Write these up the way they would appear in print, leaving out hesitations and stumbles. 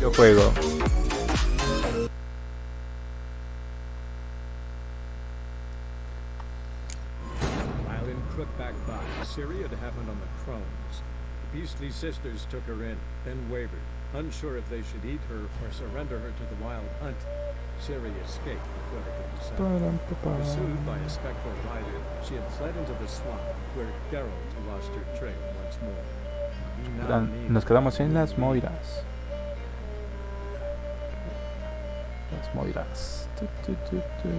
videojuego. While in Crookback by, Ciri had happened on the Crones. The beastly sisters took her in, then wavered, unsure if they should eat her or surrender her to the wild hunt. Ciri escaped before they could decide. Pursued by a spectral rider, she had fled into the swamp, where Geralt lost her trail once more. He now needed Nos quedamos en las Moiras. Las Moiras. Tu, tu, tu, tu.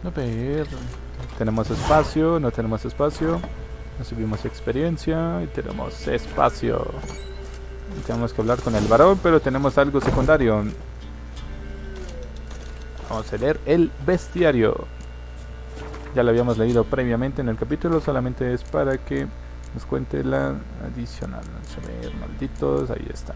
A ver, tenemos espacio, no tenemos espacio, nos subimos experiencia y tenemos espacio. Y tenemos que hablar con el varón, pero tenemos algo secundario. Vamos a leer el bestiario. Ya lo habíamos leído previamente en el capítulo, solamente es para que nos cuente la adicional. Vamos a ver, malditos, ahí está.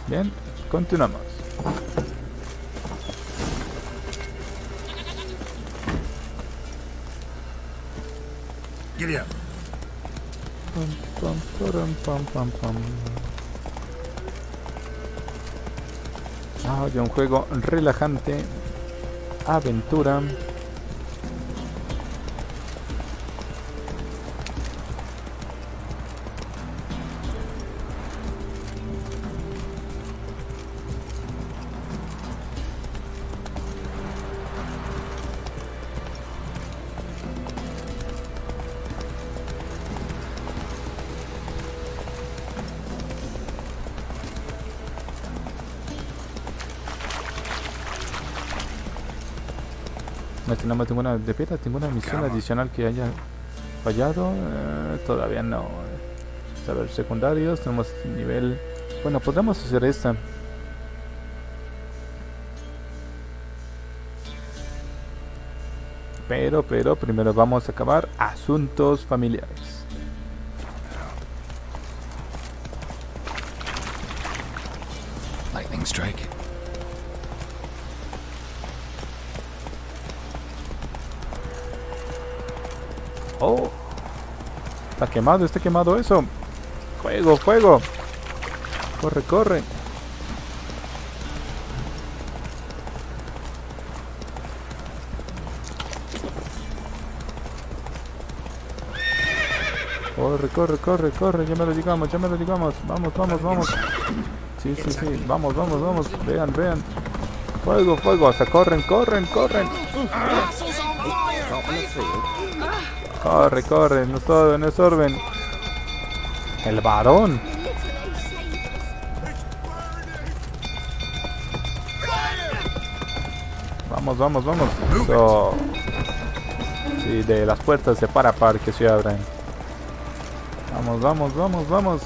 Bien, continuamos. Giddy up. Pam, pam, pam, pam, pam. Ah, ya un juego relajante, aventura. No tenemos ninguna de piedras, ninguna misión adicional que haya fallado. Todavía no. A ver, secundarios, tenemos nivel. Bueno, podemos hacer esta. Pero primero vamos a acabar asuntos familiares. Lightning strike. Oh, está quemado eso. Fuego, fuego. Corre, corre. Corre, corre, corre, corre. Ya me lo llegamos, ya me lo llegamos. Vamos, vamos, vamos. Sí, sí, sí. Vamos, vamos, vamos. Vean, vean. Fuego, fuego. Hasta corren, corren, corren. Corre, corre, no estorben, no estorben. El varón. Vamos, vamos, vamos. Eso. Sí, de las puertas de par a par que se abren. Vamos, vamos, vamos, vamos.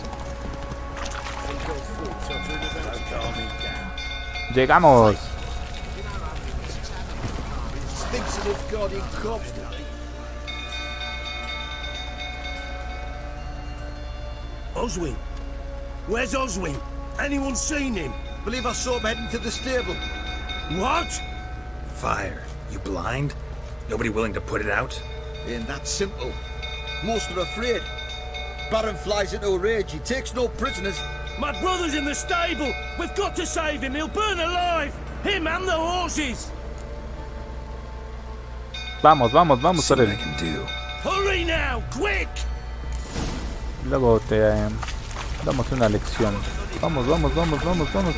Llegamos. Oswin? Where's Oswin? Anyone seen him? Believe I saw him heading to the stable. What? Fire. You blind? Nobody willing to put it out? Ain't that simple. Most are afraid. Baron flies into a rage. He takes no prisoners. My brother's in the stable. We've got to save him. He'll burn alive. Him and the horses. Vamos, vamos, vamos See por what I él. can do. Hurry now, quick! Luego te damos una lección. Vamos, vamos, vamos, vamos, vamos.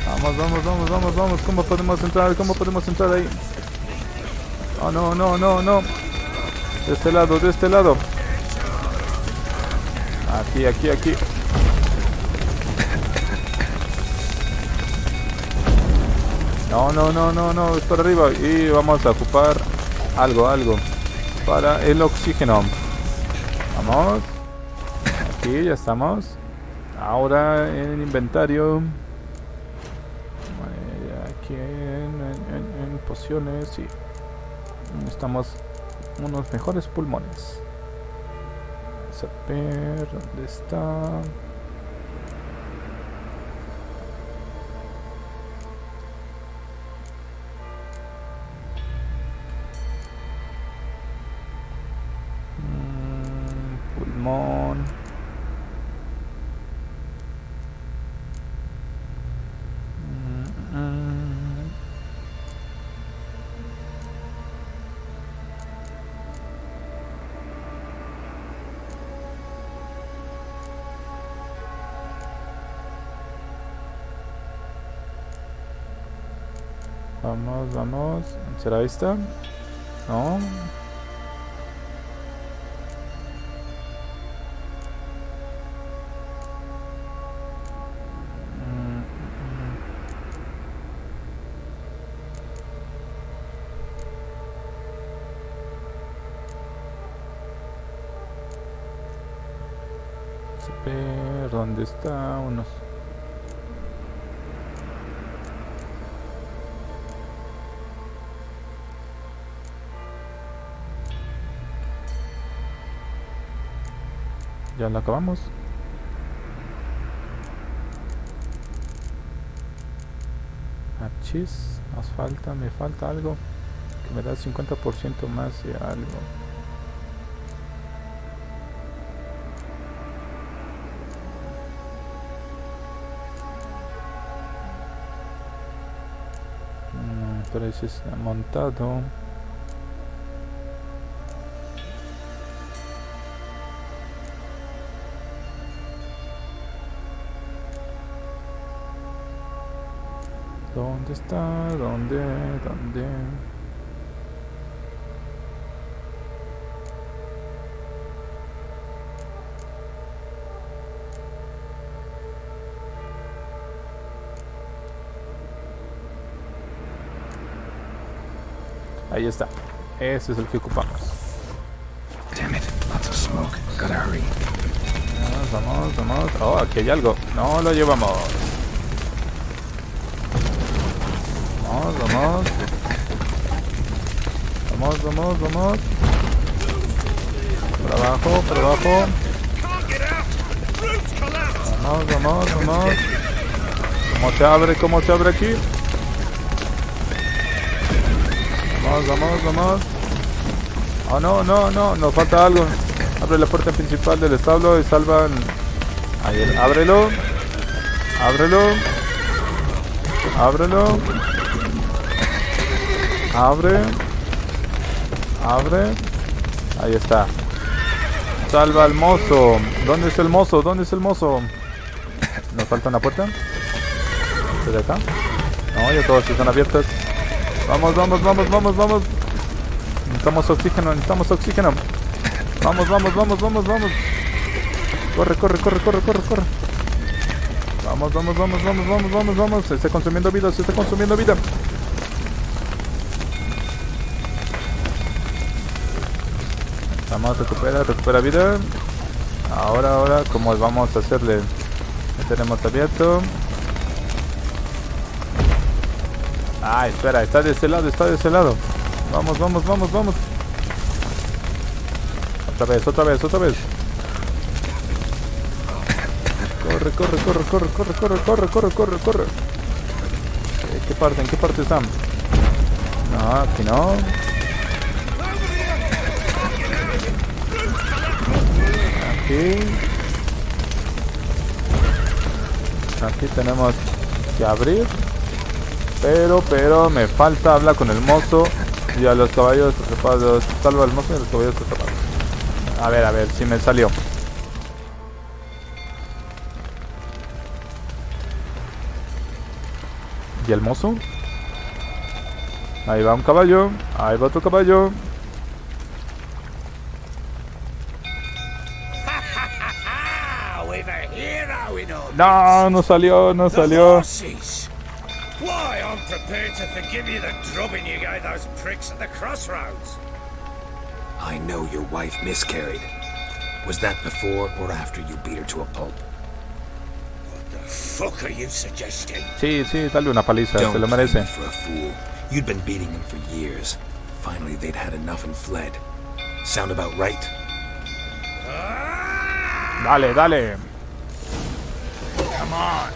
Vamos, vamos, vamos, vamos, vamos. ¿Cómo podemos entrar? ¿Cómo podemos entrar ahí? Oh, no, no, no, no. De este lado, de este lado. Aquí, aquí, aquí. No, no, no, no, no, es por arriba. Y vamos a ocupar algo para el oxígeno. Vamos. Aquí ya estamos. Ahora en inventario. Aquí en pociones y necesitamos unos mejores pulmones. Vamos a ver dónde está. Pulmón. Vamos, vamos. ¿Será esta? No. A ver, ¿dónde está? Unos. Ya lo acabamos. Achis, me falta algo que me da 50% más de algo. Pero ese está montado. ¿Dónde está? ¿Dónde? Ahí está. Ese es el que ocupamos. Damn it, lots of smoke. Gotta hurry. Vamos. Oh, aquí hay algo. No lo llevamos. Vamos. Por abajo. Vamos. ¿Cómo se abre aquí? Vamos. Oh, no, nos falta algo. Abre la puerta principal del establo y salvan. Ahí, ábrelo. Abre. Ahí está. Salva al mozo. ¿Dónde es el mozo? Nos falta una puerta. ¿Este de acá? No, ya todas están abiertas. Vamos. Necesitamos oxígeno. Vamos. Corre. Vamos. Se está consumiendo vida. Vamos, recupera vida. Ahora, ¿cómo vamos a hacerle? Lo tenemos abierto. Ah, espera, está de ese lado. Vamos. Otra vez. Corre. ¿En qué parte están? No, aquí no. Aquí tenemos que abrir. Pero me falta hablar con el mozo y a los caballos atrapados. Salva al mozo y a los caballos atrapados. A ver si me salió. ¿Y el mozo? Ahí va un caballo. Ahí va otro caballo. No salió. Why, I'm prepared to forgive you the drubbing you gave those pricks at the crossroads. I know your wife miscarried. Was that before or after you beat her to a pulp? What the fuck are you suggesting? Sí, dale una paliza, se lo merece. For a fool. You'd been beating them for years. Finally, they'd had enough and fled. Sound about right? Dale, dale. Come on!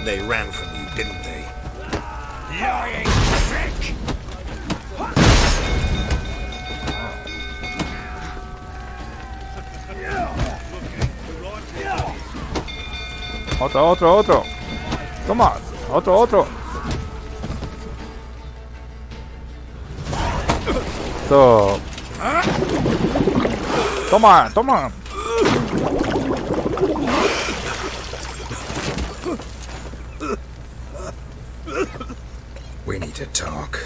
They ran from you, didn't they? Lying prick! Otro. Toma, otro. So. Toma. We need to talk.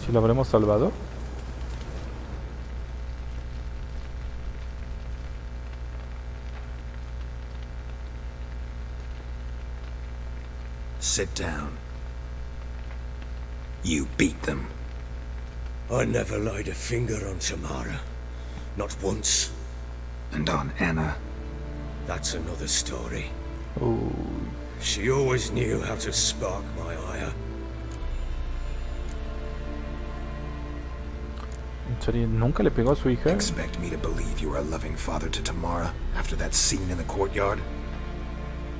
¿Si lo habremos salvado? Sit down. You beat them. I never laid a finger on Tamara. Not once. And on Anna. That's another story. Uy. She always knew how to spark my ire. ¿En serio nunca le pegó a su hija? Expect me to believe you are a loving father to Tamara after that scene in the courtyard?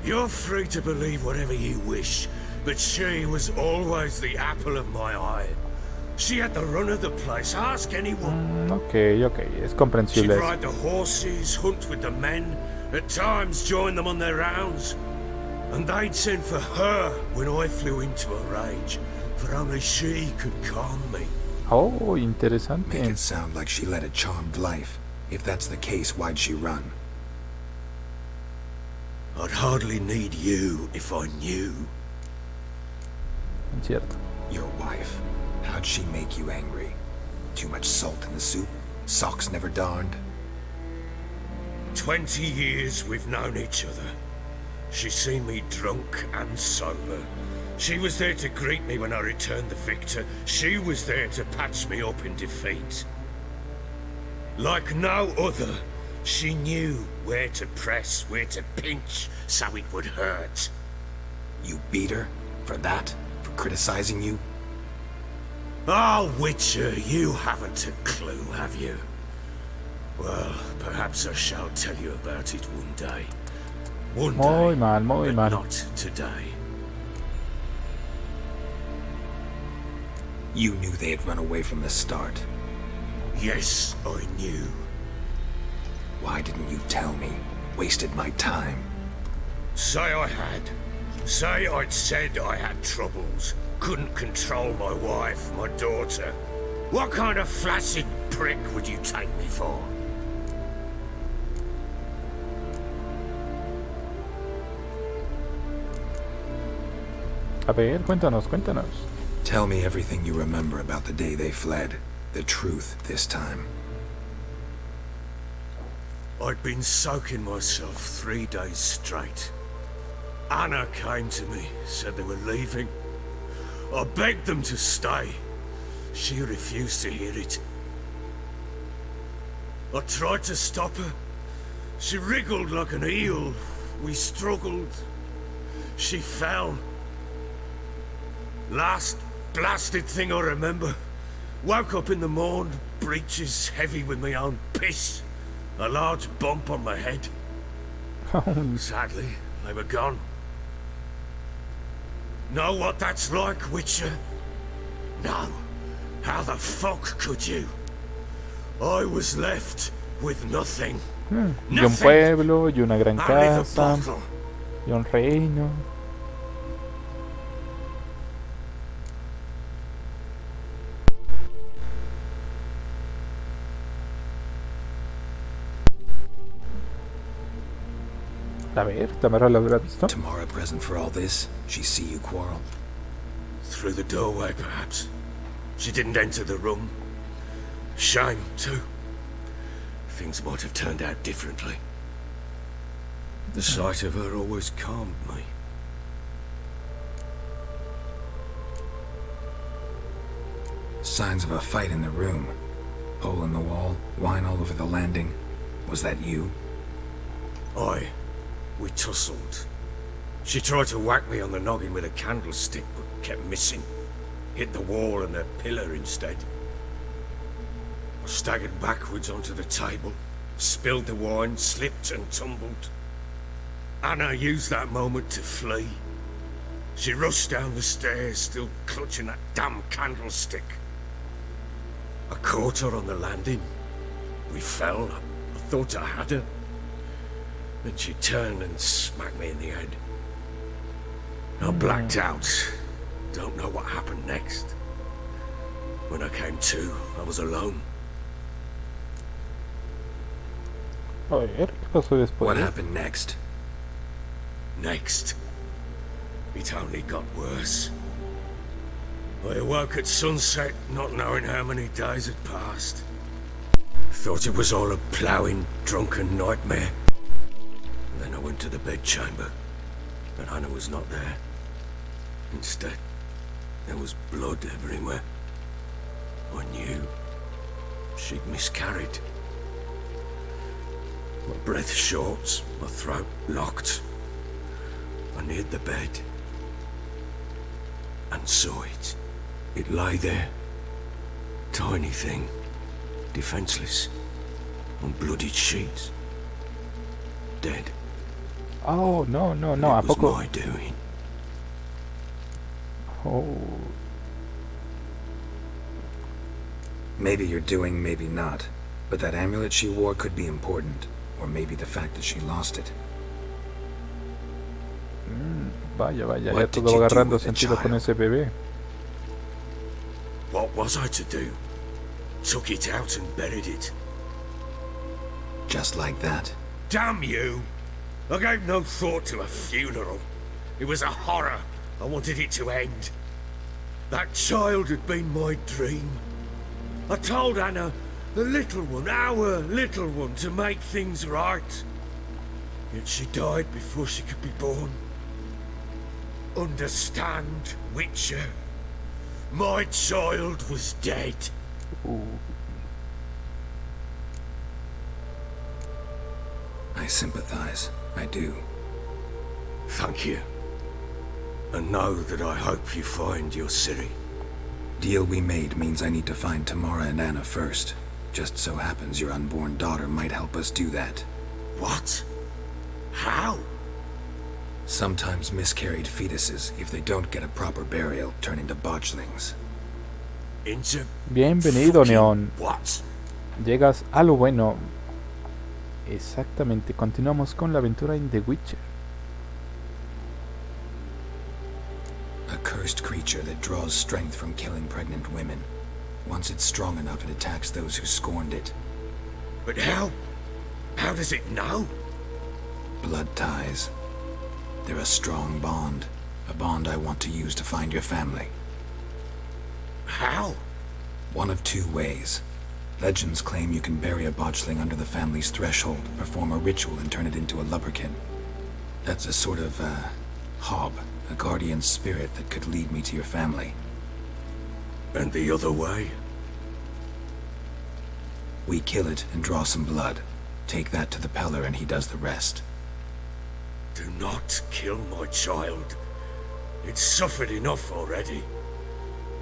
You're free to believe whatever you wish, but she was always the apple of my eye. She had the run of the place, ask anyone. Ok, es She'd comprensible. ride the horses, hunt with the men, at times join them on their rounds. And they'd send for her when I flew into a rage, for only she could calm me. Oh, Make interesante. it sound like she led a charmed life. If that's the case, why'd she run? I'd hardly need you if I knew. Cierto. Your wife. How'd she make you angry? Too much salt in the soup? Socks never darned? 20 years we've known each other. She's seen me drunk and sober. She was there to greet me when I returned the victor. She was there to patch me up in defeat. Like no other, she knew where to press, where to pinch, so it would hurt. You beat her? For that? For criticizing you? Oh, Witcher, you haven't a clue, have you? Well, perhaps I shall tell you about it one day. One Muy day, mal, muy but mal. not today. You knew they had run away from the start. Yes, I knew. Why didn't you tell me? Wasted my time. Say I had. Say I'd said I had troubles. Couldn't control my wife, my daughter. What kind of flaccid prick would you take me for? A ver, cuéntanos. Tell me everything you remember about the day they fled. The truth this time. I'd been soaking myself 3 days straight. Anna came to me, said they were leaving. I begged them to stay. She refused to hear it. I tried to stop her. She wriggled like an eel. We struggled. She fell. Last blasted thing I remember. Woke up in the morn, breeches heavy with my own piss. A large bump on my head. Sadly, they were gone. Know what that's like, Witcher? No. How the fuck could you? I was left with nothing. Y un pueblo, y una gran Only the casa, bottle. y un reino. A ver, Tamara lo habrá visto. Tamara present for all this? She see you quarrel? Through the doorway, perhaps. She didn't enter the room. Shame, too. Things might have turned out differently. The sight of her always calmed me. Signs of a fight in the room. Hole in the wall, wine all over the landing. Was that you? We tussled. She tried to whack me on the noggin with a candlestick, but kept missing. Hit the wall and a pillar instead. I staggered backwards onto the table, spilled the wine, slipped and tumbled. Anna used that moment to flee. She rushed down the stairs, still clutching that damn candlestick. I caught her on the landing. We fell. I thought I had her. Then she turned and smacked me in the head. I blacked out. Don't know what happened next. When I came to, I was alone. A ver, ¿qué pasó después? What happened next? Next, it only got worse. I awoke at sunset, not knowing how many days had passed. Thought it was all a ploughing, drunken nightmare. And then I went to the bedchamber, and Anna was not there. Instead, there was blood everywhere. I knew she'd miscarried. My breath short, my throat locked. I neared the bed and saw it. It lay there, tiny thing, defenseless, on bloodied sheets, dead. Oh, no, no, no, ¿a It was poco? my doing. Oh, Maybe you're doing, maybe not. But that amulet she wore could be important. Or maybe the fact that she lost it. vaya, vaya, ya What did todo you va do agarrando with the sentido con child? ese bebé. What was I to do? Took it out and buried it. Just like that. Damn you! I gave no thought to a funeral. It was a horror. I wanted it to end. That child had been my dream. I told Anna, the little one, our little one, to make things right. Yet she died before she could be born. Understand, Witcher? My child was dead. I sympathize. I do. Thank you. And know that I hope you find your Ciri. Deal we made means I need to find Tamara and Anna first. Just so happens your unborn daughter might help us do that. What? How? Sometimes miscarried fetuses, if they don't get a proper burial, turn into botchlings. Into Bienvenido, fucking Neon. what? Llegas a lo bueno. Exactamente, continuamos con la aventura en The Witcher. A cursed creature that draws strength from killing pregnant women. Once it's strong enough, it attacks those who scorned it. But how? How does it know? Blood ties. They're a strong bond. A bond I want to use to find your family. How? One of two ways. Legends claim you can bury a botchling under the family's threshold, perform a ritual, and turn it into a lubberkin. That's a sort of, hob, a guardian spirit that could lead me to your family. And the other way? We kill it and draw some blood. Take that to the Peller and he does the rest. Do not kill my child. It's suffered enough already.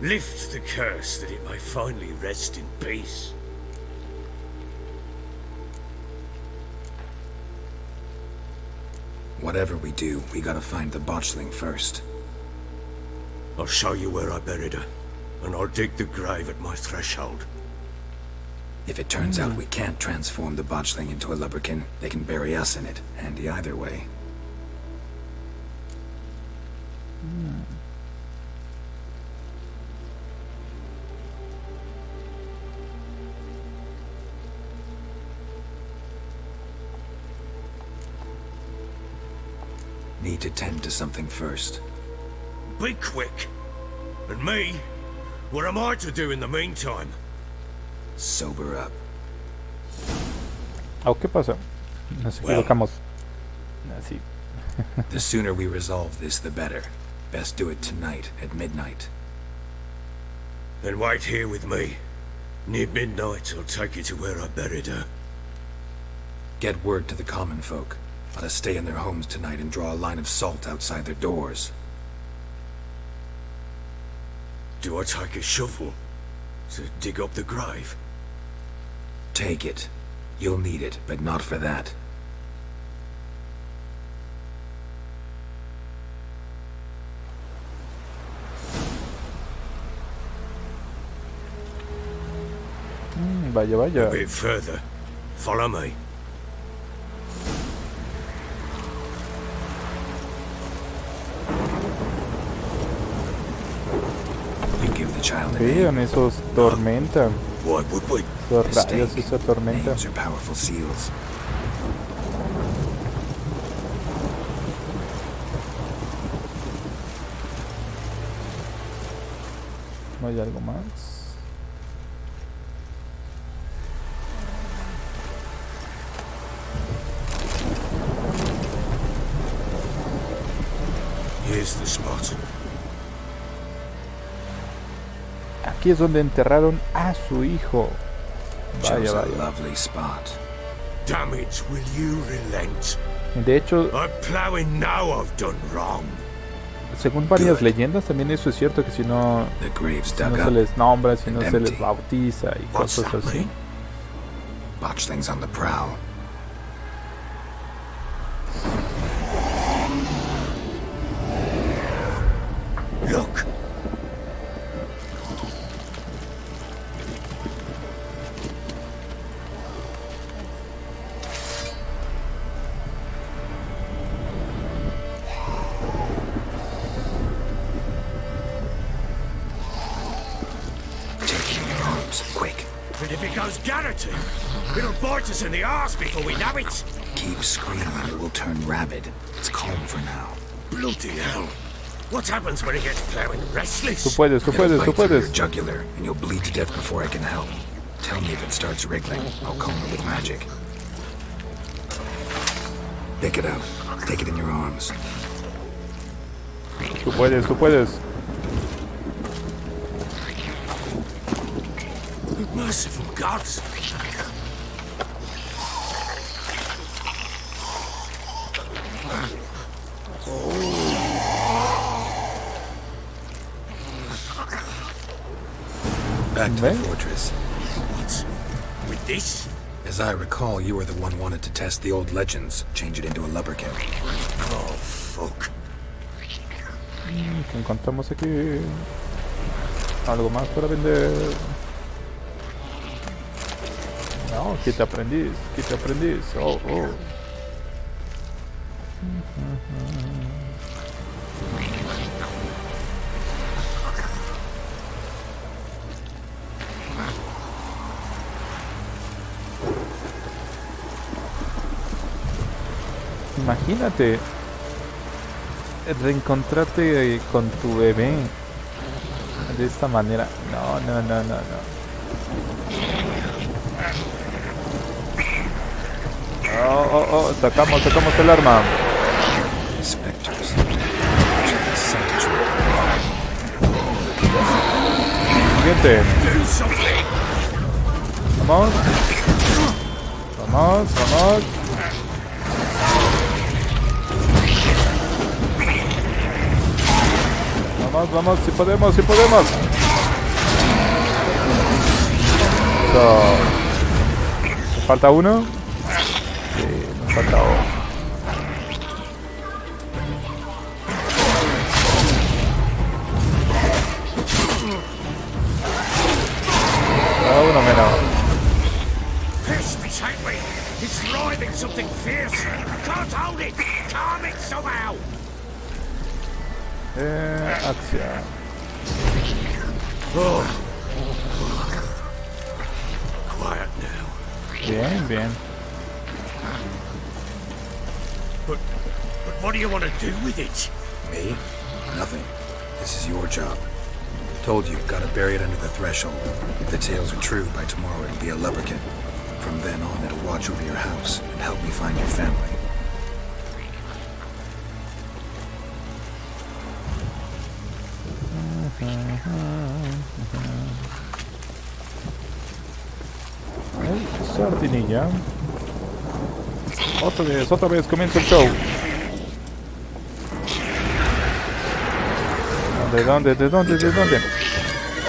Lift the curse that it may finally rest in peace. Whatever we do, we gotta find the botchling first. I'll show you where I buried her, and I'll dig the grave at my threshold. If it turns out we can't transform the botchling into a lubberkin, they can bury us in it. Handy either way. Need to tend to something first. Be quick. And me? What am I to do in the meantime? Sober up. Oh, ¿qué pasa? Nos equivocamos. Así. The sooner we resolve this, the better. Best do it tonight at midnight. Then wait here with me. Near midnight, I'll take you to where I buried her. Get word to the common folk. ought to stay in their homes tonight and draw a line of salt outside their doors. Do I take a shovel to dig up the grave? Take it. You'll need it, but not for that. Vaya, vaya. A bit further. Follow me. You give the child a Vean name. esos tormenta. Why would we? Esos Mistake. rayos, esa tormenta. Names are powerful seals. ¿No hay algo más? Here's the spot. Aquí es donde enterraron a su hijo. Vaya, Chose a vaya. lovely spot. Damage, will you relent? De hecho, I'm ploughing now I've done wrong. según varias Good. leyendas, también eso es cierto que si no, The grave's si dug no se up. les nombra, si no and se les empty. bautiza y What's cosas that así. mean? Botchlings on the prowl. Look! Taking your arms, quick. And if it goes garroting, it'll bite us in the arse before we know it. Keep screaming, it will turn rabid. It's calm for now. Bloody hell. What happens when it gets ploughing restless? Tú puedes, tú It'll puedes, bite tú through your puedes. jugular, and you'll bleed to death before I can help. Tell me if it starts wriggling. I'll calm it with magic. Pick it up. Take it in your arms. Tú puedes, tú puedes. Merciful gods. Back to the Okay. fortress. What? With this? As I recall, you were the one wanted to test the old legends, change it into a lubberkin. Oh, fuck. ¿Qué encontramos aquí? Algo más para vender. No, quita aprendiz, quita aprendiz. Oh, oh. Imagínate reencontrarte con tu bebé de esta manera. No, no, no, no, no. Oh, oh, oh, sacamos el arma. Spectres. Siguiente. Do something! Vamos. Vamos, vamos. Vamos, vamos, si podemos, si podemos. So. ¿Nos falta uno? Sí, nos falta uno. Uno menos. Piss me, take me! It's writhing something fierce! I can't hold it! Calm it somehow! Acción. Oh. Quiet now. Bien, bien. But what do you want to do with it? Me? Nothing. This is your job. Told you, gotta bury it under the threshold. If the tales are true, by tomorrow it'll be a lubberkin. From then on, it'll watch over your house and help me find your family. Sardinilla. Otra vez, comienza el show. ¿De dónde?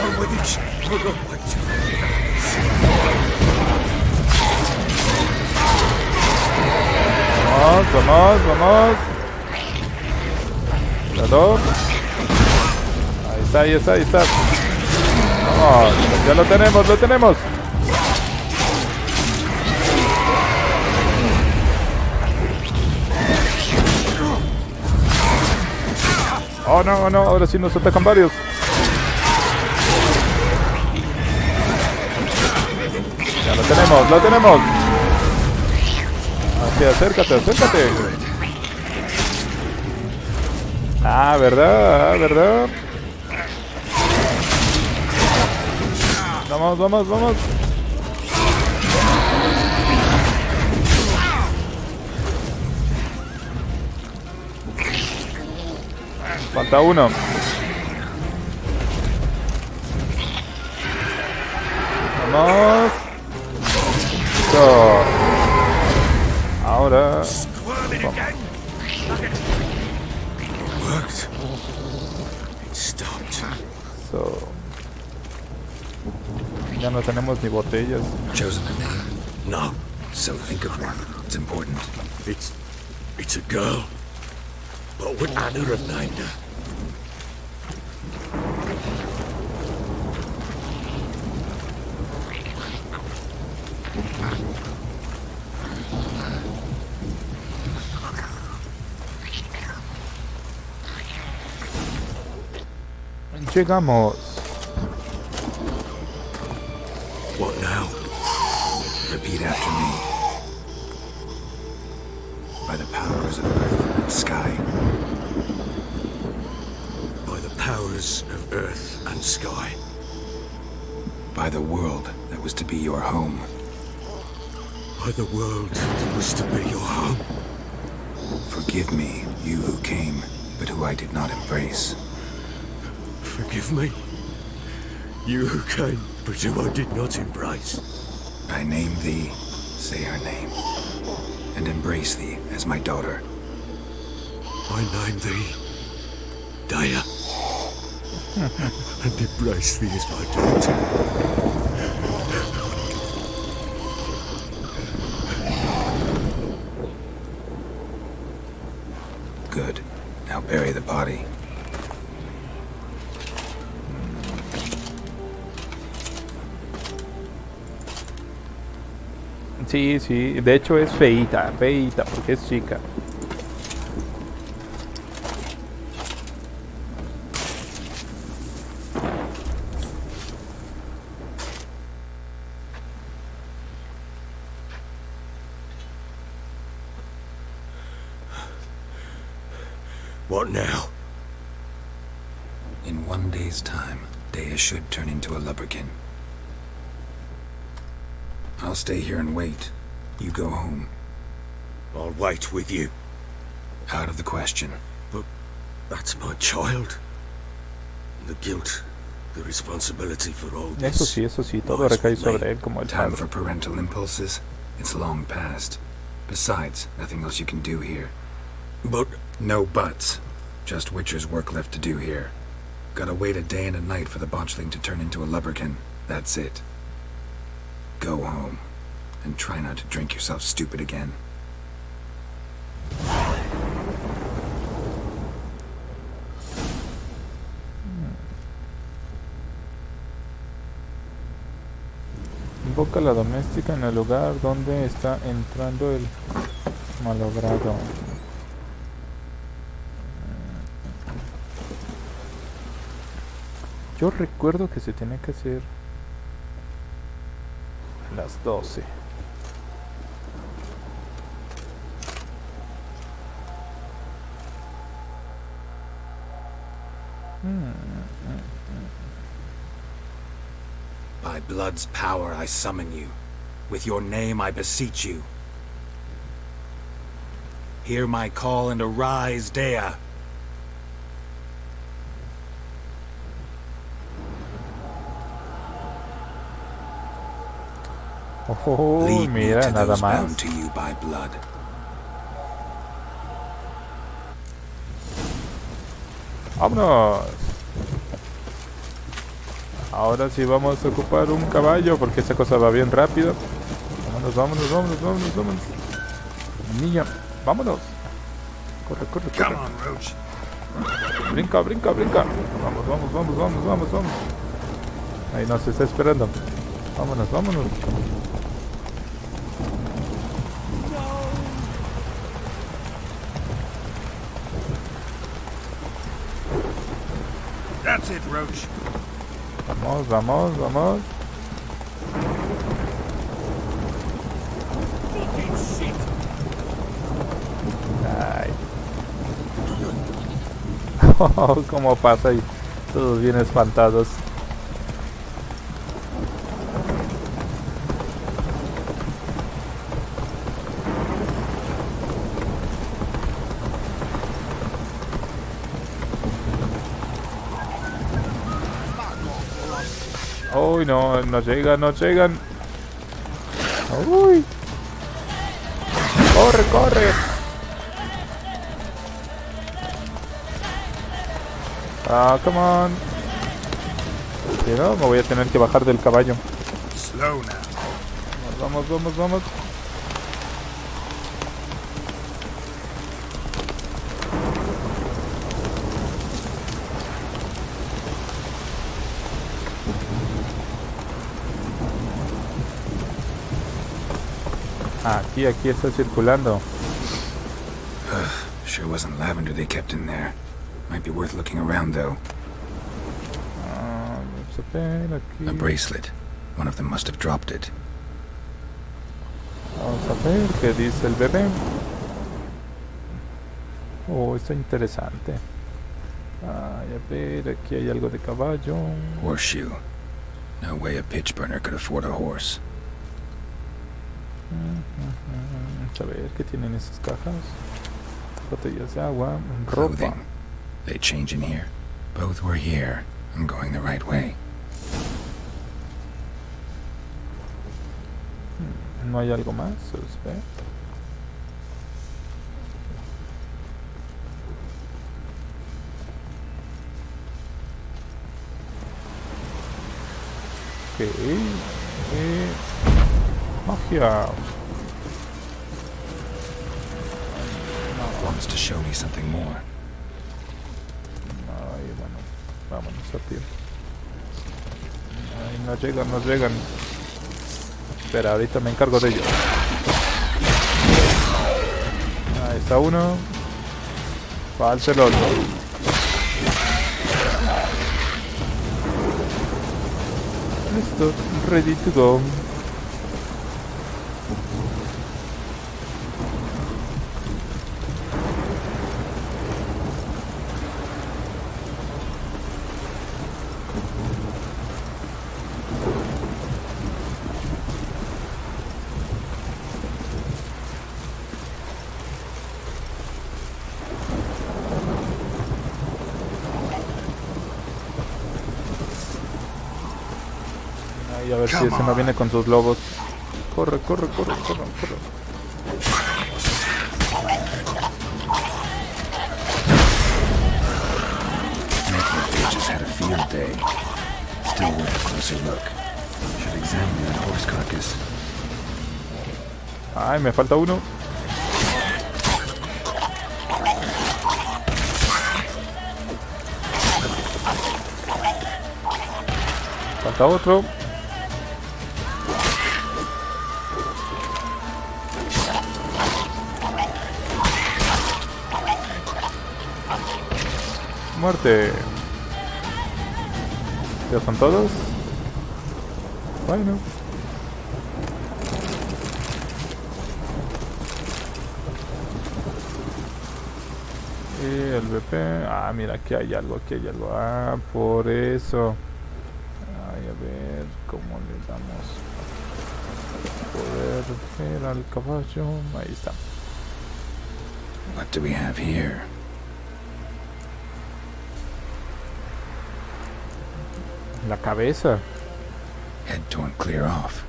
Vamos. Cuidado. Ahí está. Vamos, ya lo tenemos. Oh no, ahora sí nos atacan varios. Ya lo tenemos. Así, acércate. Ah, ¿verdad? Vamos. Falta uno. Vamos. Listo. Ahora. So. Ya no tenemos ni botellas. Chosen a name? No, So think of one. It's important. it's a girl. But would Anna have named her? Llegamos. What now? Repeat after me. By the powers of earth and sky. By the powers of earth and sky. By the world that was to be your home. By the world that was to be your home. Forgive me, you who came, but who I did not embrace. Forgive me. You who came, but who I did not embrace. I name thee, say her name, and embrace thee as my daughter. I name thee Daya. And embrace thee as my daughter. Good. Now bury the body. Sí, de hecho es feita, porque es chica. What now? In 1 day's time, Dea should turn into a lubberkin. I'll stay here and wait. You go home. I'll wait with you. Out of the question. But that's my child. The guilt, the responsibility for all this. Eso sí, todo recae sobre él como el Time padre. for parental impulses? It's long past. Besides, nothing else you can do here. But No buts. Just Witcher's work left to do here. Gotta wait a day and a night for the botchling to turn into a lubberkin. That's it. Go home. And try not to drink yourself stupid again. Invoca a la doméstica en el lugar donde está entrando el malogrado. Yo recuerdo que se tenía que hacer las 12. By blood's power I summon you. With your name I beseech you. Hear my call and arise, Dea. Oh, Lead me mira, to nada those más. bound to you by blood. ¡Vámonos! Ahora sí vamos a ocupar un caballo porque esa cosa va bien rápido. Vámonos, vámonos, vámonos, vámonos, vámonos. Niña, vámonos. Corre, corre, corre. Brinca, brinca, brinca. Vamos, vamos, vamos, vamos, vamos, vamos. Ahí nos está esperando. Vámonos, vámonos. That's it, Roach. Vamos, vamos, vamos. Ay. Oh, cómo pasa ahí. Todos bien espantados. Uy, no, no llegan, no llegan. Uy. Corre, corre. Ah, come on. Si no, me voy a tener que bajar del caballo. Slow now. Vamos, vamos, vamos. Aquí, aquí está circulando. Sure wasn't lavender they kept in there. Might be worth looking around though. Vamos a ver aquí. A bracelet. One of them must have dropped it. Vamos a ver qué dice el bebé. Oh, está interesante. Ay, a ver, aquí hay algo de caballo. Horseshoe. No way a pitch burner could afford a horse. Vamos a ver qué tienen esas cajas. Botellas de agua, ropa. Clothing. They change in here. Both were here. I'm going the right way. No hay algo más, ¿sabes? Magia. Wants to show me something more. Ay, bueno, vámonos a pie. Ay, no llegan, no llegan. Espera, ahorita me encargo de ellos. Ahí está uno. Falta el otro. Listo, ready to go. Y a ver si ese no viene con sus lobos. Corre, corre, corre, corre, corre. Just had a field day. Still worth a closer look. Should examine that horse carcass. Ay, me falta uno. Falta otro. Muerte. ¿Ya son todos? Bueno. Y el BP. Ah, mira, aquí hay algo, aquí hay algo. Ah, por eso. Ay, a ver cómo le damos poder ver al caballo. Ahí está. What do we have here? La cabeza. Head torn clear off.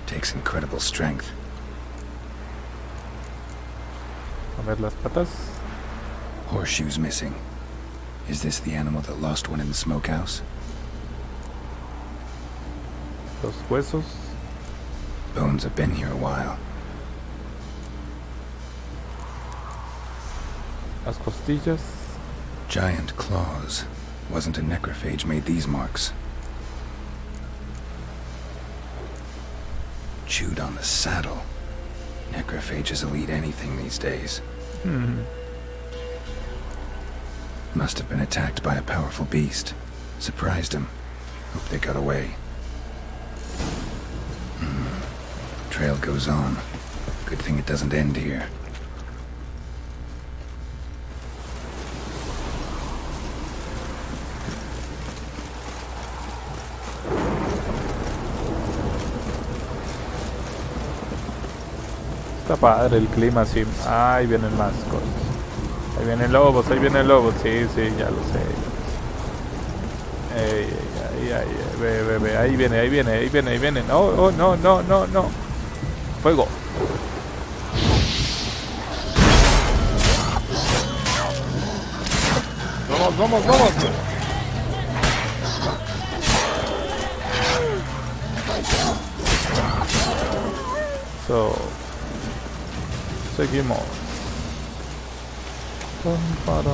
Takes incredible strength. A ver las patas. Horseshoes missing. Is this the animal that lost one in the smokehouse? Los huesos. Bones have been here a while. Las costillas. Giant claws. Wasn't a necrophage made these marks. Chewed on the saddle. Necrophages will eat anything these days. Must have been attacked by a powerful beast. Surprised him. Hope they got away. Trail goes on. Good thing it doesn't end here. Está padre el clima, sí. Ahí vienen más cosas. Ahí vienen lobos, sí, sí, ya lo sé. Ve, ahí viene. No, no. Fuego. Vamos. Seguimos. Pam.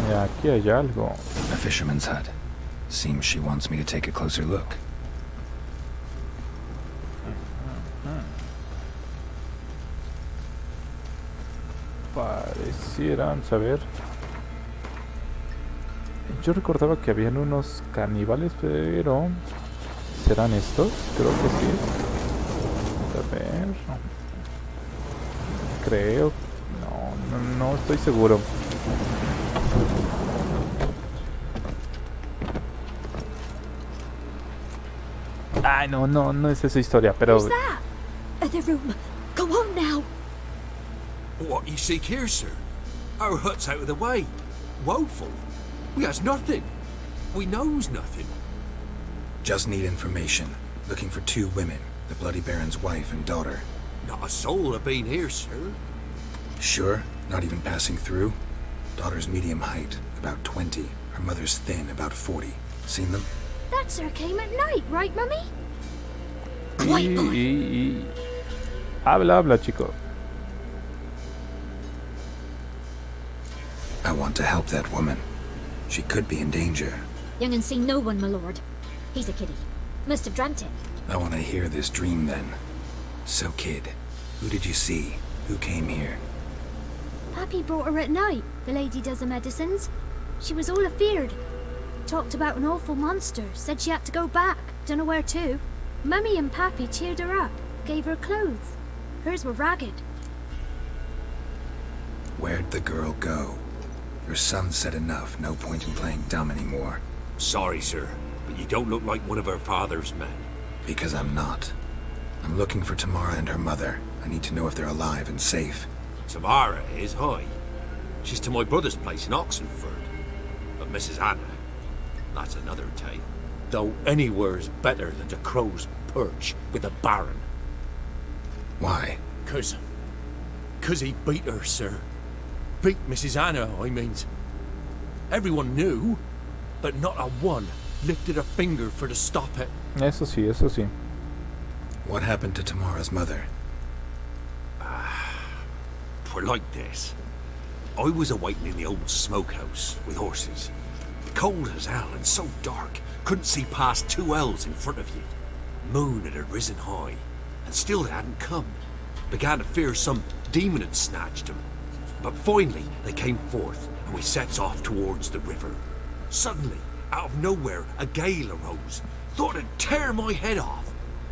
Y aquí hay algo. A fisherman's hut. Seems she wants me to take a closer look. Parecieran saber. Yo recordaba que habían unos caníbales, pero ¿serán estos? Creo que sí. A ver. Creo. No estoy seguro. Ay, no es esa historia, pero... Who's that? The room. Go on now. What you seek here, sir? Our hut's out of the way. Woeful. We has nothing. We knows nothing. Just need information. Looking for 2 women. The Bloody Baron's wife and daughter. Not a soul have been here, sir. Sure? Not even passing through? Daughter's medium height, about 20. Her mother's thin, about 40. Seen them? That sir came at night, right, Mummy? Quiet, boy. Habla, chico. I want to help that woman. She could be in danger. Young and seen no one, my lord. He's a kiddie. Must have dreamt it. I want to hear this dream then. So, kid, who did you see? Who came here? Pappy brought her at night. The lady does the medicines. She was all afeared. Talked about an awful monster. Said she had to go back. Dunno where to. Mummy and Pappy cheered her up. Gave her clothes. Hers were ragged. Where'd the girl go? Your son said enough. No point in playing dumb anymore. Sorry, sir, but you don't look like one of her father's men. Because I'm not. I'm looking for Tamara and her mother. I need to know if they're alive and safe. Tamara is, hi. She's to my brother's place in Oxenford. But Mrs. Anna, that's another tale. Though anywhere's better than the Crow's Perch with the Baron. Why? 'Cause he beat her, sir. Beat Mrs. Anna, I means. Everyone knew, but not a one lifted a finger for to stop it. Eso sí. What happened to Tamara's mother? Twere like this. I was awaiting in the old smokehouse with horses. Cold as hell and so dark, couldn't see past 2 ells in front of you. Moon had risen high, and still they hadn't come. Began to fear some demon had snatched them. But finally they came forth, and we sets off towards the river. Suddenly, out of nowhere, a gale arose. Thought it'd tear my head off.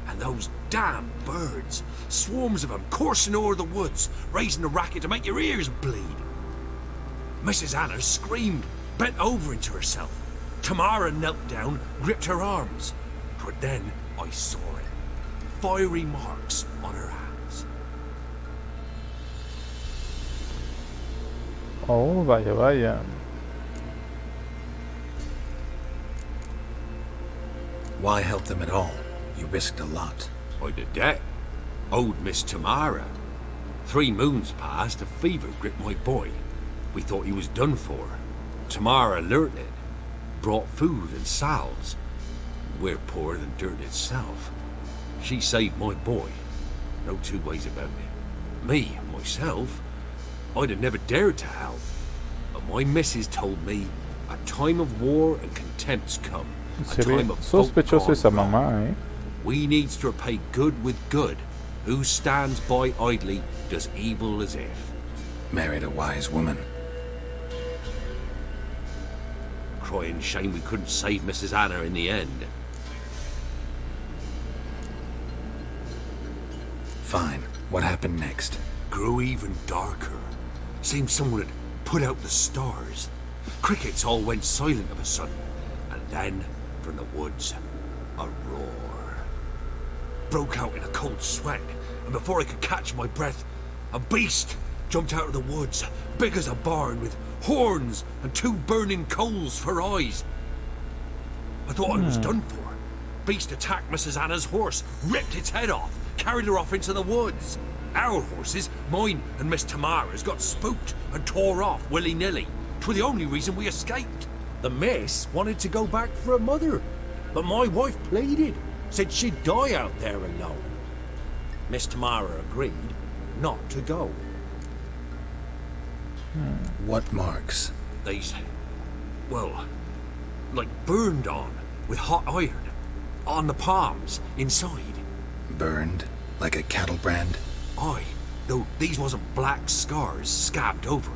And those damn birds, swarms of them coursing o'er the woods, raising a racket to make your ears bleed. Mrs. Anna screamed, bent over into herself. Tamara knelt down, gripped her arms. But then I saw it. Fiery marks on her hands. Oh, vaya. Why help them at all? You risked a lot. I did that. Old Miss Tamara. 3 moons passed, a fever gripped my boy. We thought he was done for. Tamara learnt it. Brought food and salves. We're poorer than dirt itself. She saved my boy. No 2 ways about it. Me, myself, I'd have never dared to help. But my missus told me a time of war and contempt's come. Se ve sospechoso esa mamá, eh. We needs to repay good with good. Who stands by idly does evil as if. Married a wise woman. Crying shame we couldn't save Mrs. Anna in the end. Fine. What happened next? Grew even darker. Seemed someone had put out the stars. Crickets all went silent of a sudden. And then, from the woods, a roar. Broke out in a cold sweat, and before I could catch my breath, a beast jumped out of the woods, big as a barn, with horns and 2 burning coals for eyes. I thought I was done for. Beast attacked Mrs. Anna's horse, ripped its head off, carried her off into the woods. Our horses, mine and Miss Tamara's, got spooked and tore off willy-nilly. 'Twas the only reason we escaped. The miss wanted to go back for her mother, but my wife pleaded, said she'd die out there alone. Miss Tamara agreed not to go. What marks? They's, well, like burned on with hot iron. On the palms, inside. Burned? Like a cattle brand? Aye, though these wasn't black scars scabbed over.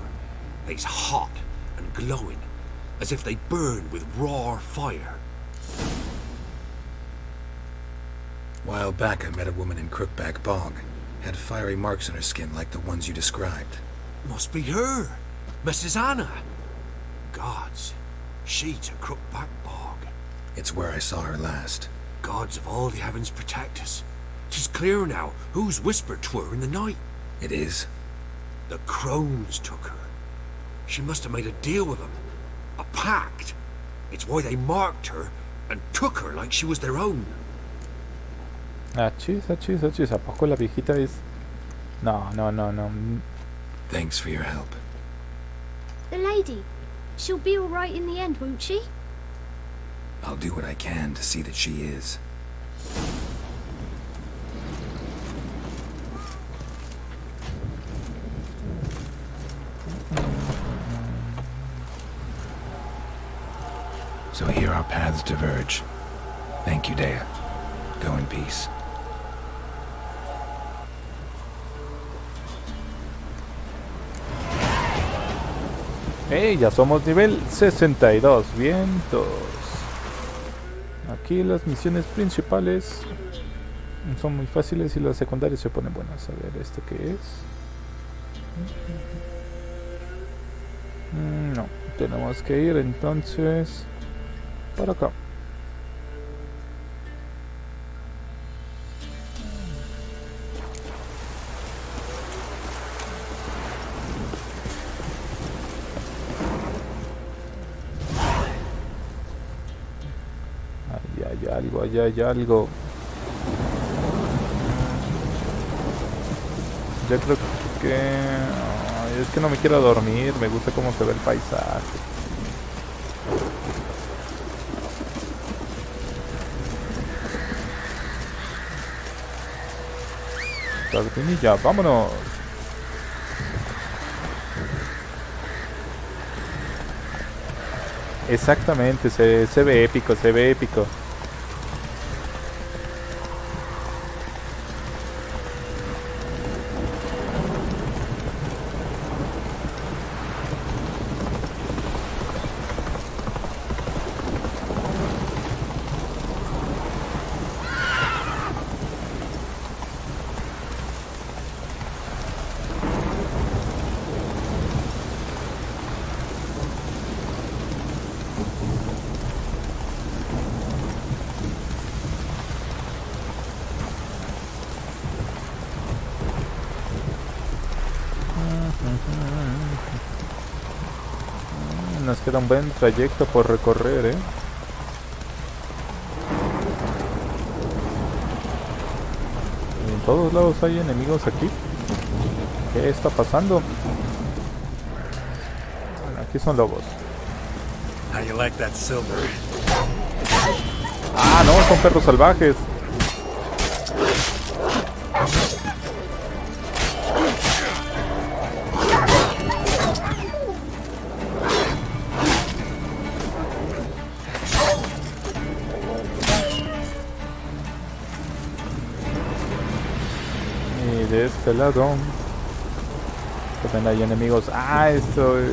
They's hot and glowing, as if they burned with raw fire. While back I met a woman in Crookback Bog. Had fiery marks on her skin like the ones you described. Must be her, Mrs. Anna. Gods, she to Crookback Bog. It's where I saw her last. Gods of all the heavens protect us. 'Tis clear now who's whispered to her in the night. It is? The crones took her. She must have made a deal with them. A pact. It's why they marked her and took her like she was their own. Achis. ¿A poco la viejita es...? No. Thanks for your help. The lady. She'll be alright in the end, won't she? I'll do what I can to see that she is. So here our paths diverge. Thank you, Dea. Go in peace. Ya somos nivel 62. Vientos. Aquí las misiones principales son muy fáciles y las secundarias se ponen buenas. A ver, ¿esto qué es? No, tenemos que ir entonces para acá. Allá hay algo. Yo creo que... Ay, es que no me quiero dormir, me gusta cómo se ve el paisaje. Sardinilla, vámonos. Exactamente, se ve épico, se ve épico. Nos queda un buen trayecto por recorrer, todos lados hay enemigos aquí. ¿Qué está pasando? Bueno, aquí son lobos. How you like that silver? Ah, no, son perros salvajes. Y de este lado también hay enemigos. Ah, esto es...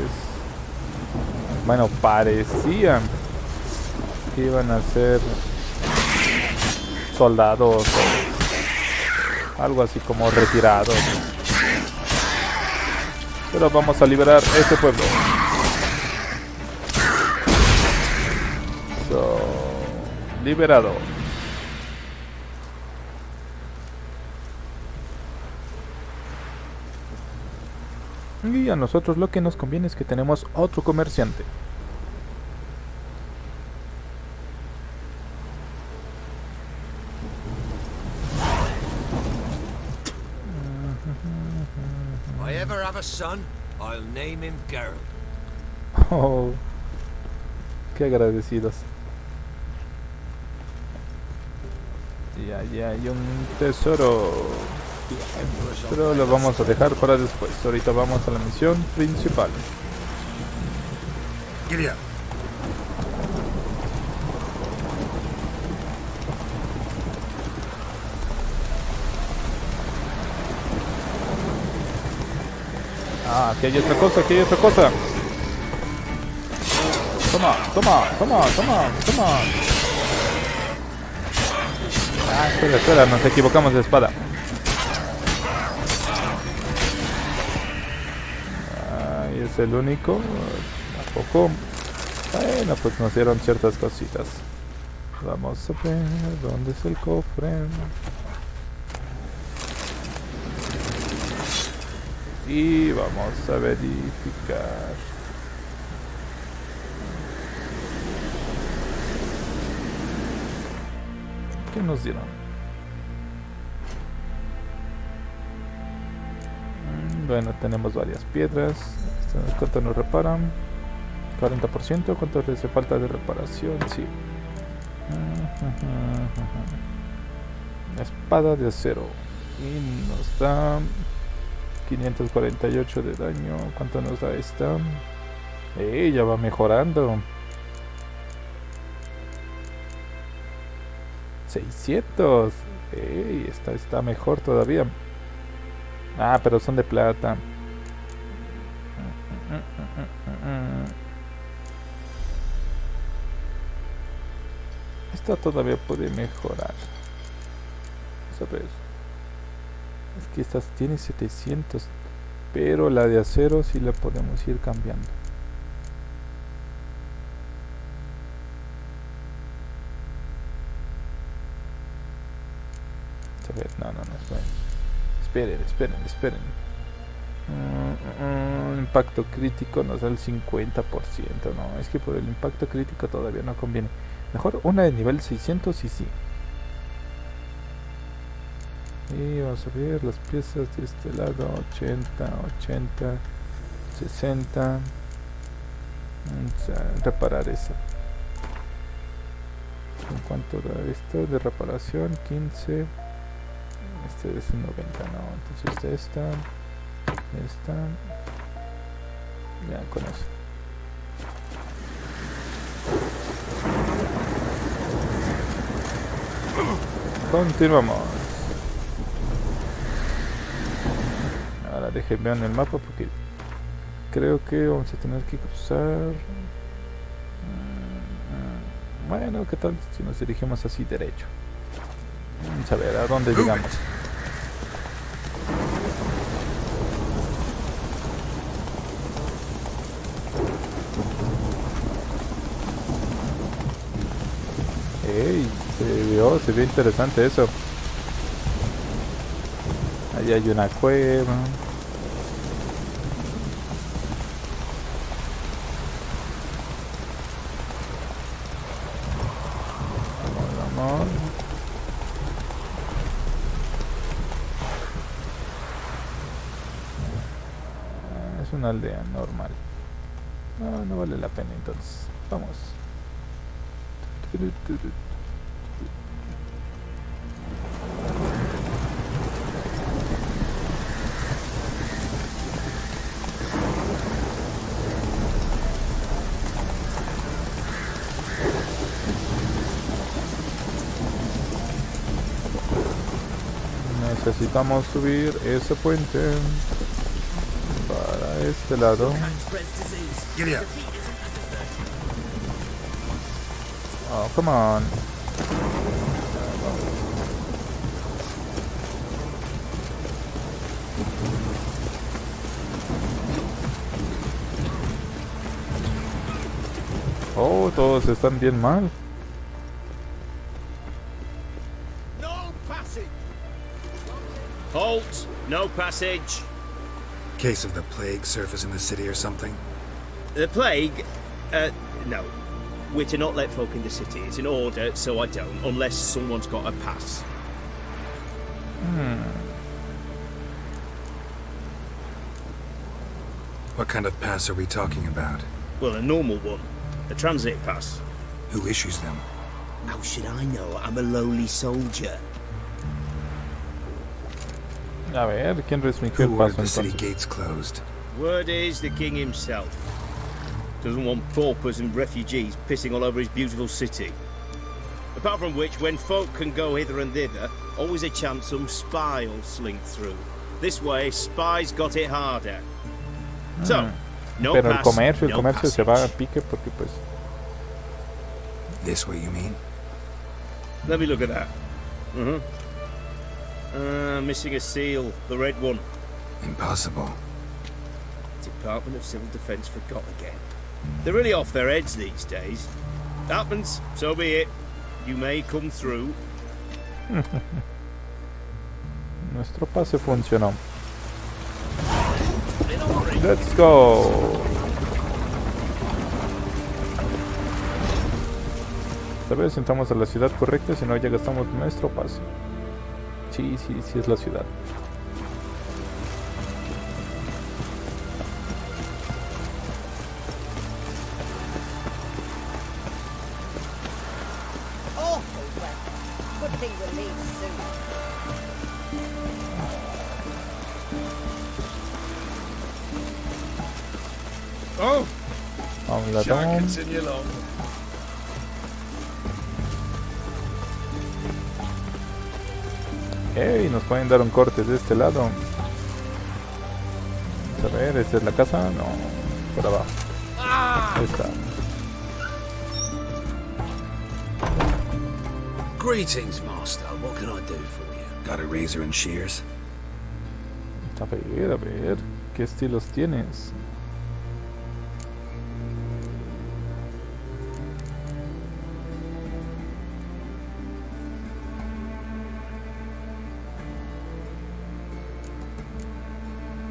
Bueno, parecían que iban a ser soldados o algo así como retirados. Pero vamos a liberar este pueblo. Liberado. Y a nosotros lo que nos conviene es que tenemos otro comerciante. If I ever have a son, I'll name him Geralt. Oh, qué agradecidos. Y allí hay un tesoro. Pero lo vamos a dejar para después. Ahorita vamos a la misión principal. Giddy up. Ah, aquí hay otra cosa, aquí hay otra cosa. Toma, toma, toma, toma, toma. Ah, espera, espera, nos equivocamos de espada. Ahí es el único. Tampoco. Bueno, pues nos dieron ciertas cositas. Vamos a ver dónde es el cofre. Y vamos a verificar. ¿Qué nos dieron? Bueno, tenemos varias piedras. ¿Cuánto nos reparan? 40%. ¿Cuánto les hace falta de reparación? Sí. Espada de acero. Y nos da 548 de daño. ¿Cuánto nos da esta? Ya va mejorando. 600. Esta está mejor todavía. Ah, pero son de plata. Esta todavía puede mejorar. Vamos a ver. Es que esta tiene 700. Pero la de acero sí la podemos ir cambiando. A ver, no, esperen. Impacto crítico nos da el 50%. No, es que por el impacto crítico todavía no conviene. Mejor una de nivel 600 y sí. Y vamos a ver las piezas de este lado. 80, 60. Vamos a reparar esa. ¿En cuánto da esto de reparación? 15. Este es un 90, no. Entonces esta. Ya con eso. Continuamos. Ahora déjenme ver en el mapa porque creo que vamos a tener que cruzar. Bueno, ¿qué tal si nos dirigimos así derecho? Vamos a ver a dónde llegamos. Ey, se ve interesante eso. Ahí hay una cueva. Vamos. una aldea normal. No, no vale la pena entonces. Vamos. Necesitamos subir ese puente para este lado. Giddy up. Oh, come on. Oh, todos están bien mal. No passage! Halt! No passage. Case of the plague surface in the city or something? The plague? No. We're to not let folk in the city. It's an order, so I don't, unless someone's got a pass. What kind of pass are we talking about? Well, a normal one. A transit pass. Who issues them? How should I know? I'm a lowly soldier. A ver, ¿quién restringió el Who paso ordered the city entonces? gates closed? Word is the king himself. Doesn't want paupers and refugees pissing all over his beautiful city. Apart from which, when folk can go hither and thither, always a chance some spy will slink through. This way, spies got it harder. So, no Pero el pass, comercio no se va a passage. pique porque pues... This way, you mean? Let me look at that. Missing a seal, the red one. Impossible. Department of Civil Defense forgot again. They're really off their heads these days. Happens, so be it. You may come through. Nuestro pase funcionó. Let's go. Esta vez entramos a la ciudad correcta, si no ya gastamos nuestro pase. Sí, sí, sí es la ciudad. Awful weather. Good thing we'll leave soon. Oh, Vamos la sure, tom. continue along. Hey, nos pueden dar un corte de este lado. Vamos a ver, ¿esta es la casa? No, por abajo. Ahí está. Greetings, master. What can I do for you? Got a razor and shears? A ver, ¿qué estilos tienes?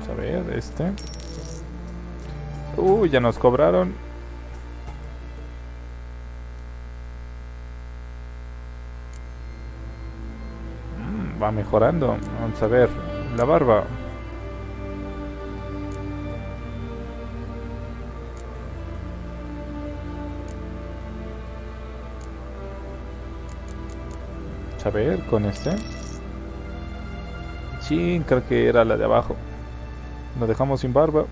Vamos a ver, este. Ya nos cobraron. Va mejorando. Vamos a ver, la barba. A ver, con este. Sí, creo que era la de abajo. Lo dejamos sin barba.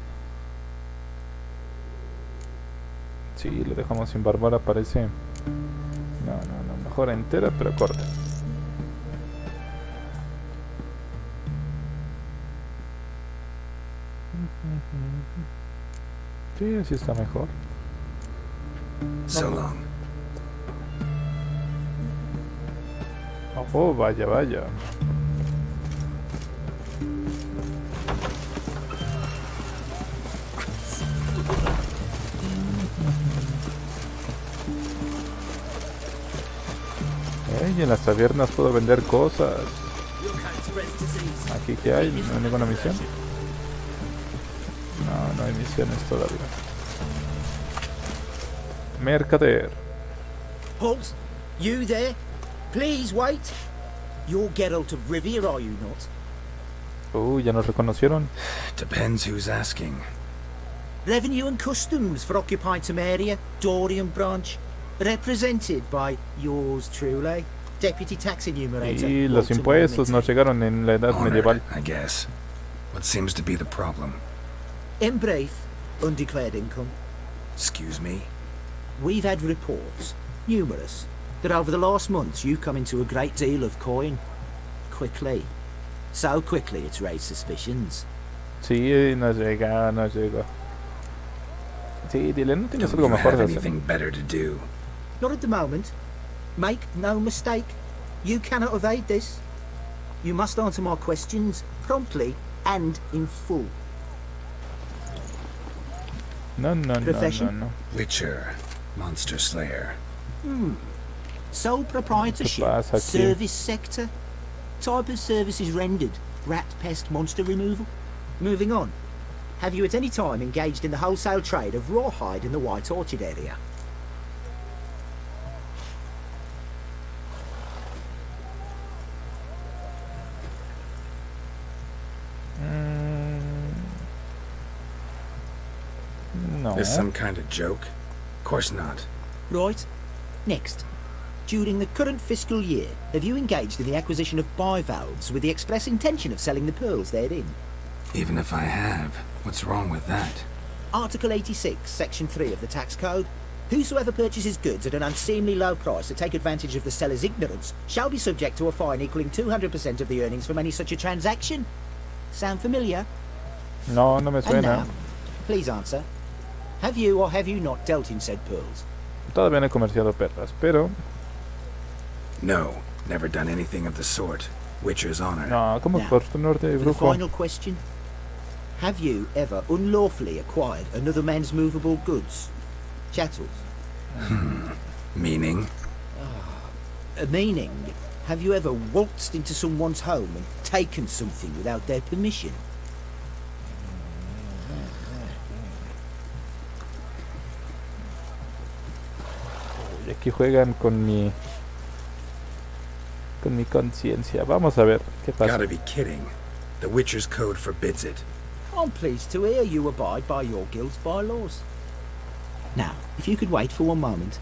Sí, lo dejamos sin barba, ahora parece. No, mejor entera, pero corta. Sí, así está mejor. So long. Oh, vaya. Y en las tabernas puedo vender cosas. Aquí que hay, no hay ninguna misión. No hay misiones todavía. Mercader. Halt! You there? Please wait. You're Geralt of Rivia, are you not? Ya nos reconocieron. Depends who's asking. Revenue and Customs for occupied Temeria, Dorian branch, represented by yours truly, Deputy Tax Enumerator. Y los impuestos no llegaron en la edad medieval. I guess. What seems to be the problem? In brief, undeclared income. Excuse me? We've had reports, numerous, that over the last months you've come into a great deal of coin. Quickly. So quickly it's raised suspicions. Sí, no llega, no llega. Sí, dile, no tienes Don't algo you mejor have de hacer. anything better to do? Not at the moment. Make no mistake. You cannot evade this. You must answer my questions promptly and in full. No, no, no, no, Profession? no. Witcher. Monster Slayer. Sole proprietorship. ¿Qué pasa aquí? Service sector. Type of services rendered. Rat pest monster removal. Moving on. Have you at any time engaged in the wholesale trade of rawhide in the White Orchard area? No. This some kind of joke? Course not. Right. Next. During the current fiscal year, have you engaged in the acquisition of bivalves with the express intention of selling the pearls therein? Even if I have, what's wrong with that? Article 86, Section 3 of the Tax Code. Whosoever purchases goods at an unseemly low price to take advantage of the seller's ignorance shall be subject to a fine equaling 200% of the earnings from any such a transaction. Sound familiar? No, no me And suena. now, please answer. Have you or have you not dealt in said pearls? Todavía no he comerciado perlas, pero... No, never done anything of the sort. Witcher's honor. No, ¿cómo Now, por tu norte, For the brujo? final question. Have you ever unlawfully acquired another man's movable goods? Chattels. Meaning? Meaning, have you ever waltzed into someone's home and taken something without their permission? Y aquí juegan con mi conciencia. Vamos a ver qué pasa. Gotta be kidding. The Witcher's code forbids it. I'm pleased to hear you abide by your guild's bylaws. Now, if you could wait for one moment,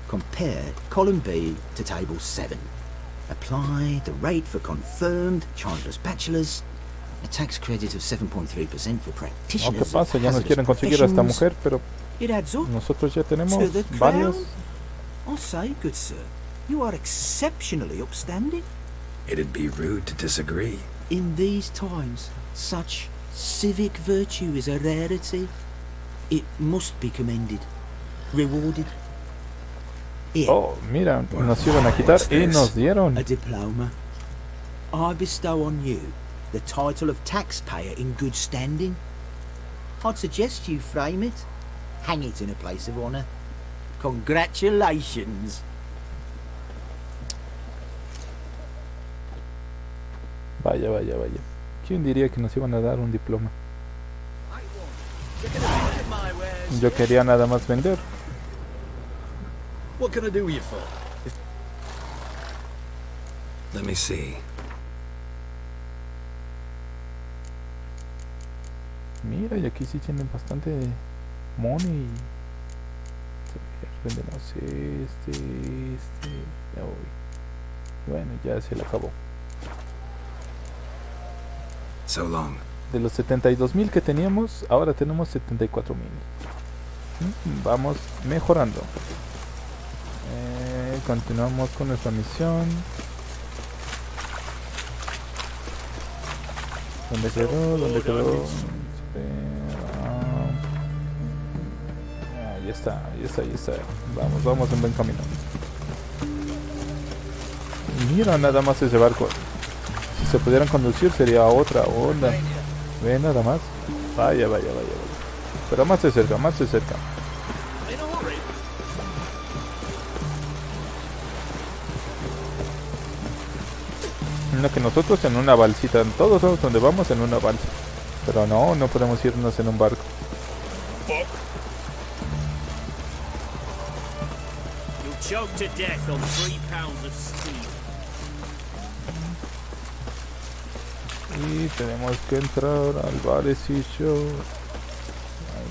compare column B to table 7. Apply the rate for confirmed childless bachelors, a tax credit of 7.3% for No, practitioners. ¿qué pasa? Ya nos hazardous quieren conseguir a esta professions. mujer, pero It adds up nosotros ya tenemos to the varios. crown. I say, good sir, you are exceptionally upstanding. It'd be rude to disagree. In these times, such civic virtue is a rarity. It must be commended, rewarded. Here, Oh, mira, nos iban a quitar y nos dieron. a diploma. I bestow on you the title of taxpayer in good standing. I'd suggest you frame it, hang it in a place of honour. Congratulations. Vaya, vaya, vaya. ¿Quién diría que nos iban a dar un diploma? Yo quería nada más vender. What can I do you for? Let me see. Mira, y aquí sí tienen bastante money. Vendemos este. Ya voy. Bueno, ya se le acabó. So long. De los 72,000 que teníamos, ahora tenemos 74,000. Vamos mejorando. Continuamos con nuestra misión. ¿Dónde quedó? ¿Dónde quedó? Ahí está, ahí está, ahí está. Vamos, vamos en buen camino. Mira nada más ese barco. Si se pudieran conducir sería otra onda. Ve nada más. Vaya, vaya, vaya, vaya. Pero más se acerca, más se acerca. No, que nosotros en una balsita, todos somos donde vamos en una balsa. Pero no, no podemos irnos en un barco. You'll choke to death on 3 pounds of steam. Y tenemos que entrar al barecillo.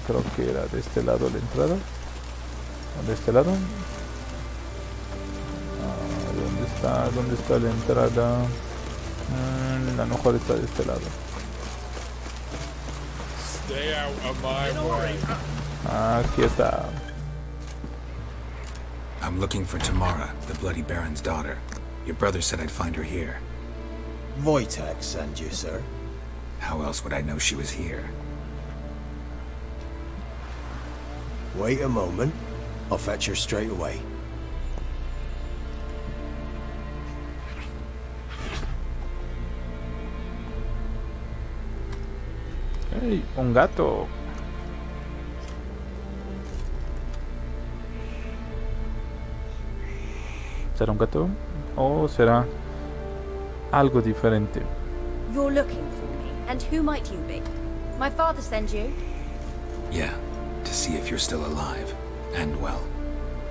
creo que era de este lado la entrada. ¿De este lado? ¿Dónde está la entrada? A lo mejor está de este lado. Stay out of my way. Aquí está. I'm looking for Tamara, the Bloody Baron's daughter. Your brother said I'd find her here. Wojtek sent you, sir. How else would I know she was here? Wait a moment. I'll fetch her straight away. ¡Hey! ¡Un gato! ¿Será un gato? ¿O será algo diferente? You're looking for me, and who might you be? My father sent you? Yeah, to see if you're still alive. And well.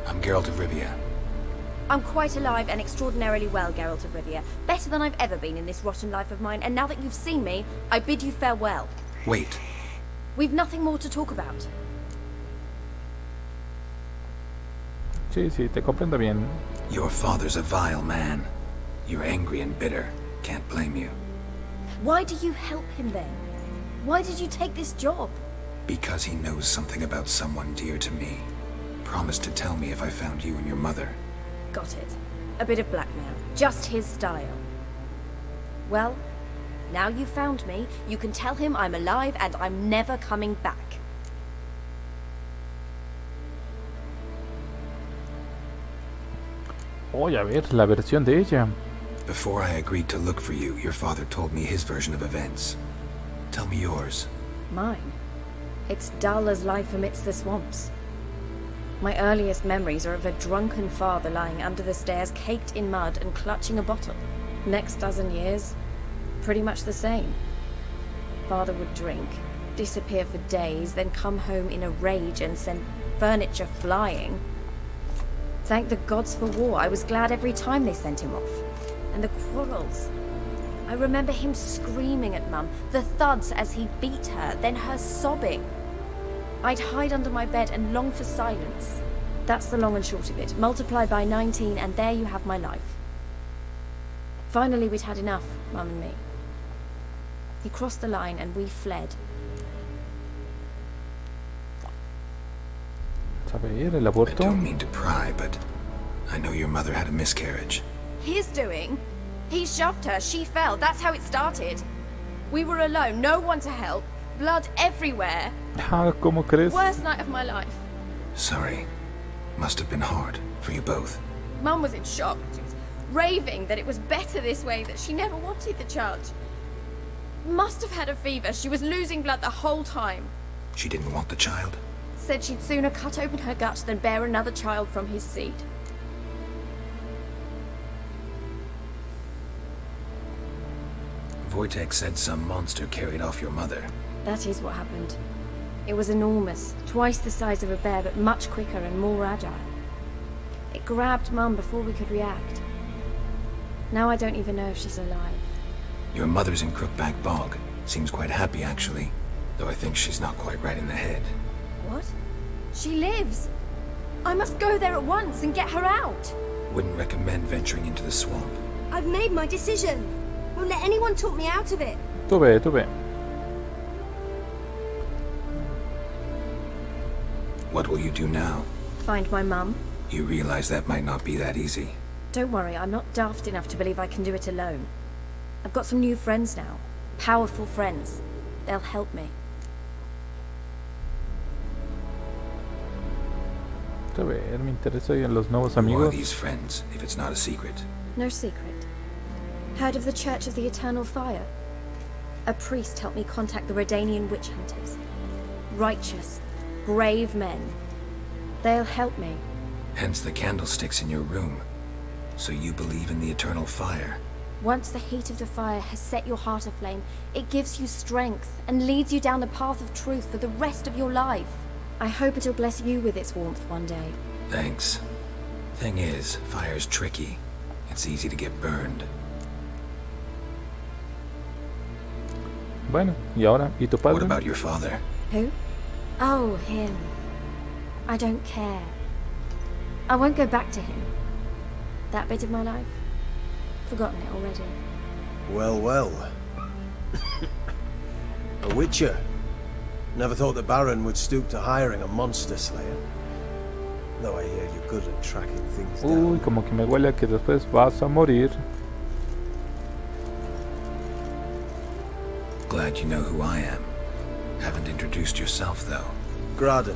I'm Geralt of Rivia. I'm quite alive and extraordinarily well, Geralt of Rivia. Better than I've ever been in this rotten life of mine, and now that you've seen me, I bid you farewell. Wait. We've nothing more to talk about. Sí, te comprendo bien. Your father's a vile man. You're angry and bitter. Can't blame you. Why do you help him then? Why did you take this job? Because he knows something about someone dear to me. Promised to tell me if I found you and your mother. Got it. A bit of blackmail. Just his style. Well, now you've found me, you can tell him I'm alive and I'm never coming back. Oh, a ver, la versión de ella. Before I agreed to look for you, your father told me his version of events. Tell me yours. Mine? It's dull as life amidst the swamps. My earliest memories are of a drunken father lying under the stairs, caked in mud and clutching a bottle. Next dozen years, pretty much the same. Father would drink, disappear for days, then come home in a rage and send furniture flying. Thank the gods for war. I was glad every time they sent him off. And the quarrels. I remember him screaming at Mum, the thuds as he beat her, then her sobbing. I'd hide under my bed and long for silence. That's the long and short of it. Multiply by 19 and there you have my life. Finally we'd had enough, Mum and me. He crossed the line and we fled. A ver, el aborto. I don't mean to pry, but I know your mother had a miscarriage. His doing? He shoved her, she fell, that's how it started. We were alone, no one to help, blood everywhere. ¿Cómo crees? Worst night of my life. Sorry. Must have been hard for you both. Mum was in shock. She was raving that it was better this way, that she never wanted the child. Must have had a fever. She was losing blood the whole time. She didn't want the child? Said she'd sooner cut open her gut than bear another child from his seed. Wojtek said some monster carried off your mother. That is what happened. It was enormous, twice the size of a bear, but much quicker and more agile. It grabbed Mum before we could react. Now I don't even know if she's alive. Your mother's in Crookback Bog. Seems quite happy, actually. Though I think she's not quite right in the head. What? She lives! I must go there at once and get her out! Wouldn't recommend venturing into the swamp. I've made my decision. Won't let anyone talk me out of it. Tú ve. What will you do now? Find my mum. You realize that might not be that easy. Don't worry, I'm not daft enough to believe I can do it alone. I've got some new friends now. Powerful friends. They'll help me. A ver, me interesa en los nuevos Who are amigos. these friends, if it's not a secret? No secret. Heard of the Church of the Eternal Fire? A priest helped me contact the Redanian witch hunters. Righteous, brave men. They'll help me. Hence the candlesticks in your room. So you believe in the eternal fire? Once the heat of the fire has set your heart aflame, it gives you strength and leads you down the path of truth for the rest of your life. I hope it'll bless you with its warmth one day. Thanks. Thing is, fire's tricky. It's easy to get burned. Bueno, y ahora, ¿y tu padre? What about your father? Who? Oh, him. I don't care. I won't go back to him. That bit of my life? Forgotten it already. Well, well. A witcher. Never thought the Baron would stoop to hiring a monster slayer. Though I hear you're good at tracking things down. Uy, como que me huele a que después vas a morir. Glad you know who I am. Haven't introduced yourself, though. Graden,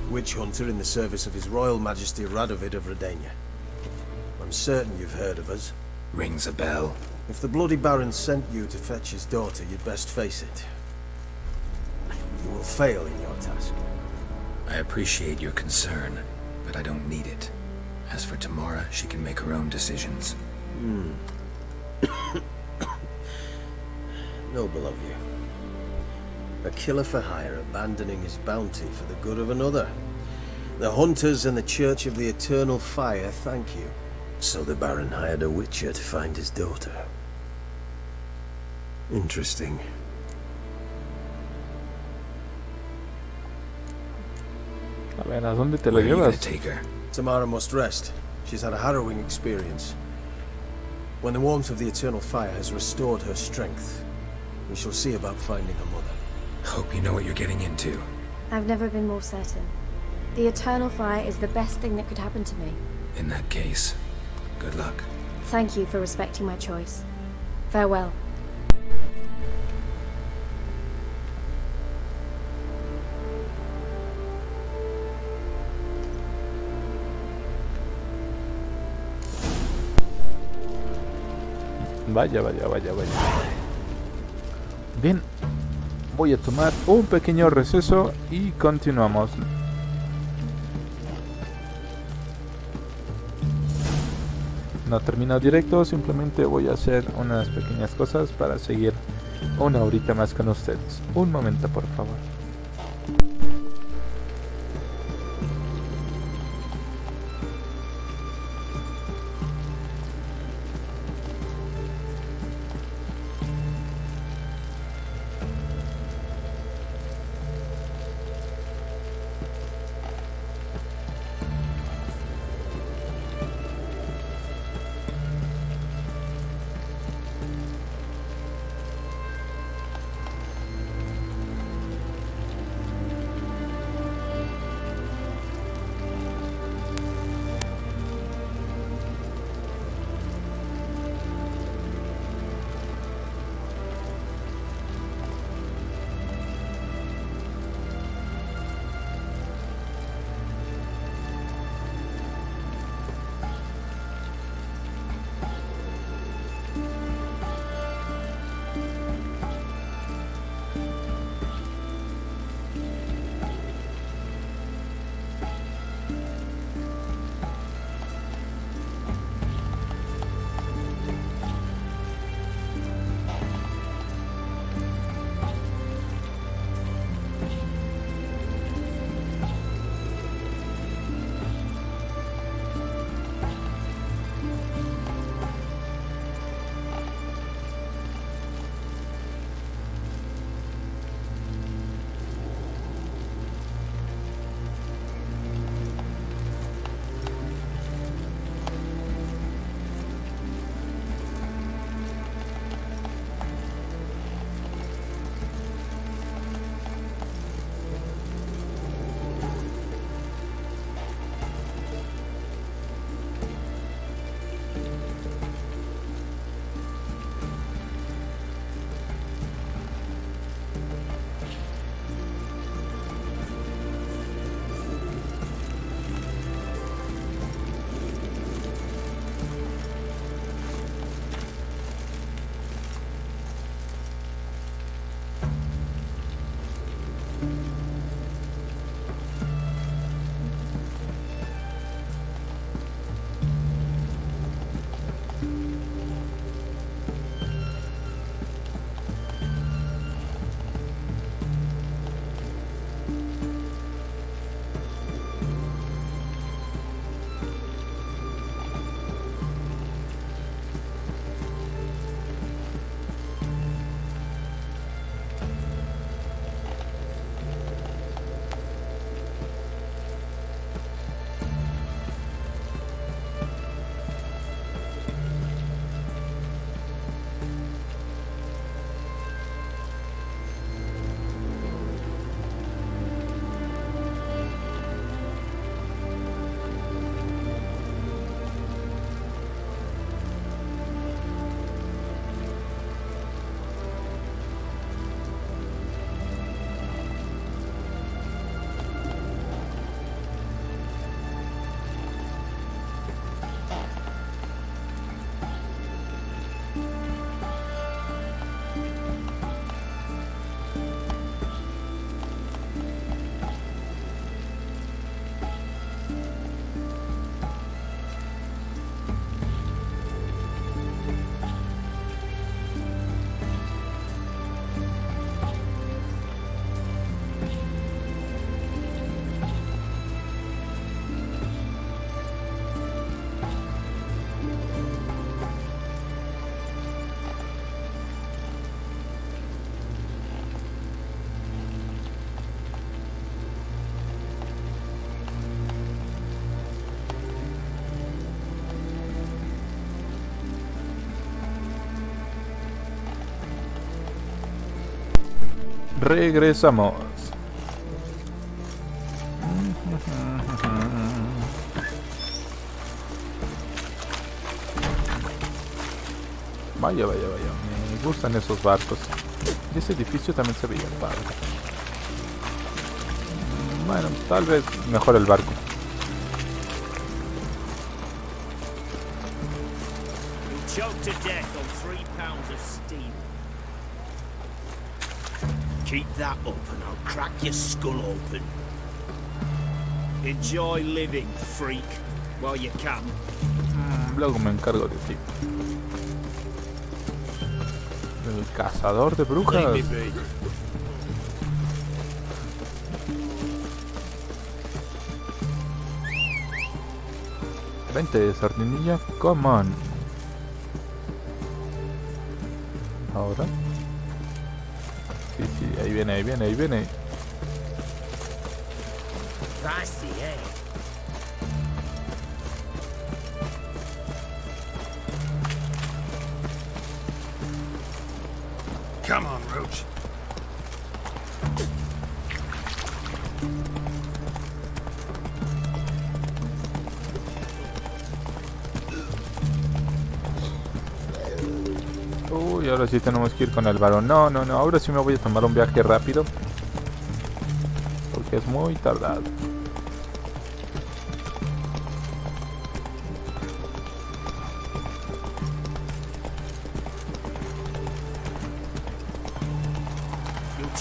witch hunter in the service of His Royal Majesty Radovid of Redania. I'm certain you've heard of us. Rings a bell. If the Bloody Baron sent you to fetch his daughter, you'd best face it. You will fail in your task. I appreciate your concern, but I don't need it. As for Tamara, she can make her own decisions. Noble of you. A killer for hire abandoning his bounty for the good of another. The hunters and the Church of the Eternal Fire thank you. So the Baron hired a witcher to find his daughter. Interesting. A ver, ¿a dónde te lo Where are you gonna llevas? take her? Tamara must rest. She's had a harrowing experience. When the warmth of the Eternal Fire has restored her strength, we shall see about finding her mother. Hope you know what you're getting into. I've never been more certain. The Eternal Fire is the best thing that could happen to me. In that case, good luck. Thank you for respecting my choice. Farewell. Vaya, vaya, vaya, vaya. Bien, voy a tomar un pequeño receso y continuamos. No termino directo, simplemente voy a hacer unas pequeñas cosas para seguir una horita más con ustedes. Un momento, por favor. regresamos. Vaya, vaya, vaya. Me gustan esos barcos. Y ese edificio también se veía padre. Bueno, tal vez mejor el barco. Choked to death on 3 pounds of steel. Keep that up and I'll crack your skull open. Enjoy living, freak, while you can. Luego me encargo de ti. El cazador de brujas. Vente, sardinilla, come on. Ahora. Sí, sí, ahí viene, ahí viene, ahí viene. Spicy, eh? Come on, Roach. Uy, ahora sí tenemos que ir con el varón. No, no, no, ahora sí me voy a tomar un viaje rápido. Porque es muy tardado.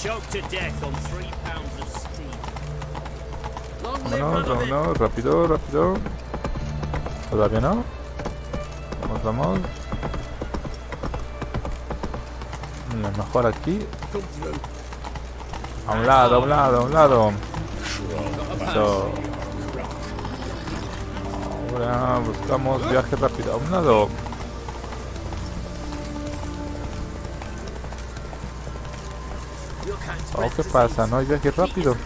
Choked to death on 3 pounds of steel. Vámonos, vámonos, rápido, rápido. Todavía no. Vamos, vamos. Lo mejor aquí. A un lado, a un lado, a un lado. Eso. Ahora buscamos viaje rápido. A un lado. Oh, ¿qué pasa? ¿No hay viaje rápido?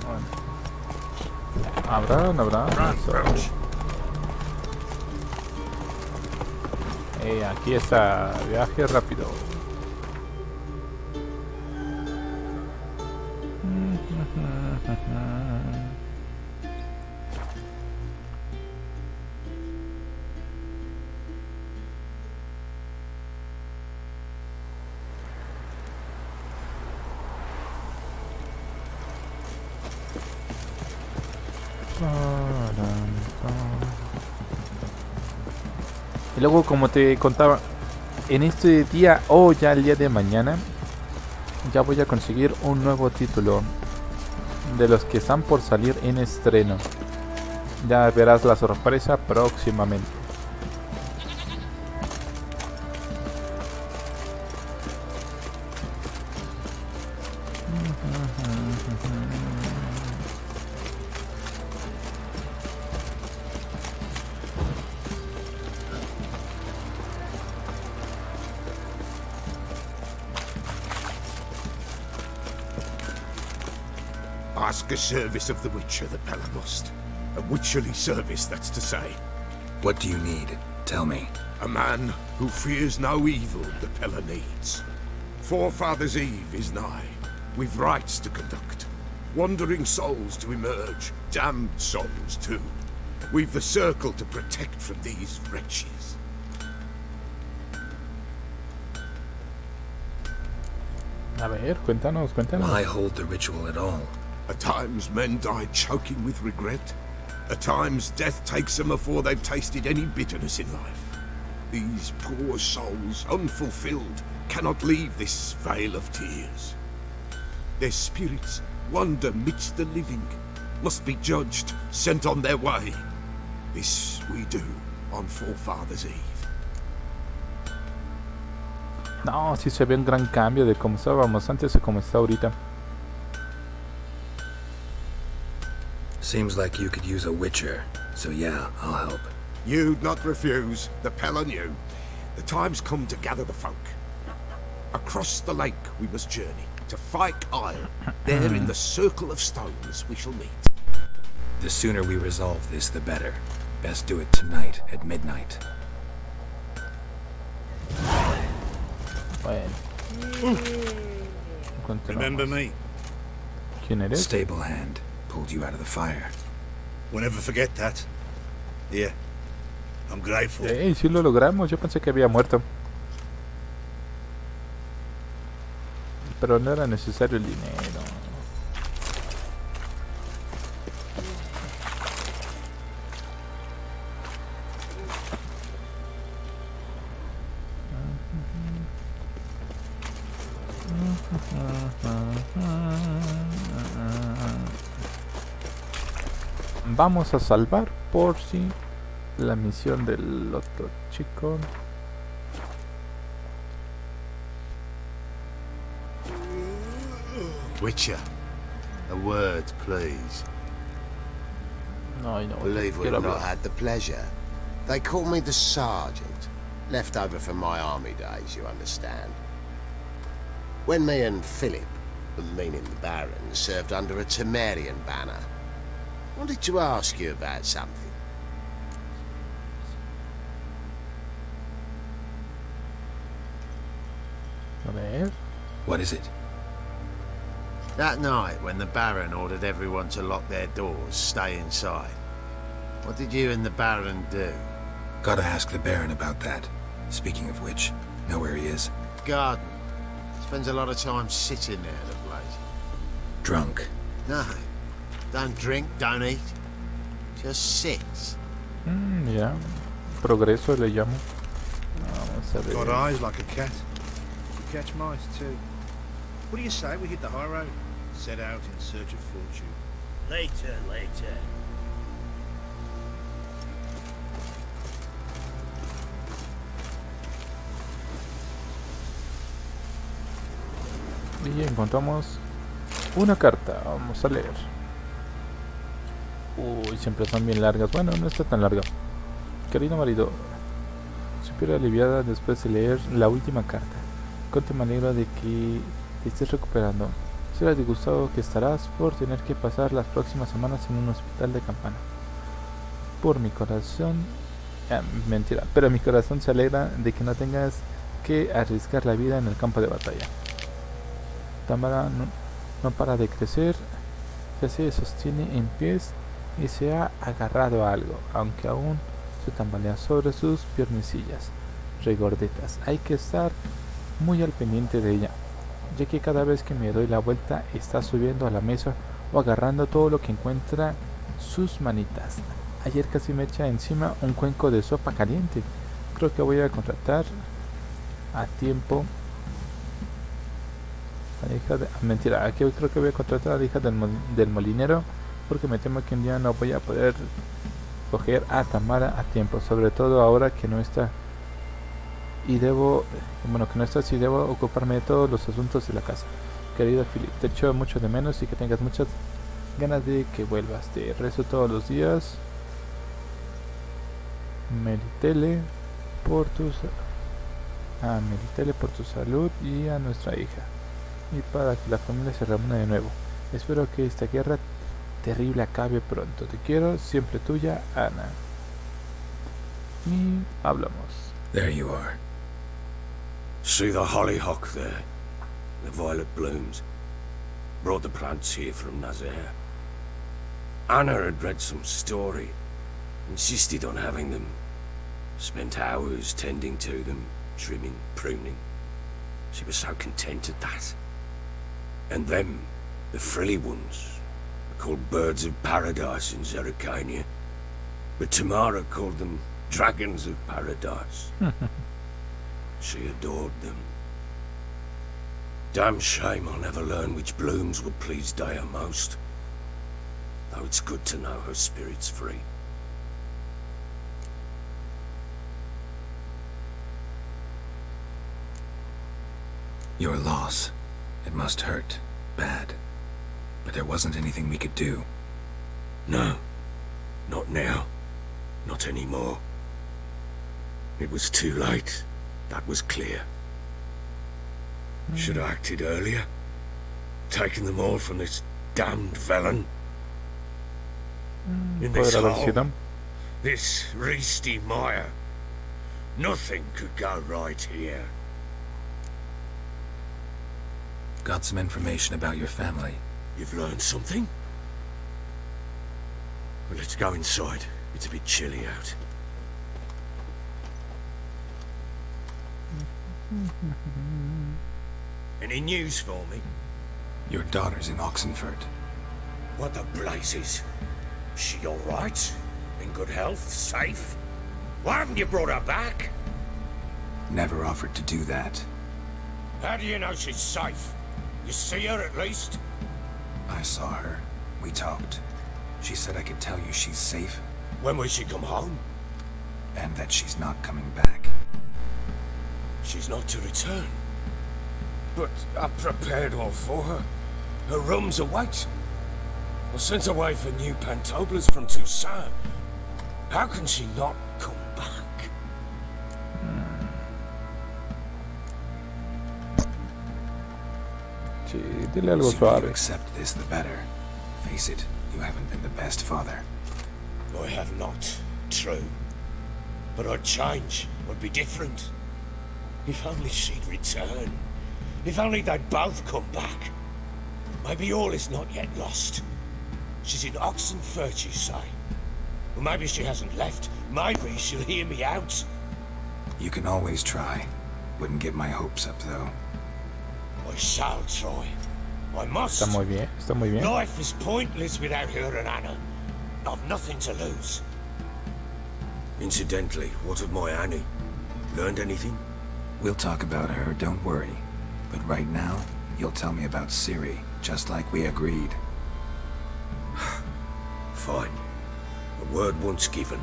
Bueno. ¿Habrá? ¿No habrá? Eso. Aquí está, viaje rápido. Y luego, como te contaba, en este día o ya el día de mañana ya voy a conseguir un nuevo título de los que están por salir en estreno. Ya verás la sorpresa próximamente. Ask a service of the Witcher, the Pella must. A witcherly service, that's to say. What do you need? Tell me. A man who fears no evil the Pella needs. Forefathers' Eve is nigh. We've rites to conduct. Wandering souls to emerge. Damned souls, too. We've the circle to protect from these wretches. A ver, cuéntanos, cuéntanos. Why hold the ritual at all? At times men die choking with regret. At times death takes them before they've tasted any bitterness in life. These poor souls, unfulfilled, cannot leave this vale of tears. Their spirits wander midst the living, must be judged, sent on their way. This we do on Forefathers' Eve. No, sí se ve un gran cambio de cómo estábamos antes a cómo está ahorita. Seems like you could use a witcher, so yeah, I'll help. You'd not refuse, the Pella knew. The time's come to gather the folk. Across the lake we must journey, to Fyke Isle. There in the circle of stones we shall meet. The sooner we resolve this, the better. Best do it tonight at midnight. Bueno. Remember me? ¿Quién eres? Stable hand pulled you out of the fire. We'll never forget that. Here, I'm grateful. Sí lo logramos. Yo pensé que había muerto. Pero no era necesario el dinero. Vamos a salvar por si la misión del otro chico. Witcher, a word, please. No, Believe we've not had the pleasure. They call me the Sergeant. Left over from my army days, you understand. When me and Philip, meaning the Baron, served under a Temerian banner, wanted to ask you about something. What is it? That night, when the Baron ordered everyone to lock their doors, stay inside, what did you and the Baron do? Gotta ask the Baron about that. Speaking of which, know where he is? Garden. Spends a lot of time sitting there, the place. Drunk. No. Don't drink, don't eat. Just sits. Ya. Progreso le llamo. Vamos a ver. Got eyes like a cat. You catch mice too. What do you say we hit the high road? Set out in search of fortune. Later. Y encontramos una carta. Vamos a leer. Uy, siempre son bien largas. Bueno, no está tan larga. Querido marido, supiera aliviada después de leer la última carta. Conte me alegro de que te estés recuperando. Será disgustado que estarás por tener que pasar las próximas semanas en un hospital de campana. Por mi corazón... mentira, pero mi corazón se alegra de que no tengas que arriesgar la vida en el campo de batalla. Tamara no para de crecer, ya se sostiene en pies y se ha agarrado a algo, aunque aún se tambalea sobre sus piernecillas regordetas. Hay que estar muy al pendiente de ella, ya que cada vez que me doy la vuelta está subiendo a la mesa o agarrando todo lo que encuentra sus manitas. Ayer casi me echa encima un cuenco de sopa caliente. Creo que voy a contratar a tiempo a la hija de... mentira, aquí creo que voy a contratar a la hija del molinero, porque me temo que un día no voy a poder coger a Tamara a tiempo, sobre todo ahora que no está y debo, que no estás y debo ocuparme de todos los asuntos de la casa. Querido Philip, te echo mucho de menos y que tengas muchas ganas de que vuelvas. Te rezo todos los días. Meritele por tu salud y a nuestra hija, y para que la familia se reúna de nuevo. Espero que esta guerra terrible acabe pronto. Te quiero, siempre tuya, Ana. Y hablamos. There you are. See the hollyhock there? The violet blooms. Brought the plants here from Nazaire. Anna had read some story. Insisted on having them. Spent hours tending to them, trimming, pruning. She was so content at that. And them, the frilly ones, are called birds of paradise in Zerrikania. But Tamara called them dragons of paradise. She adored them. Damn shame I'll never learn which blooms would please Dea most. Though it's good to know her spirit's free. Your loss. It must hurt. Bad. But there wasn't anything we could do. No. Not now. Not anymore. It was too late. That was clear. Should have acted earlier. Taken them all from this damned felon. In this hole. This Reesty mire. Nothing could go right here. Got some information about your family. You've learned something? Well, let's go inside. It's a bit chilly out. Any news for me? Your daughter's in Oxenford. What the blazes? She all right? In good health? Safe? Why haven't you brought her back? Never offered to do that. How do you know she's safe? You see her at least? I saw her. We talked. She said I could tell you she's safe. When will she come home? And that she's not coming back. She's not to return. But I've prepared all for her. Her room's await. I sent away for new pantoblas from Toussaint. How can she not come back? Sí, dile algo The sooner suave. you accept this, the better. Face it, you haven't been the best father. I have not. True. But I'd change. I'd be different. If only she'd return. If only they'd both come back. Maybe all is not yet lost. She's in Oxenford, you say? Well, maybe she hasn't left. Maybe she'll hear me out. You can always try. Wouldn't get my hopes up, though. I shall try. I must. Está muy bien, está muy bien. Life is pointless without her and Anna. I've nothing to lose. Incidentally, what of my Annie? Learned anything? We'll talk about her, don't worry. But right now, you'll tell me about Ciri, just like we agreed. Fine. A word once given.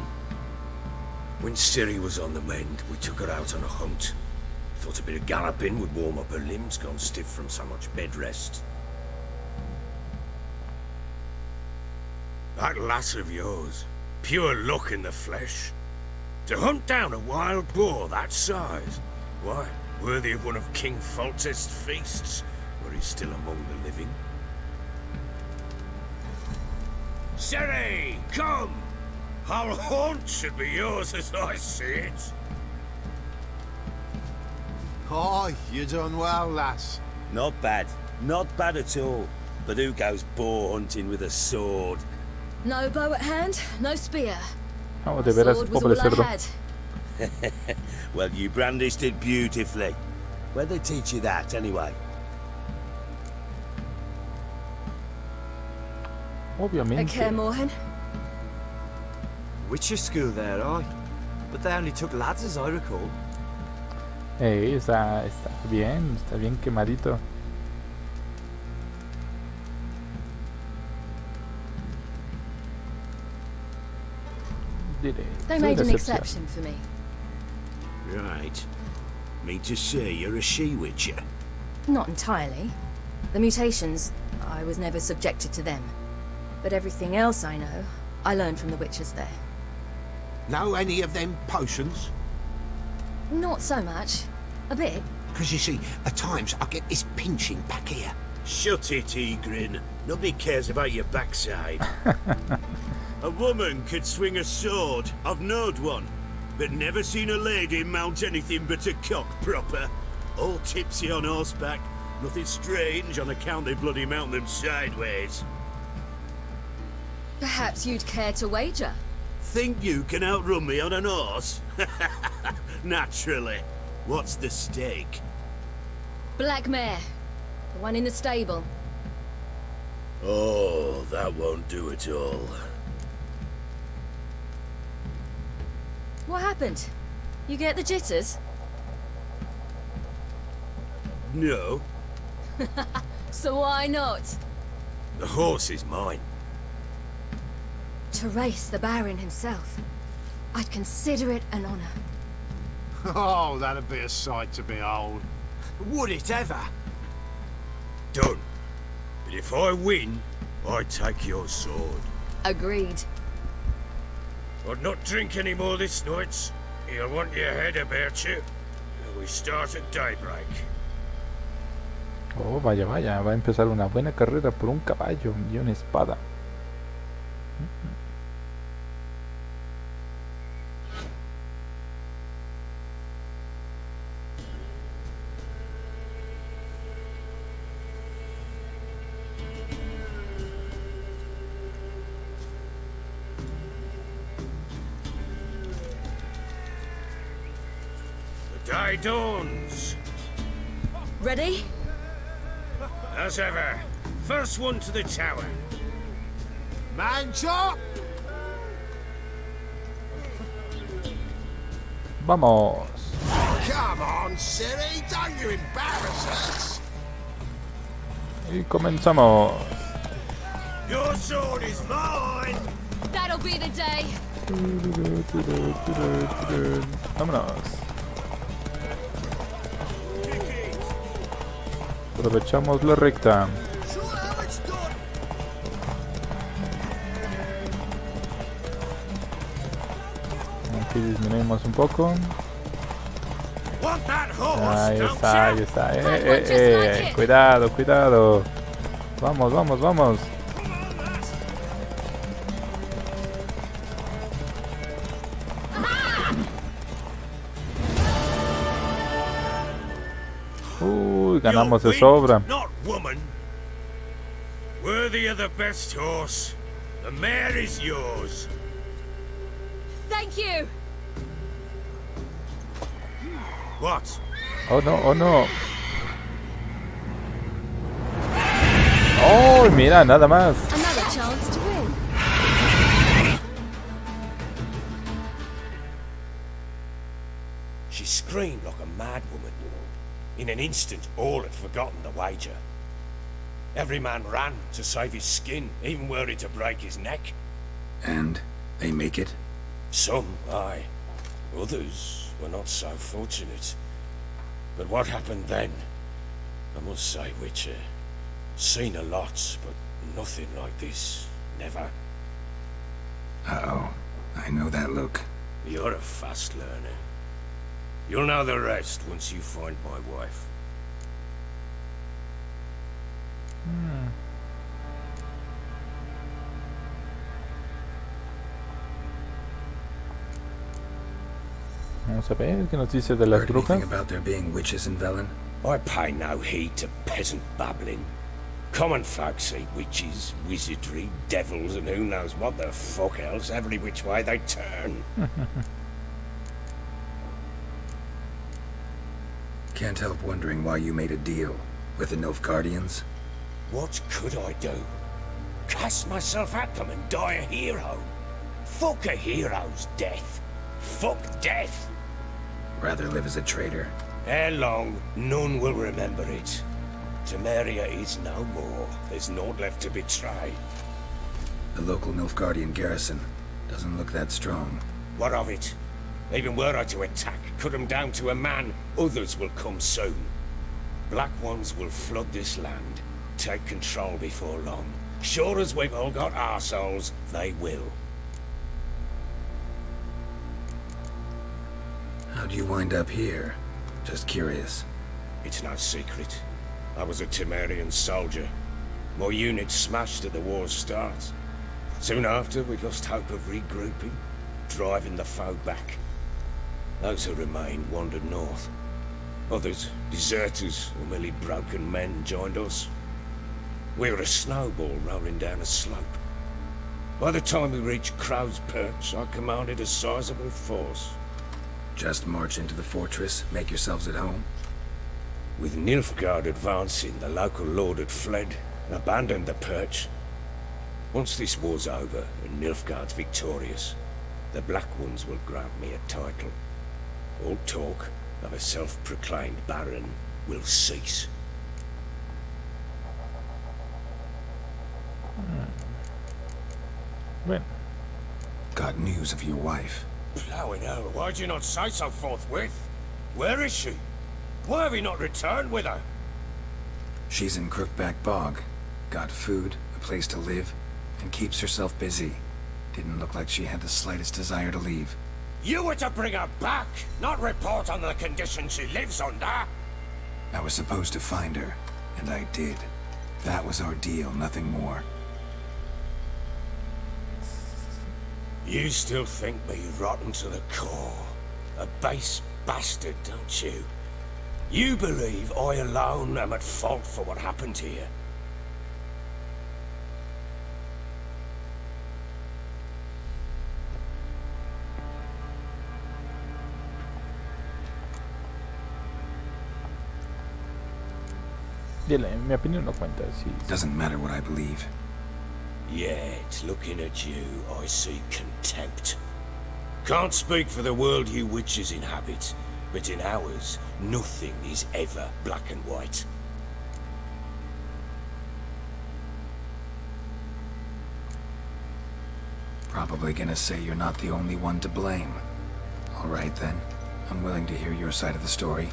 When Ciri was on the mend, we took her out on a hunt. Thought a bit of galloping would warm up her limbs, gone stiff from so much bed rest. That lass of yours, pure luck in the flesh. To hunt down a wild boar that size, why, worthy of one of King Foltest's feasts, where he's still among the living. Ciri, come! Our haunt should be yours as I see it. Oh, you done well, lass. Not bad. Not bad at all. But who goes boar hunting with a sword? No bow at hand, no spear. Oh, de veras, Sword was pobre all I cerdo. had. Well, you brandished it beautifully. Where'd they teach you that, anyway? Obviamente. At Kaer Morhen. Witcher school there, aye. But they only took lads, as I recall. Está bien quemadito. They made an exception for me. Right. Mean to say you're a she-witcher? Not entirely. The mutations, I was never subjected to them. But everything else I know, I learned from the witches there. Know any of them potions? Not so much. A bit. Because you see, at times I get this pinching back here. Shut it, Egrin. Nobody cares about your backside. A woman could swing a sword. I've knowed one. But never seen a lady mount anything but a cock proper. All tipsy on horseback. Nothing strange on account they bloody mount them sideways. Perhaps you'd care to wager? Think you can outrun me on an horse? Naturally. What's the stake? Black mare. The one in the stable. Oh, that won't do at all. What happened? You get the jitters? No. So why not? The horse is mine. To race the Baron himself. I'd consider it an honor. Oh, that'd be a sight to behold. Would it ever? Done. But if I win, I take your sword. Agreed. I'd not drink any more this night. You'll want your head about you. We start at daybreak. Oh, vaya, vaya. Va a empezar una buena carrera por un caballo y una espada. Grey dawns. Ready? As ever. First one to the tower. Man chop! Vamos. Come on, Siri, don't you embarrass us. Y comenzamos. Your sword is mine. That'll be the day. Vámonos. Aprovechamos la recta. Aquí disminuimos un poco. Ahí está, ahí está. Cuidado, cuidado. Vamos, vamos, vamos. Uy, ganamos de sobra. Not woman. Worthy of the best horse. The mare is yours. Thank you. What? Oh no, oh no. Oh, mira, nada más. Another chance to win. She screamed like a mad woman. In an instant, all had forgotten the wager. Every man ran to save his skin, even were it to break his neck. And they make it? Some, aye. Others were not so fortunate. But what happened then? I must say, Witcher, seen a lot, but nothing like this. Never. Uh-oh. I know that look. You're a fast learner. You'll know the rest once you find my wife. Vamos a ver qué nos dice de las Heard brujas. anything about there being witches in Velen? I pay no heed to peasant babbling. Common folk see witches, wizardry, devils, and who knows what the fuck else every which way they turn. Can't help wondering why you made a deal with the Nilfgaardians. What could I do? Cast myself at them and die a hero? Fuck a hero's death. Fuck death. Rather live as a traitor. Ere long, none will remember it. Temeria is no more. There's naught left to betray. The local Nilfgaardian garrison doesn't look that strong. What of it? Even were I to attack, cut them down to a man, others will come soon. Black ones will flood this land, take control before long. Sure as we've all got arseholes, they will. How do you wind up here? Just curious. It's no secret. I was a Temerian soldier. My unit smashed at the war's start. Soon after, we lost hope of regrouping, driving the foe back. Those who remained wandered north. Others, deserters or merely broken men, joined us. We were a snowball rolling down a slope. By the time we reached Crow's Perch, I commanded a sizable force. Just march into the fortress, make yourselves at home? With Nilfgaard advancing, the local lord had fled, abandoned the perch. Once this war's over and Nilfgaard's victorious, the Black Ones will grant me a title. All talk of a self-proclaimed baron will cease. Well. Got news of your wife. Plowing hell, why'd you not say so forthwith? Where is she? Why have you not returned with her? She's in Crookback Bog. Got food, a place to live, and keeps herself busy. Didn't look like she had the slightest desire to leave. You were to bring her back, not report on the conditions she lives under. I was supposed to find her, and I did. That was our deal, nothing more. You still think me rotten to the core. A base bastard, don't you? You believe I alone am at fault for what happened here. Mi opinión no cuenta. Sí. Doesn't matter what I believe. Yet, looking at you, I see contempt. Can't speak for the world you witches inhabit, but in ours, nothing is ever black and white. Probably gonna say you're not the only one to blame. All right then. I'm willing to hear your side of the story.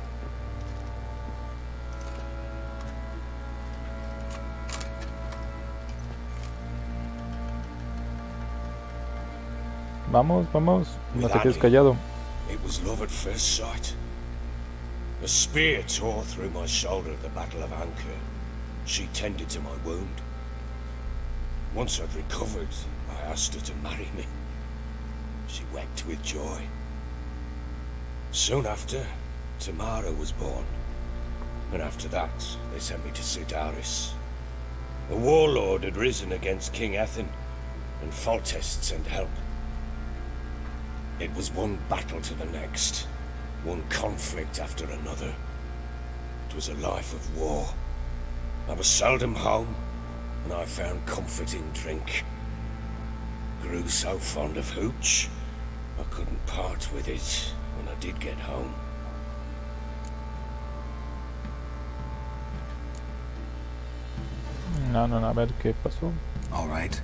Vamos, vamos. No te quedes callado. It was love at first sight. A spear tore through my shoulder at the Battle of Anchor. She tended to my wound. Once I'd recovered, I asked her to marry me. She wept with joy. Soon after, Tamara was born. And after that, they sent me to Sidaris. A warlord had risen against King Ethan, and Foltest sent help. It was one battle to the next, one conflict after another. It was a life of war. I was seldom home, and I found comfort in drink. Grew so fond of hooch, I couldn't part with it when I did get home. No, a ver qué pasó. All right.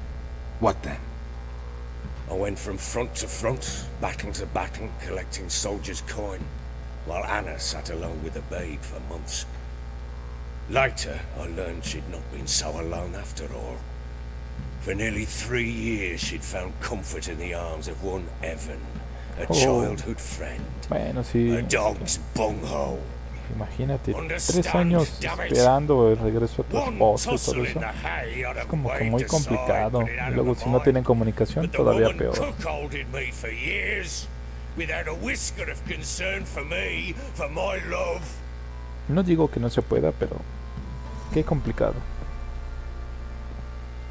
What then? I went from front to front, battle to battle, collecting soldiers' coin, while Anna sat alone with the babe for months. Later, I learned she'd not been so alone after all. For nearly 3 years, she'd found comfort in the arms of one Evan, a childhood friend, bueno, sí, a dog's bunghole. Imagínate, 3 años esperando el regreso a tu esposo y todo eso. Es como que muy complicado. Y luego si no tienen comunicación, todavía peor. No digo que no se pueda, pero qué complicado.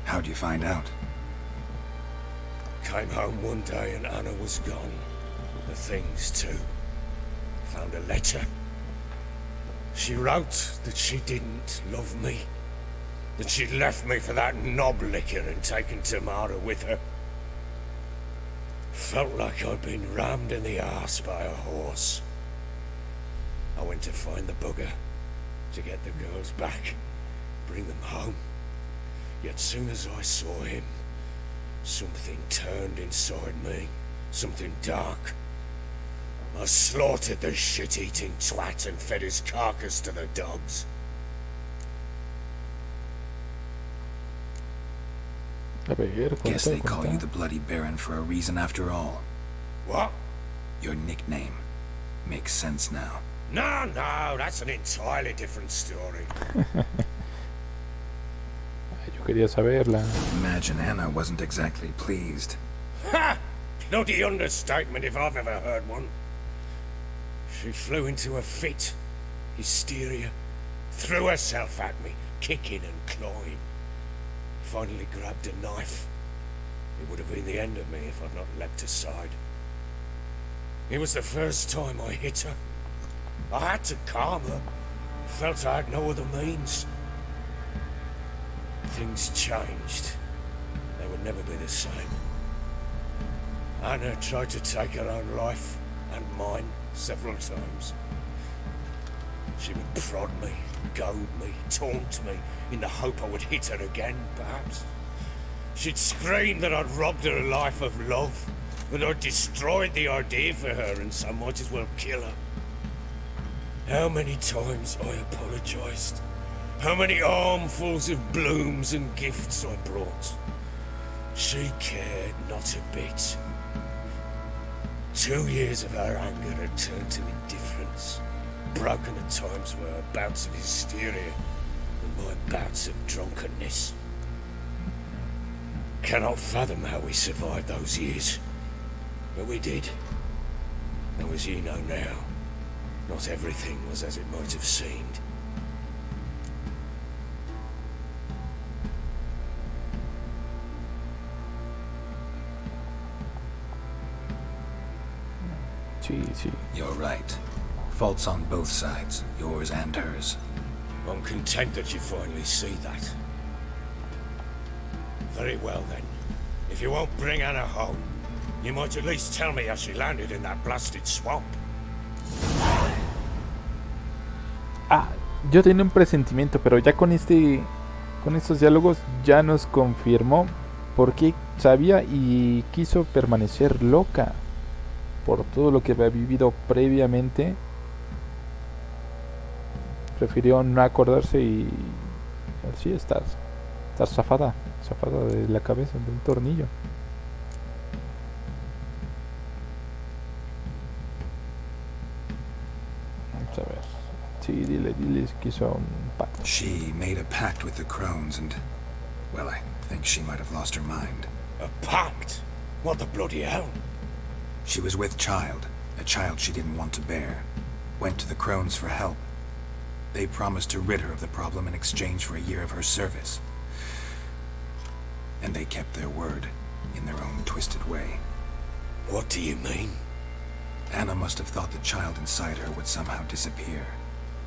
How'd you find out? Came home one day and Anna was gone. The things too. Found a letter. She wrote that she didn't love me, that she'd left me for that knob licker and taken Tamara with her. Felt like I'd been rammed in the arse by a horse. I went to find the bugger, to get the girls back, bring them home. Yet soon as I saw him, something turned inside me, something dark. I slaughtered the shit-eating twat and fed his carcass to the dogs. Guess they call you the Bloody Baron for a reason after all. What? Your nickname. Makes sense now. No, that's an entirely different story. Yo quería saberla. Imagine Anna wasn't exactly pleased. Ha! Bloody understatement if I've ever heard one. She flew into a fit, hysteria, threw herself at me, kicking and clawing. Finally grabbed a knife. It would have been the end of me if I'd not leapt aside. It was the first time I hit her. I had to calm her. Felt I had no other means. Things changed. They would never be the same. Anna tried to take her own life, and mine, several times. She would prod me, goad me, taunt me, in the hope I would hit her again, perhaps. She'd scream that I'd robbed her life of love, that I'd destroyed the idea for her, and so might as well kill her. How many times I apologized. How many armfuls of blooms and gifts I brought. She cared not a bit. 2 years of her anger had turned to indifference, broken at times by her bouts of hysteria and my bouts of drunkenness. Cannot fathom how we survived those years, but we did. Though as you know now, not everything was as it might have seemed. You're right. Faults on both sides, yours and hers. I'm content that you finally see that. Very well then. If you won't bring Anna home, you might at least tell me how she landed in that blasted swamp. Yo tenía un presentimiento, pero ya con estos diálogos ya nos confirmó por qué sabía y quiso permanecer loca por todo lo que había vivido previamente. Prefirió no acordarse y así estar zafada de la cabeza de un tornillo. Vamos a ver. Sí, dile que hizo un pacto. She made a pact with the crones and, well, I think she might have lost her mind. A pact? What the bloody hell? She was with child, a child she didn't want to bear. Went to the crones for help. They promised to rid her of the problem in exchange for a year of her service. And they kept their word, in their own twisted way. What do you mean? Anna must have thought the child inside her would somehow disappear.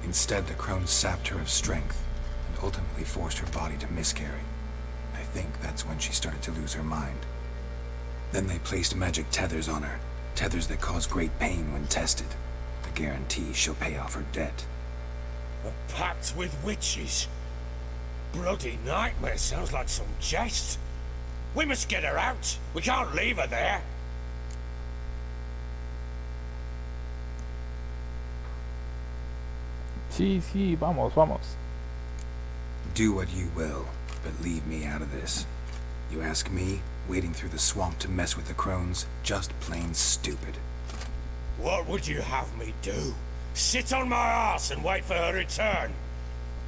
Instead, the crones sapped her of strength, and ultimately forced her body to miscarry. I think that's when she started to lose her mind. Then they placed magic tethers on her, tethers that cause great pain when tested. A guarantee she'll pay off her debt. A pact with witches? Bloody nightmare, sounds like some jest. We must get her out. We can't leave her there. Sí, vamos. Do what you will, but leave me out of this. You ask me, wading through the swamp to mess with the crones, just plain stupid. What would you have me do? Sit on my ass and wait for her return?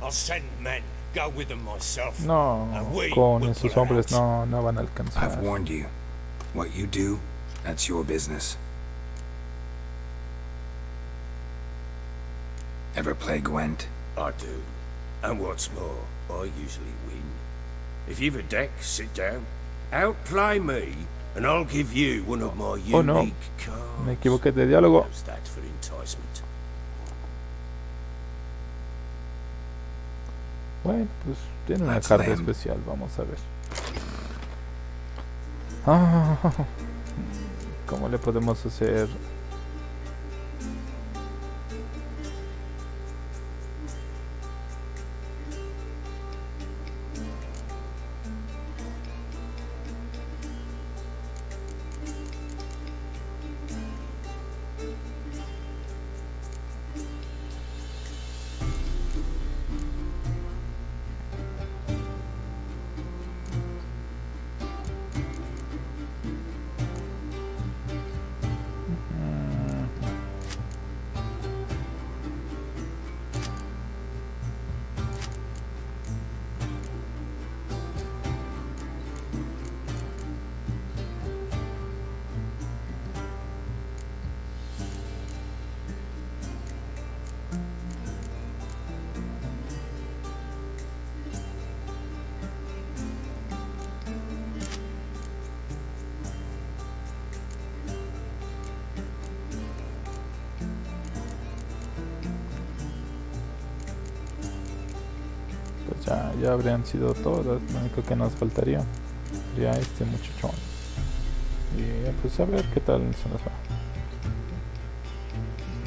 I'll send men, go with them myself. No, con esos hombres no van a alcanzar. I've warned you. What you do, that's your business. Ever play Gwent? I do. And what's more, I usually win. If you've a deck, sit down. Outplay me, and I'll give you one of my unique cards. Me equivoqué de diálogo. How's that for enticement? Bueno, pues tiene una carta especial, vamos a ver. ¿Cómo le podemos hacer? Ya habrían sido todas, lo único que nos faltaría sería este muchachón. Y pues a ver qué tal se nos va.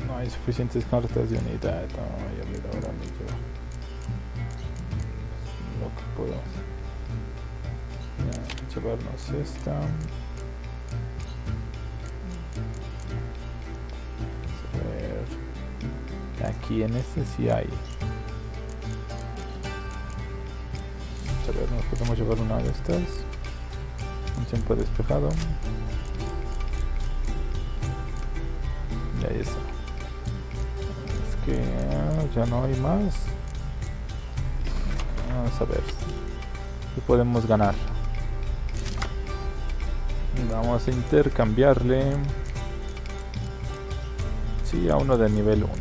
No hay suficientes cartas de unidad. Ay, a ver, ahora me lleva lo que puedo ya, llevarnos esta. A ver, aquí en este sí hay. A ver, nos podemos llevar una de estas. Un tiempo despejado. Y ahí está. Es que ya no hay más. Vamos a ver si podemos ganar. Vamos a intercambiarle. Sí, a uno de nivel 1.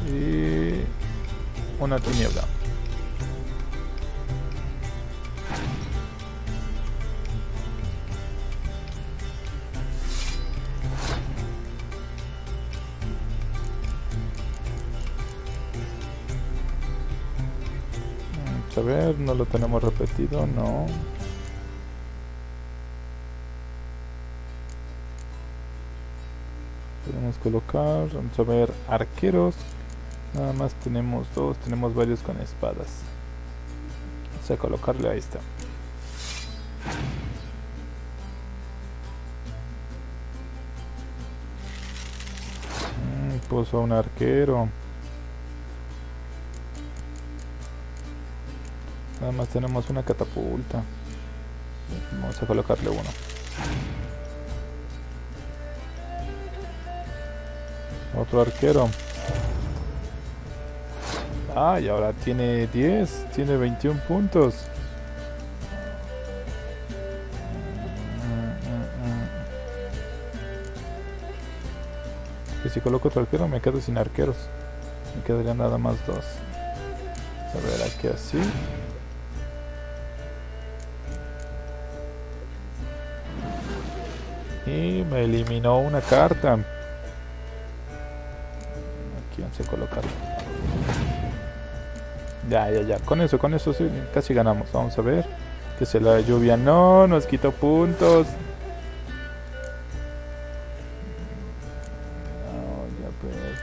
Y una tiniebla. ver, no lo tenemos repetido, no. Podemos colocar, vamos a ver, arqueros. Nada más tenemos dos, tenemos varios con espadas. Vamos a colocarle, ahí está. Puso un arquero. Nada más tenemos una catapulta. Vamos a colocarle uno. Otro arquero. Ah, y ahora tiene 10. Tiene 21 puntos. Que si coloco otro arquero me quedo sin arqueros. Me quedarían nada más dos. A ver, aquí así. Y me eliminó una carta. Aquí vamos a colocarlo. Ya. Con eso sí, casi ganamos. Vamos a ver. Que se la lluvia no nos quitó puntos.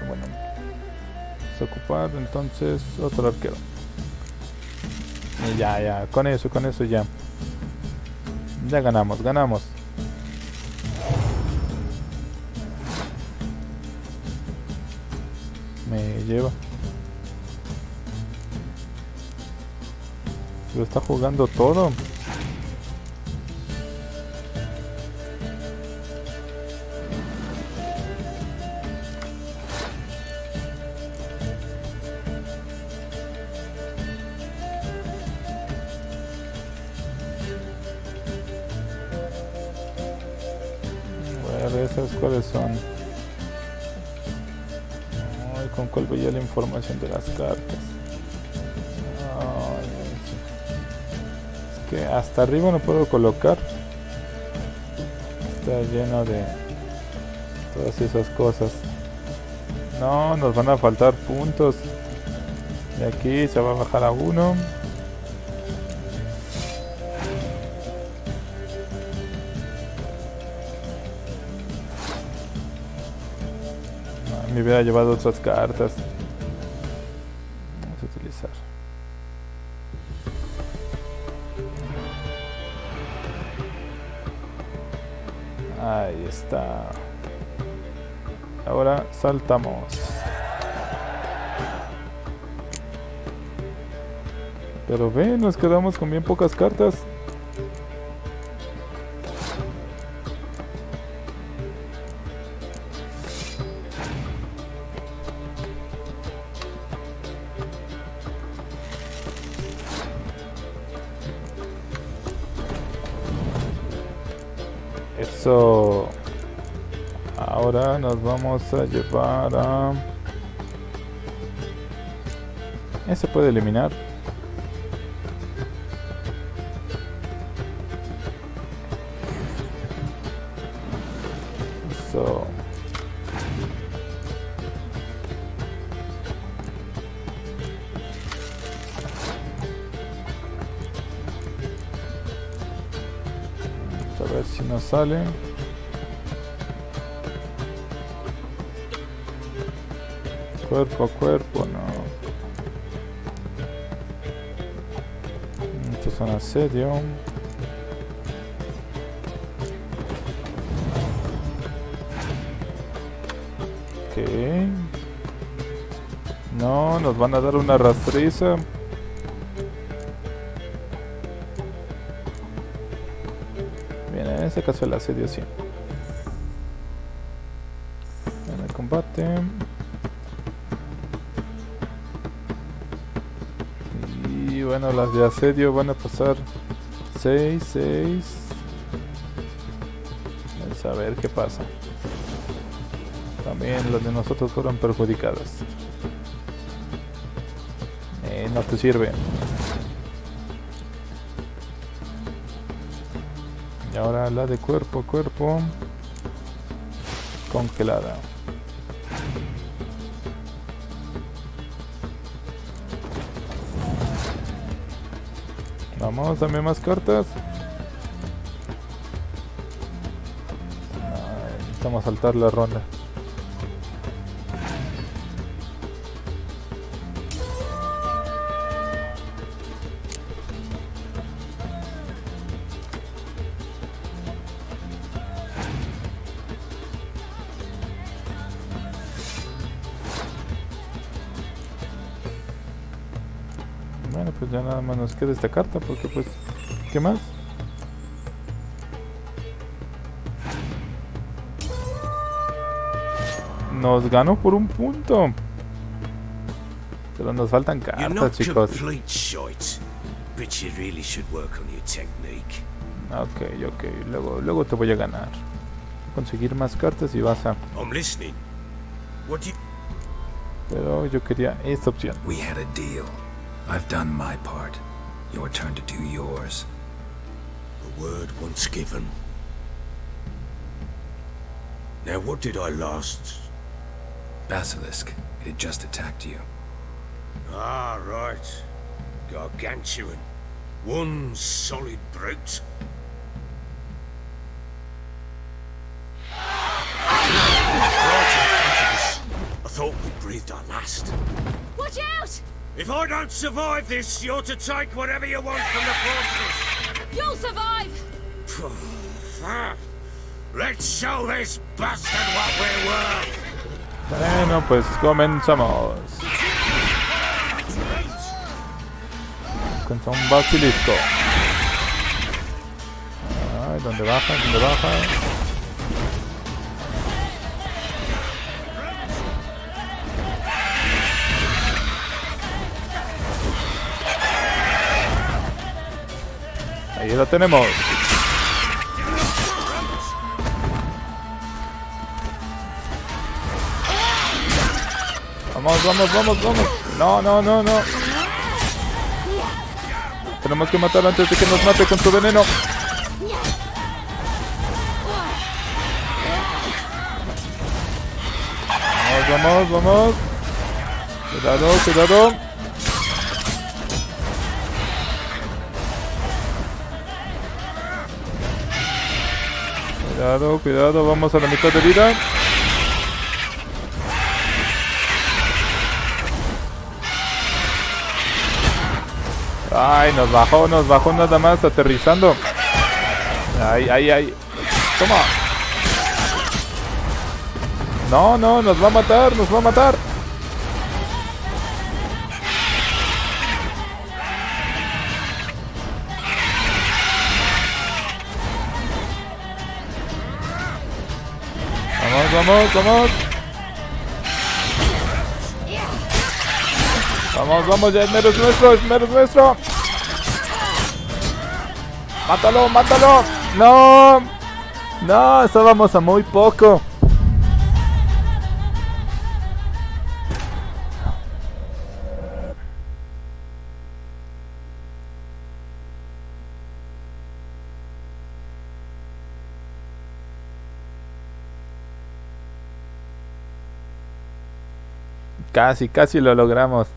Bueno, vamos a ocupar entonces otro arquero. Y ya, con eso ya. Ya ganamos. Me lleva. Lo está jugando todo. ¿Esas cuáles son? Ay, ¿con cuál veía la información de las cartas? Ay, es que hasta arriba no puedo colocar. Está lleno de todas esas cosas. No, nos van a faltar puntos. De aquí se va a bajar a 1. Me hubiera llevado otras cartas. Vamos a utilizar. Ahí está. Ahora saltamos. Pero ven, nos quedamos con bien pocas cartas. Eso. Ahora nos vamos a llevar a... Ese puede eliminar. Eso. Vamos a ver si nos sale. Cuerpo a cuerpo, no. Estos son asedio. Ok. No, nos van a dar una rastriza. Bien, en este caso el asedio sí. En el combate. Y bueno, las de asedio van a pasar 6. Vamos a ver qué pasa. También las de nosotros fueron perjudicadas. No te sirve. Y ahora la de cuerpo a cuerpo. Congelada. Vamos, dame más cartas. Necesitamos saltar la ronda. Bueno, pues ya nada más nos queda esta carta porque pues, ¿qué más? Nos ganó por un punto. Pero nos faltan You're cartas, not chicos. complete shite, but you really should work on your technique. Ok, luego te voy a ganar. Conseguir más cartas y vas a... I'm listening. What do you... Pero yo quería esta opción. We had a deal. I've done my part. Your turn to do yours. A word once given. Now what did I last... Basilisk. It had just attacked you. Ah, right. Gargantuan. One solid brute. I thought we breathed our last. Watch out! If I don't survive this, you're to take whatever you want from the fortress. You'll survive! Let's show this bastard what we're worth. Bueno, pues comenzamos. Con un basilisco. Ay, ¿dónde baja? ¿Dónde baja? Ahí lo tenemos. Vamos. No. Tenemos que matarlo antes de que nos mate con su veneno. Vamos. Cuidado. Cuidado, vamos a la mitad de vida. Ay, nos bajó nada más aterrizando. Ay. Toma. No, nos va a matar. Vamos, ya el mero es nuestro. Mátalo. No, estábamos a muy poco. Casi lo logramos.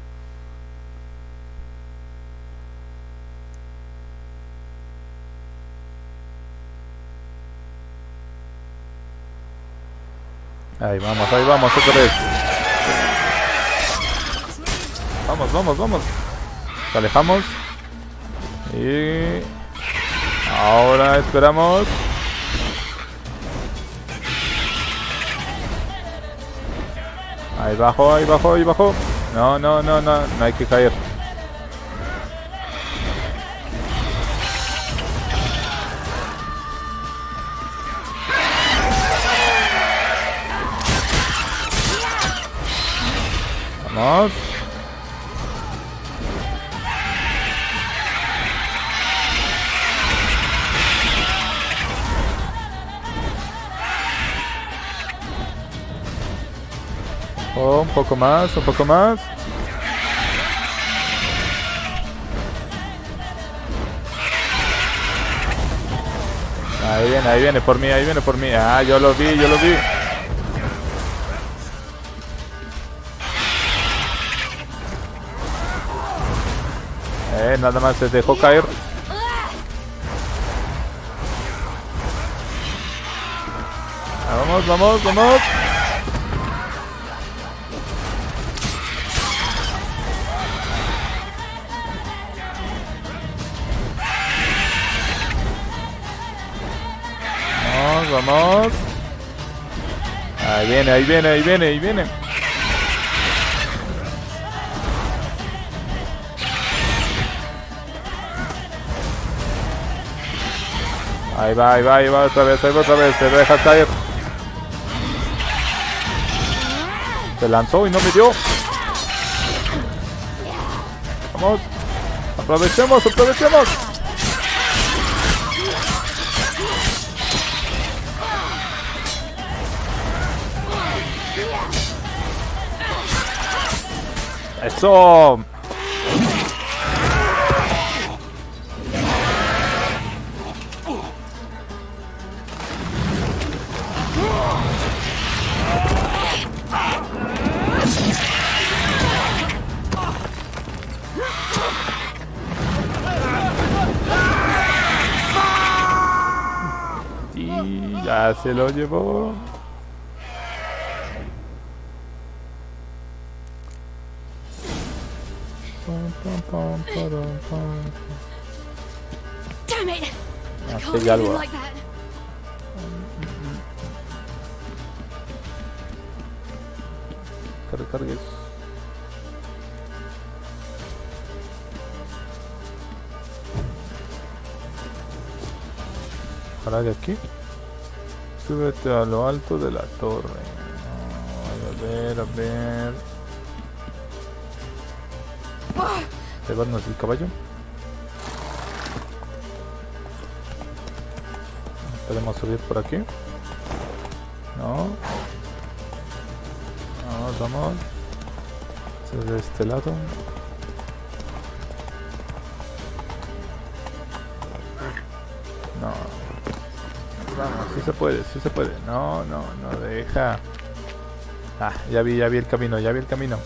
Ahí vamos otra vez. Vamos. Nos alejamos. Y ahora esperamos. Ahí bajo. No hay que caer. Vamos. Oh, un poco más. Ahí viene por mí. Ah, yo lo vi. Nada más se dejó caer. Vamos, vamos, vamos. Vamos, vamos. Ahí viene, ahí viene, ahí viene, ahí viene. Ahí va, ahí va, ahí va otra vez, ahí va otra vez. Se deja caer. Se lanzó y no me dio. Vamos. Aprovechemos, aprovechemos. Eso. Y ya se lo llevó. Damn it! I Ah, can't sí, leave ya him lo- like that. Cargues. Para de aquí. Súbete a lo alto de la torre. Ay, a ver, a ver. Llevarnos el caballo. Podemos subir por aquí. No. Vamos, vamos. De este lado. No. Vamos, sí se puede, sí se puede. No, no, no deja. Ah, ya vi el camino, ya vi el camino.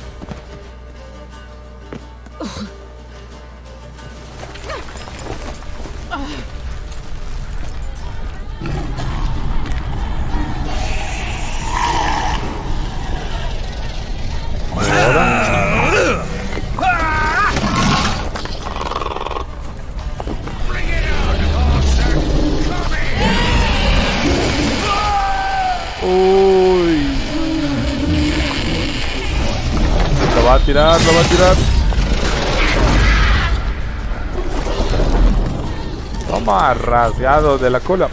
Uy. Lo va a tirar, lo va a tirar. Toma, rasgado de la cola.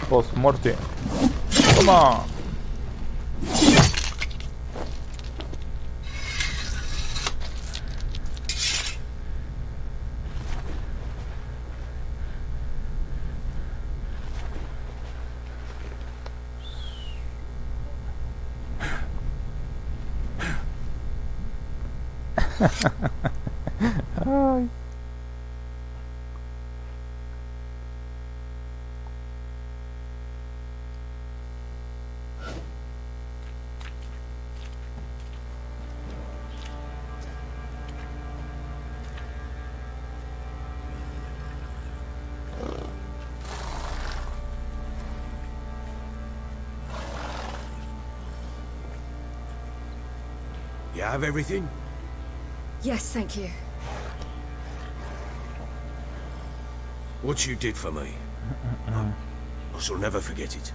Post-morte. Toma. Ay. You have everything? Yes, thank you. What you did for me, I shall never forget it.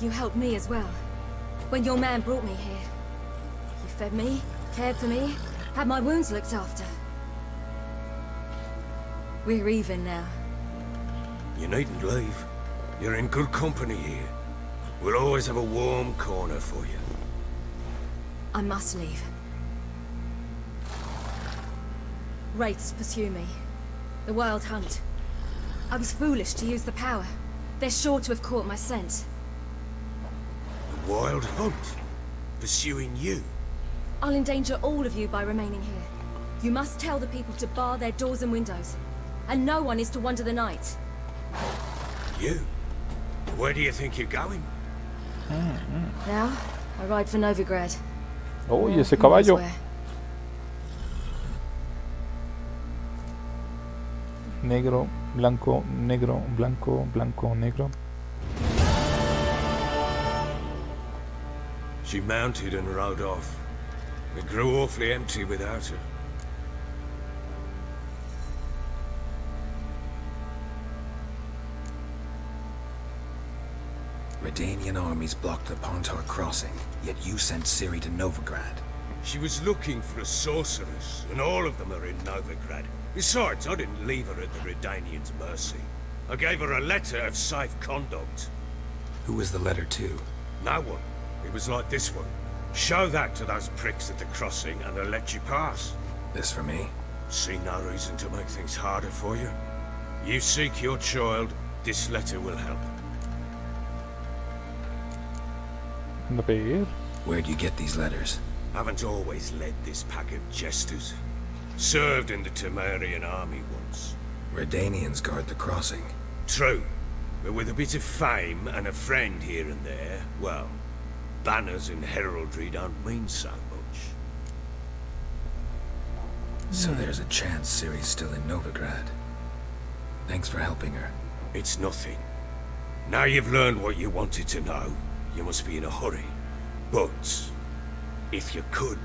You helped me as well. When your man brought me here. You fed me, cared for me, had my wounds looked after. We're even now. You needn't leave. You're in good company here. We'll always have a warm corner for you. I must leave. Wraiths pursue me. The Wild Hunt. I was foolish to use the power. They're sure to have caught my scent. The Wild Hunt? Pursuing you? I'll endanger all of you by remaining here. You must tell the people to bar their doors and windows. And no one is to wander the night. You? Where do you think you're going? Now, I ride for Novigrad. Oh, y ese caballo. Negro, blanco, negro, blanco, blanco, negro. She mounted and rode off. It grew awfully empty without her. Redanian armies blocked the Pontar crossing, yet you sent Ciri to Novigrad. She was looking for a sorceress, and all of them are in Novigrad. Besides, I didn't leave her at the Redanians' mercy. I gave her a letter of safe conduct. Who was the letter to? No one. It was like this one. Show that to those pricks at the crossing, and they'll let you pass. This for me? See no reason to make things harder for you. You seek your child, this letter will help. A ver. Where'd you get these letters? Haven't always led this pack of jesters. Served in the Temerian army once. Redanians guard the crossing. True, but with a bit of fame and a friend here and there, well, banners and heraldry don't mean so much. So there's a chance Ciri's still in Novigrad. Thanks for helping her. It's nothing. Now you've learned what you wanted to know, you must be in a hurry. But, if you could...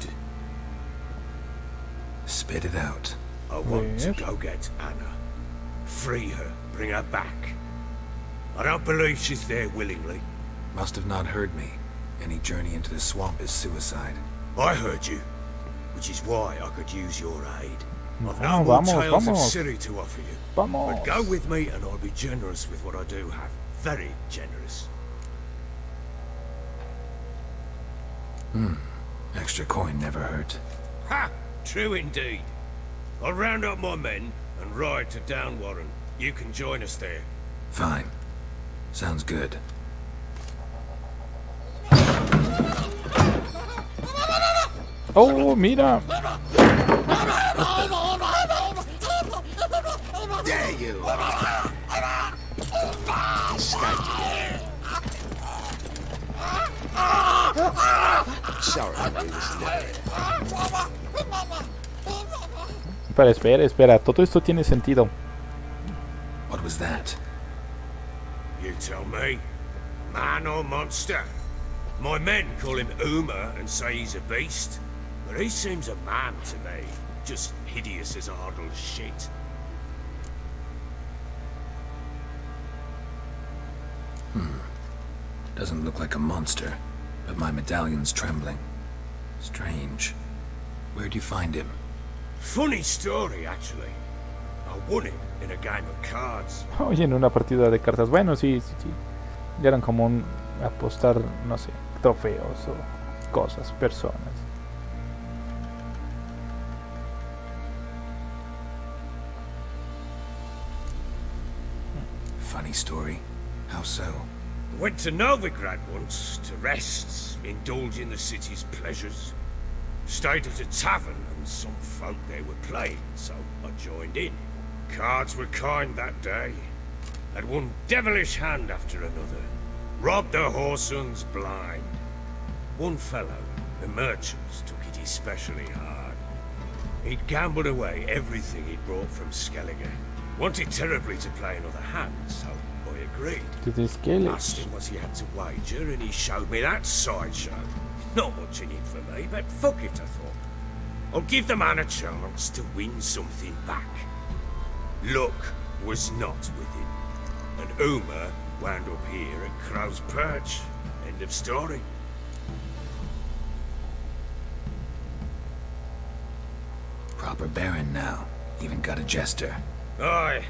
Spit it out. I want to go get Anna. Free her, bring her back. I don't believe she's there willingly. Must have not heard me. Any journey into the swamp is suicide. I heard you, which is why I could use your aid. I've no more tales of Ciri to offer you. But go with me and I'll be generous with what I do have. Very generous. Extra coin never hurt. Ha! True indeed. I'll round up my men and ride to Downwarren. You can join us there. Fine. Sounds good. Oh, mira. There you are. Sorry, Espera. Todo esto tiene sentido. What was that? You tell me. Man or monster? My men call him Uma and say he's a beast. But he seems a man to me. Just hideous as Ardle's shit. Doesn't look like a monster, but my medallion's trembling. Strange. Where'd you find him? Funny story, actually. I won it in a game of cards. Oye, en una partida de cartas. Bueno, sí. Ya eran como un apostar, no sé, trofeos o cosas, personas. Funny story. How so? Went to Novigrad once to rest, indulge in the city's pleasures. Stayed at a tavern and some folk there were playing, so I joined in. Cards were kind that day. Had one devilish hand after another. Robbed the whoreson blind. One fellow, the merchants, took it especially hard. He'd gambled away everything he'd brought from Skellige. Wanted terribly to play another hand, so I agreed. Asked him what he had to wager, and he showed me that sideshow. Not much in it for me, but fuck it, I thought. I'll give the man a chance to win something back. Luck was not with him, and Uma wound up here at Crow's Perch. End of story. Proper baron now. Even got a jester. Aye,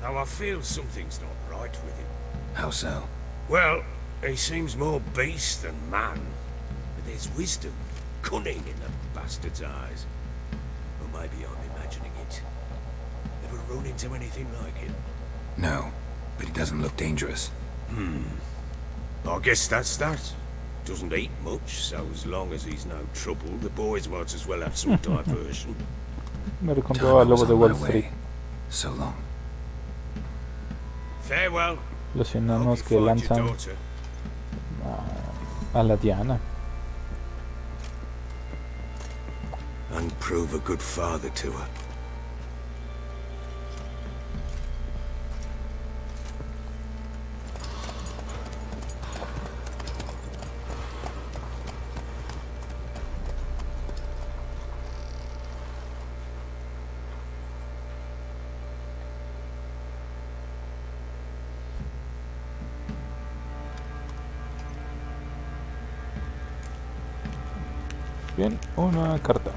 though I feel something's not right with him. How so? Well, he seems more beast than man. But there's wisdom, cunning in the bastard's eyes. Or maybe I'm imagining it. Ever run into anything like him? No, but he doesn't look dangerous. I guess that's that. Doesn't eat much, so as long as he's no trouble, the boys might as well have some diversion. Me recomendó al lobo de Wall Street. So long. Farewell. Los enanos que lanzan a la diana. And prove a good father to her. Bien, una carta.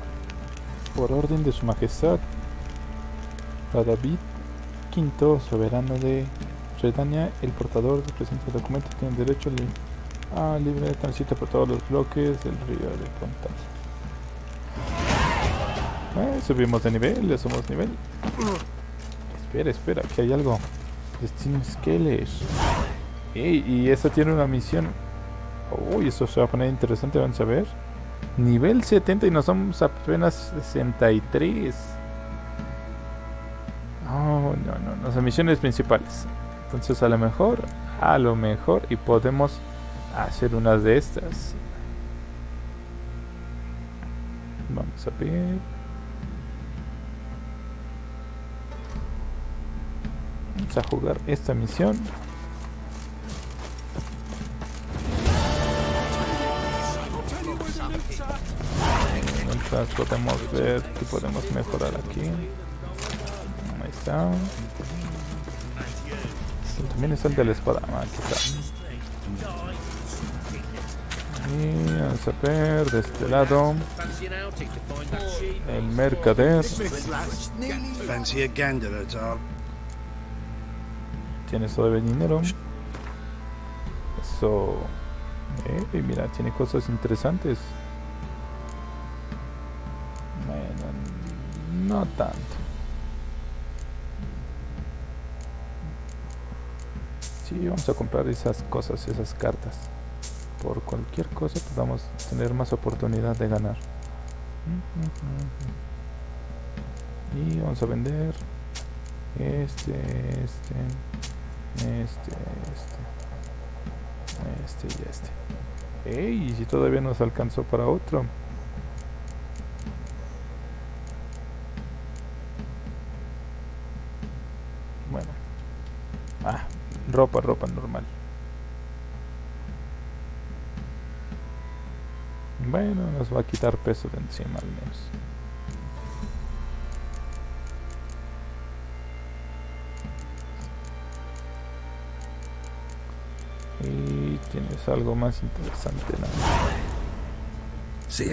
Por orden de su majestad, para David V, soberano de Redania, el portador del presente documento tiene derecho a libre tránsito por todos los bloques del río de Pontas. Subimos de nivel, le subimos nivel. Espera, aquí hay algo. Destino Skeles. Y esta tiene una misión. Uy, esto se va a poner interesante, vamos a ver. Nivel 70 y no somos apenas 63. Oh, no, son misiones principales. Entonces a lo mejor, y podemos hacer una de estas. Vamos a ver. Vamos a jugar esta misión. Mientras podemos ver que podemos mejorar aquí. Ahí está. También está el de la espada. Aquí está. Y vamos a ver de este lado. El mercader. Tiene todo el dinero. Eso. Mira, tiene cosas interesantes. Bueno, no tanto. Sí, vamos a comprar esas cosas, esas cartas. Por cualquier cosa podamos tener más oportunidad de ganar. Y vamos a vender este y este. Y si todavía nos alcanzó para otro. Bueno. Ropa normal. Bueno, nos va a quitar peso de encima al menos. Y tienes algo más interesante, ¿no? Sí.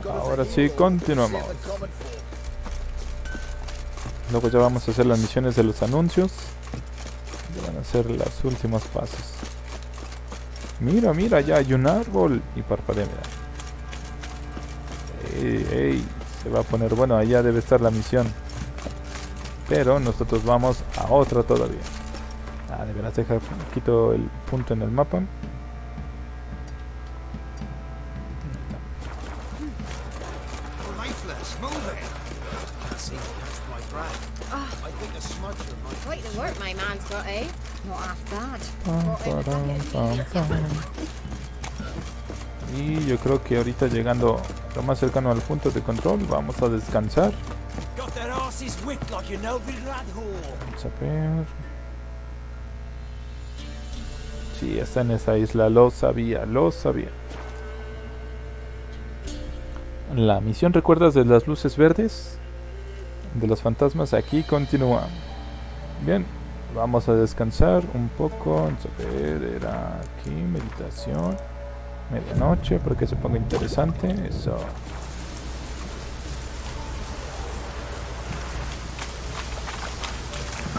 Ahora sí, continuamos. Luego ya vamos a hacer las misiones de los anuncios. Ya van a ser los últimos pasos. Mira, ya hay un árbol. Y parpadea, mira. Se va a poner bueno, allá debe estar la misión. Pero nosotros vamos a otra todavía. De veras, deja quito el punto en el mapa. Quite the work my man's got, eh? Not half bad. Y yo creo que ahorita llegando lo más cercano al punto de control, vamos a descansar. Vamos a ver. Sí, está en esa isla, lo sabía. La misión, ¿recuerdas de las luces verdes? De los fantasmas, aquí continúa. Bien, vamos a descansar un poco. Vamos a ver, era aquí, meditación. Medianoche, para que se ponga interesante. Eso.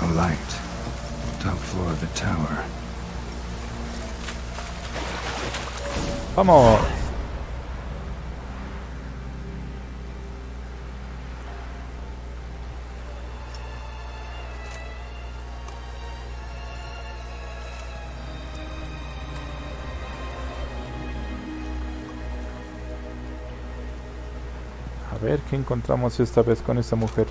A light. Top floor of the tower. ¡Vamos! ver qué encontramos esta vez con esta mujer.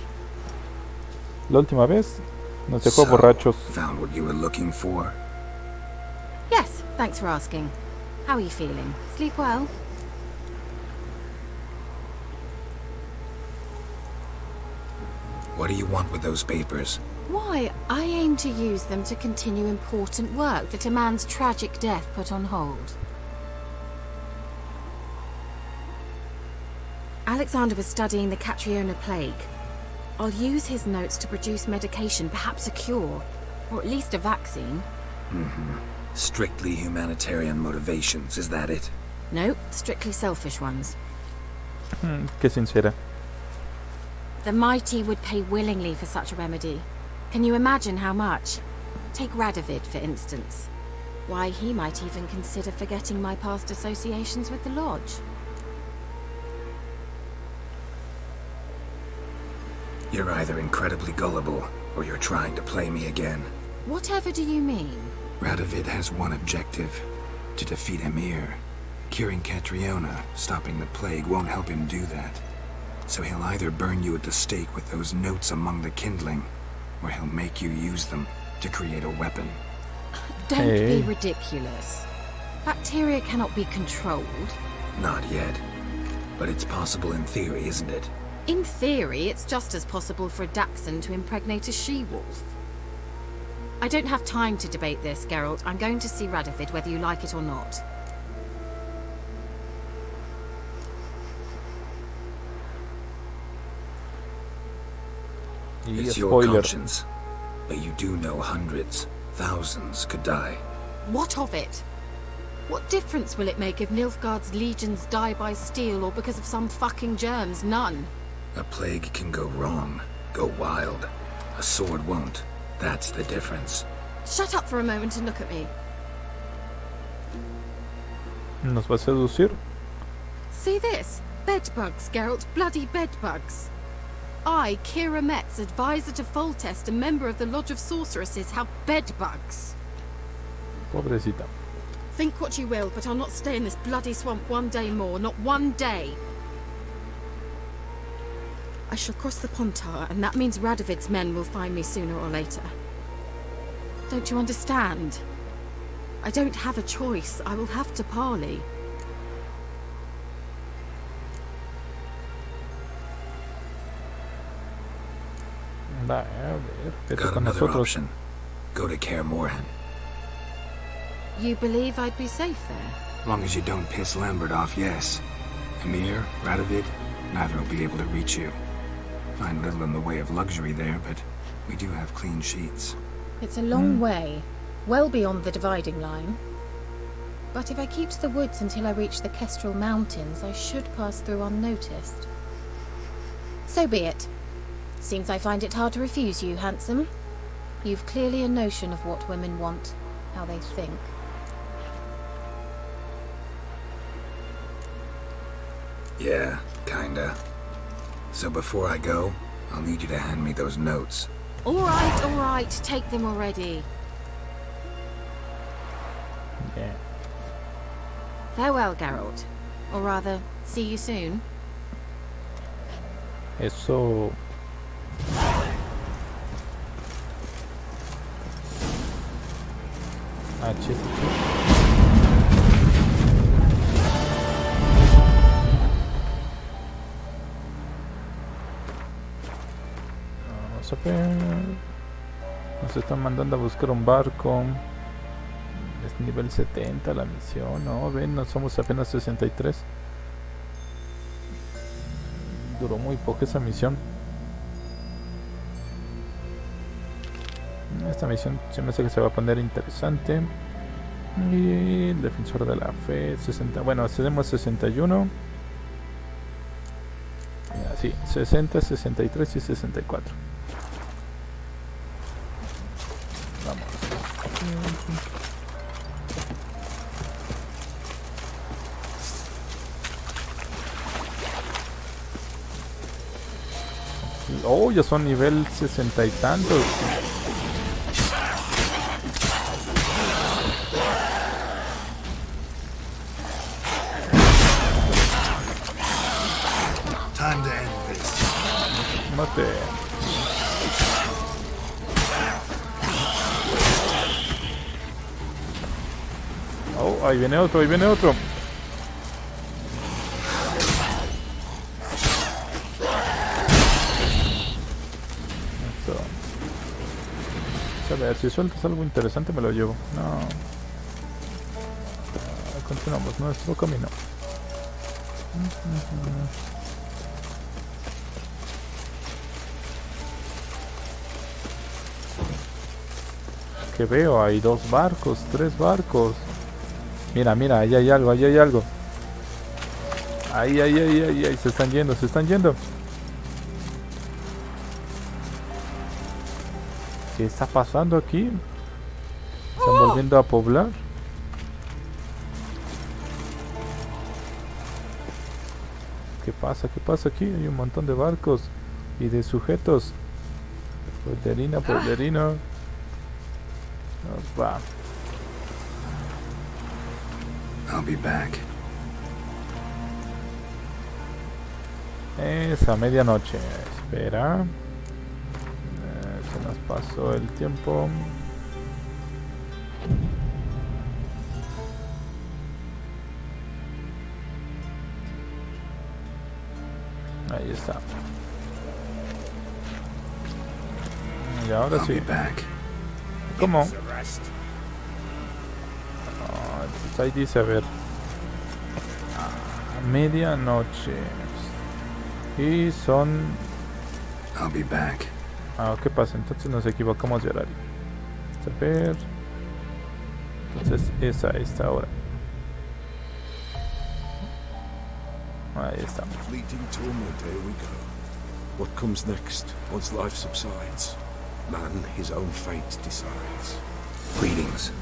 La última vez nos dejó borrachos. Found what you were looking for? Yes, thanks for asking. How are you feeling? Sleep well? What do you want with those papers? Why, I aim to use them to continue important work that a man's tragic death put on hold. Alexander was studying the Catriona plague. I'll use his notes to produce medication, perhaps a cure, or at least a vaccine. Strictly humanitarian motivations, is that it? No, strictly selfish ones. Qué sincera. The mighty would pay willingly for such a remedy. Can you imagine how much? Take Radovid, for instance. Why, he might even consider forgetting my past associations with the Lodge. You're either incredibly gullible, or you're trying to play me again. Whatever do you mean? Radovid has one objective: to defeat Emir. Curing Catriona, stopping the plague, won't help him do that. So he'll either burn you at the stake with those notes among the kindling, or he'll make you use them to create a weapon. Don't be ridiculous. Bacteria cannot be controlled. Not yet. But it's possible in theory, isn't it? In theory, it's just as possible for a Dachshund to impregnate a she-wolf. I don't have time to debate this, Geralt. I'm going to see Radovid whether you like it or not. It's your conscience. But you do know hundreds, thousands could die. What of it? What difference will it make if Nilfgaard's legions die by steel or because of some fucking germs? None. A plague can go wrong, go wild. A sword won't. That's the difference. Shut up for a moment and look at me. ¿Nos va a seducir? See this? Bedbugs, Geralt. Bloody bedbugs. I, Kira Metz, advisor to Foltest, a member of the Lodge of Sorceresses, have bedbugs. Pobrecita. Think what you will, but I'll not stay in this bloody swamp one day more. Not one day. I shall cross the Pontar, and that means Radovid's men will find me sooner or later. Don't you understand? I don't have a choice. I will have to parley. Got another option. Go to Kaer Morhen. You believe I'd be safe there? Long as you don't piss Lambert off, yes. Emir, Radovid, neither will be able to reach you. Find little in the way of luxury there, but we do have clean sheets. It's a long way, well beyond the dividing line. But if I keep to the woods until I reach the Kestrel Mountains, I should pass through unnoticed. So be it. Seems I find it hard to refuse you, handsome. You've clearly a notion of what women want, how they think. Yeah, kinda. So before I go, I'll need you to hand me those notes. All right, take them already. Yeah. Farewell, Geralt. Or rather, see you soon. Eso. Vamos a ver. Nos están mandando a buscar un barco. Es nivel 70 la misión. No, ven, no somos apenas 63. Duró muy poco esa misión. Esta misión se me hace que se va a poner interesante. Y el defensor de la fe 60. Bueno, tenemos 61. Sí, 60, 63 y 64. Vamos. Oh, ya son nivel 60 y tantos. Time to end Mate. Oh, ahí viene otro, ahí viene otro. Eso. A ver, si sueltas algo interesante me lo llevo. No. Continuamos nuestro camino. Que veo, hay 2 barcos, 3 barcos. Mira, mira, ahí hay algo, ahí hay algo. Ahí, se están yendo, se están yendo. ¿Qué está pasando aquí? ¿Están volviendo a poblar? ¿Qué pasa? ¿Qué pasa aquí? Hay un montón de barcos y de sujetos. Pollerina, pollerina. Nos va. I'll be back. Es a medianoche. Espera. Se nos pasó el tiempo. Ahí está. Y ahora sí. ¿Cómo? Entonces ahí dice, a ver. Medianoche. Y son... I'll be back. ¿Qué pasa? Entonces nos equivocamos de horario. A ver. Entonces es a esta hora. Ahí estamos. Fleeting torment, here we go. What comes next, once life subsides? Man his own fate decides. Greetings.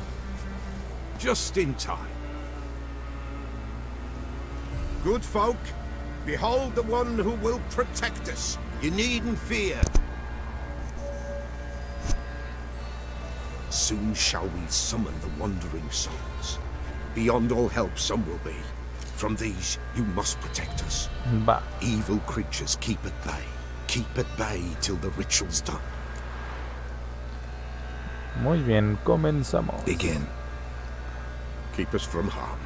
Just in time. Good folk, behold the one who will protect us. You needn't fear. Soon shall we summon the wandering souls. Beyond all help some will be. From these you must protect us. Va. Evil creatures keep at bay. Keep at bay till the ritual's done. Muy bien, comenzamos. Begin. Keep us from harm,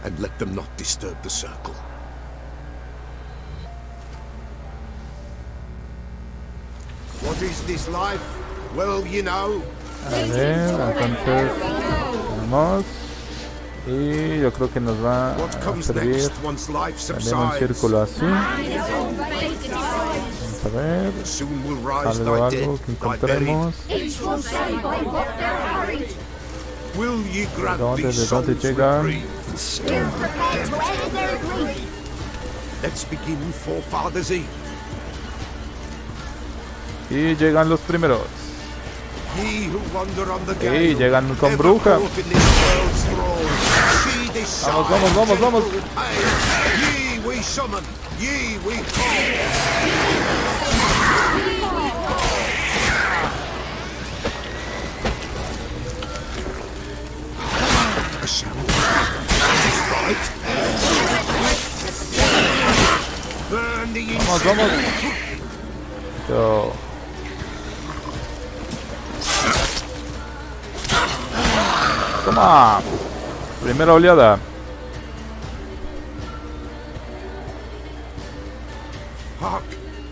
and let them not disturb the circle. What is this life? Well, you know. A ver, entonces vamos. Y yo creo que nos va a servir también un círculo así. Vamos a ver. Algo que encontremos. ¿De dónde llegan? Let's begin, forefathers Eve. Y llegan los primeros. Ye who wander on the Y gale, llegan con bruja. caught in this world's thrall. See this Vamos, sign, vamos, vamos, vamos. Hey, ye we summon, ye we call. A sound. Is right. Burn the Vamos, vamos. Yo. Toma. Primera oleada. Hark,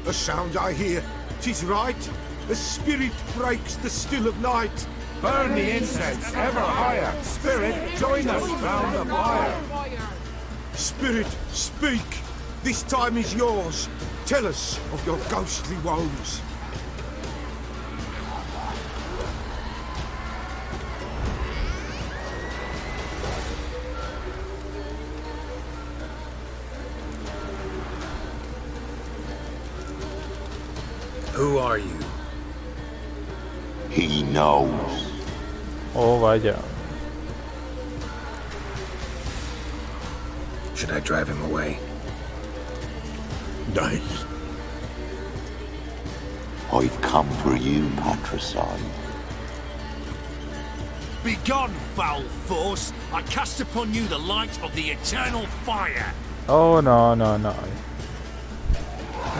a sound I hear. 'Tis right. A spirit breaks the still of night. Burn the incense ever higher. Spirit, join us round the fire. Spirit, speak. This time is yours. Tell us of your ghostly woes. Who are you? He knows. Oh, vaya. Should I drive him away? Nice. I've come for you, patricide. Begone, foul force! I cast upon you the light of the eternal fire! Oh, no, no, no.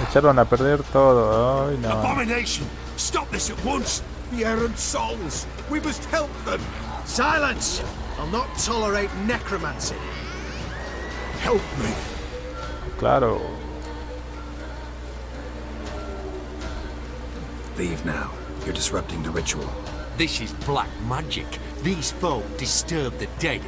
Echaron a perder todo. Ay, no. Abomination! Stop this at once! The errant souls! We must help them! Silence! I'll not tolerate necromancy. Help me! Claro. Leave now. You're disrupting the ritual. This is black magic. These folk disturb the dead.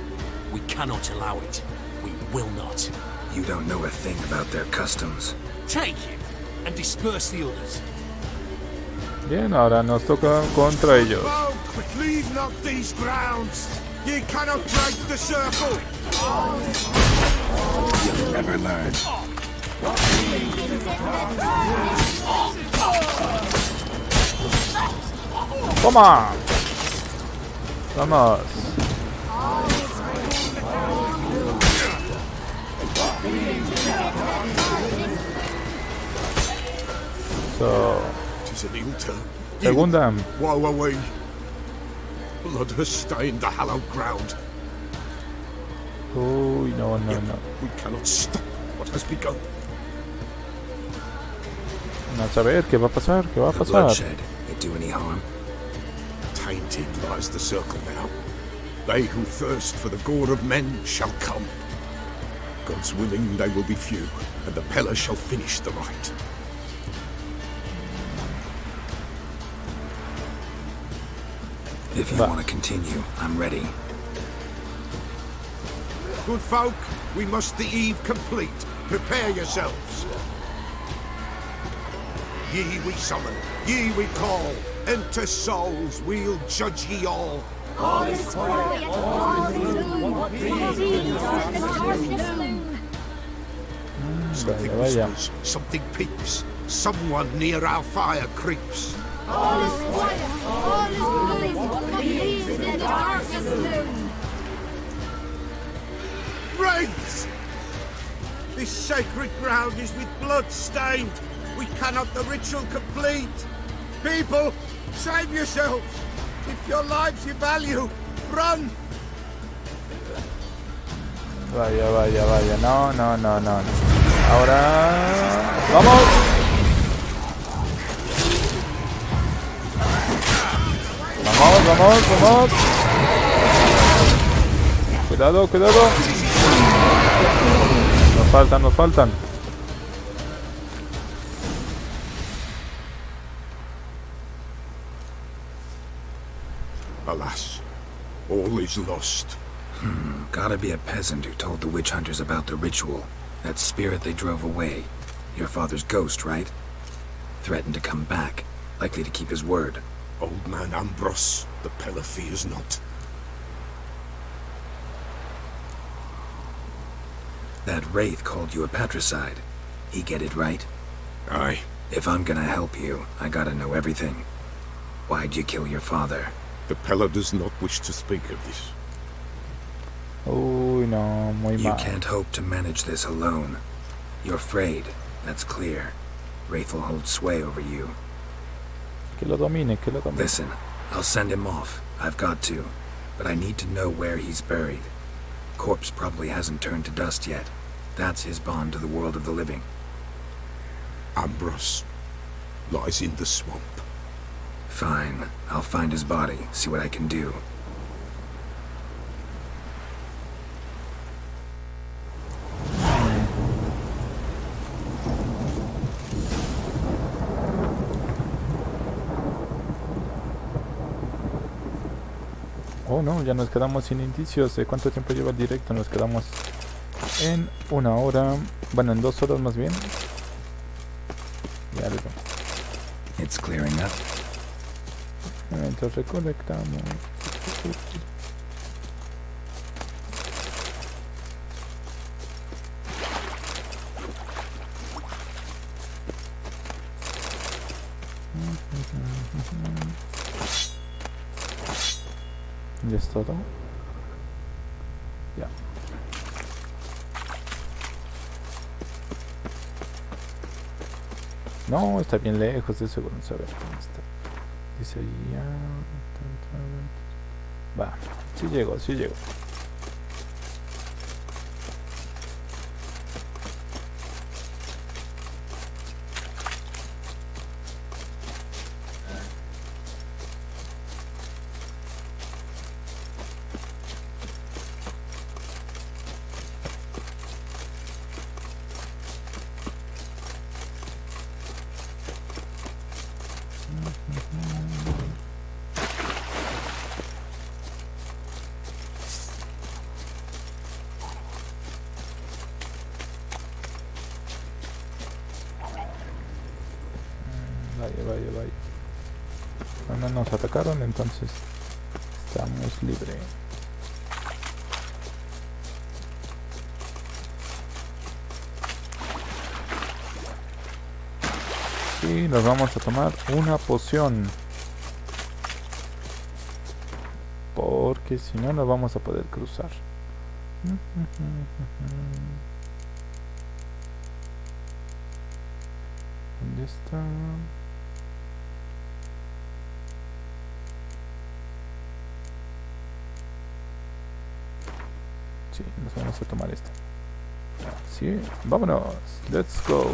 We cannot allow it. We will not. You don't know a thing about their customs. Take him and disperse the others. Bien, ahora nos toca contra ellos. Folk, leave not these grounds! Ye cannot break the circle! You'll never learn. Toma. Vamos. So, Tis an ill turn. segunda. Woe away! Blood has stained the hallowed ground. Uy, no. We cannot stop what has begun. A saber, ¿qué va a pasar? ¿Qué va a The pasar? bloodshed. It do any harm? Tainted lies the circle now. They who thirst for the gore of men shall come. God's willing, they will be few, and the Peller shall finish the rite. If you want to continue, I'm ready. Good folk, we must the eve complete. Prepare yourselves. Ye we summon, ye we call. Enter souls, we'll judge ye all. All is quiet, all is gloom. Something Vaya. whispers, something peeps. Someone near our fire creeps. All is quiet, all is gloom. Leave in the darkest gloom. Wraiths! This sacred ground is with blood stained. We cannot the ritual complete. People, save yourselves. If your lives you value, run. Vaya. No. Ahora. ¡Vamos! Vamos. Cuidado. Nos faltan. Alas, all is lost. Gotta be a peasant who told the witch hunters about the ritual. That spirit they drove away. Your father's ghost, right? Threatened to come back. Likely to keep his word. Old man Ambrose, the Peller fears not. That wraith called you a patricide. He get it right? Aye. If I'm gonna help you, I gotta know everything. Why'd you kill your father? The Peller does not wish to speak of this. Uy, no, muy You mal. can't hope to manage this alone. You're afraid, that's clear. Wraith will hold sway over you. Que lo domine. Listen, I'll send him off. I've got to. But I need to know where he's buried. Corpse probably hasn't turned to dust yet. That's his bond to the world of the living. Ambrose lies in the swamp. Fine. I'll find his body, see what I can do. Oh no, ya nos quedamos sin indicios de cuánto tiempo lleva el directo. Nos quedamos en 1 hora, bueno, en 2 horas más bien. Ya algo. It's clearing up. Entonces recolectamos. Ya es todo. Ya. No, está bien lejos de seguro. A ver cómo está. Dice ahí ya. Va, sí llegó. Vaya. No nos atacaron, entonces estamos libres. Y nos vamos a tomar una poción. Porque si no, no vamos a poder cruzar. ¿Dónde está? Sí, nos vamos a tomar esta. Sí, vámonos. Let's go.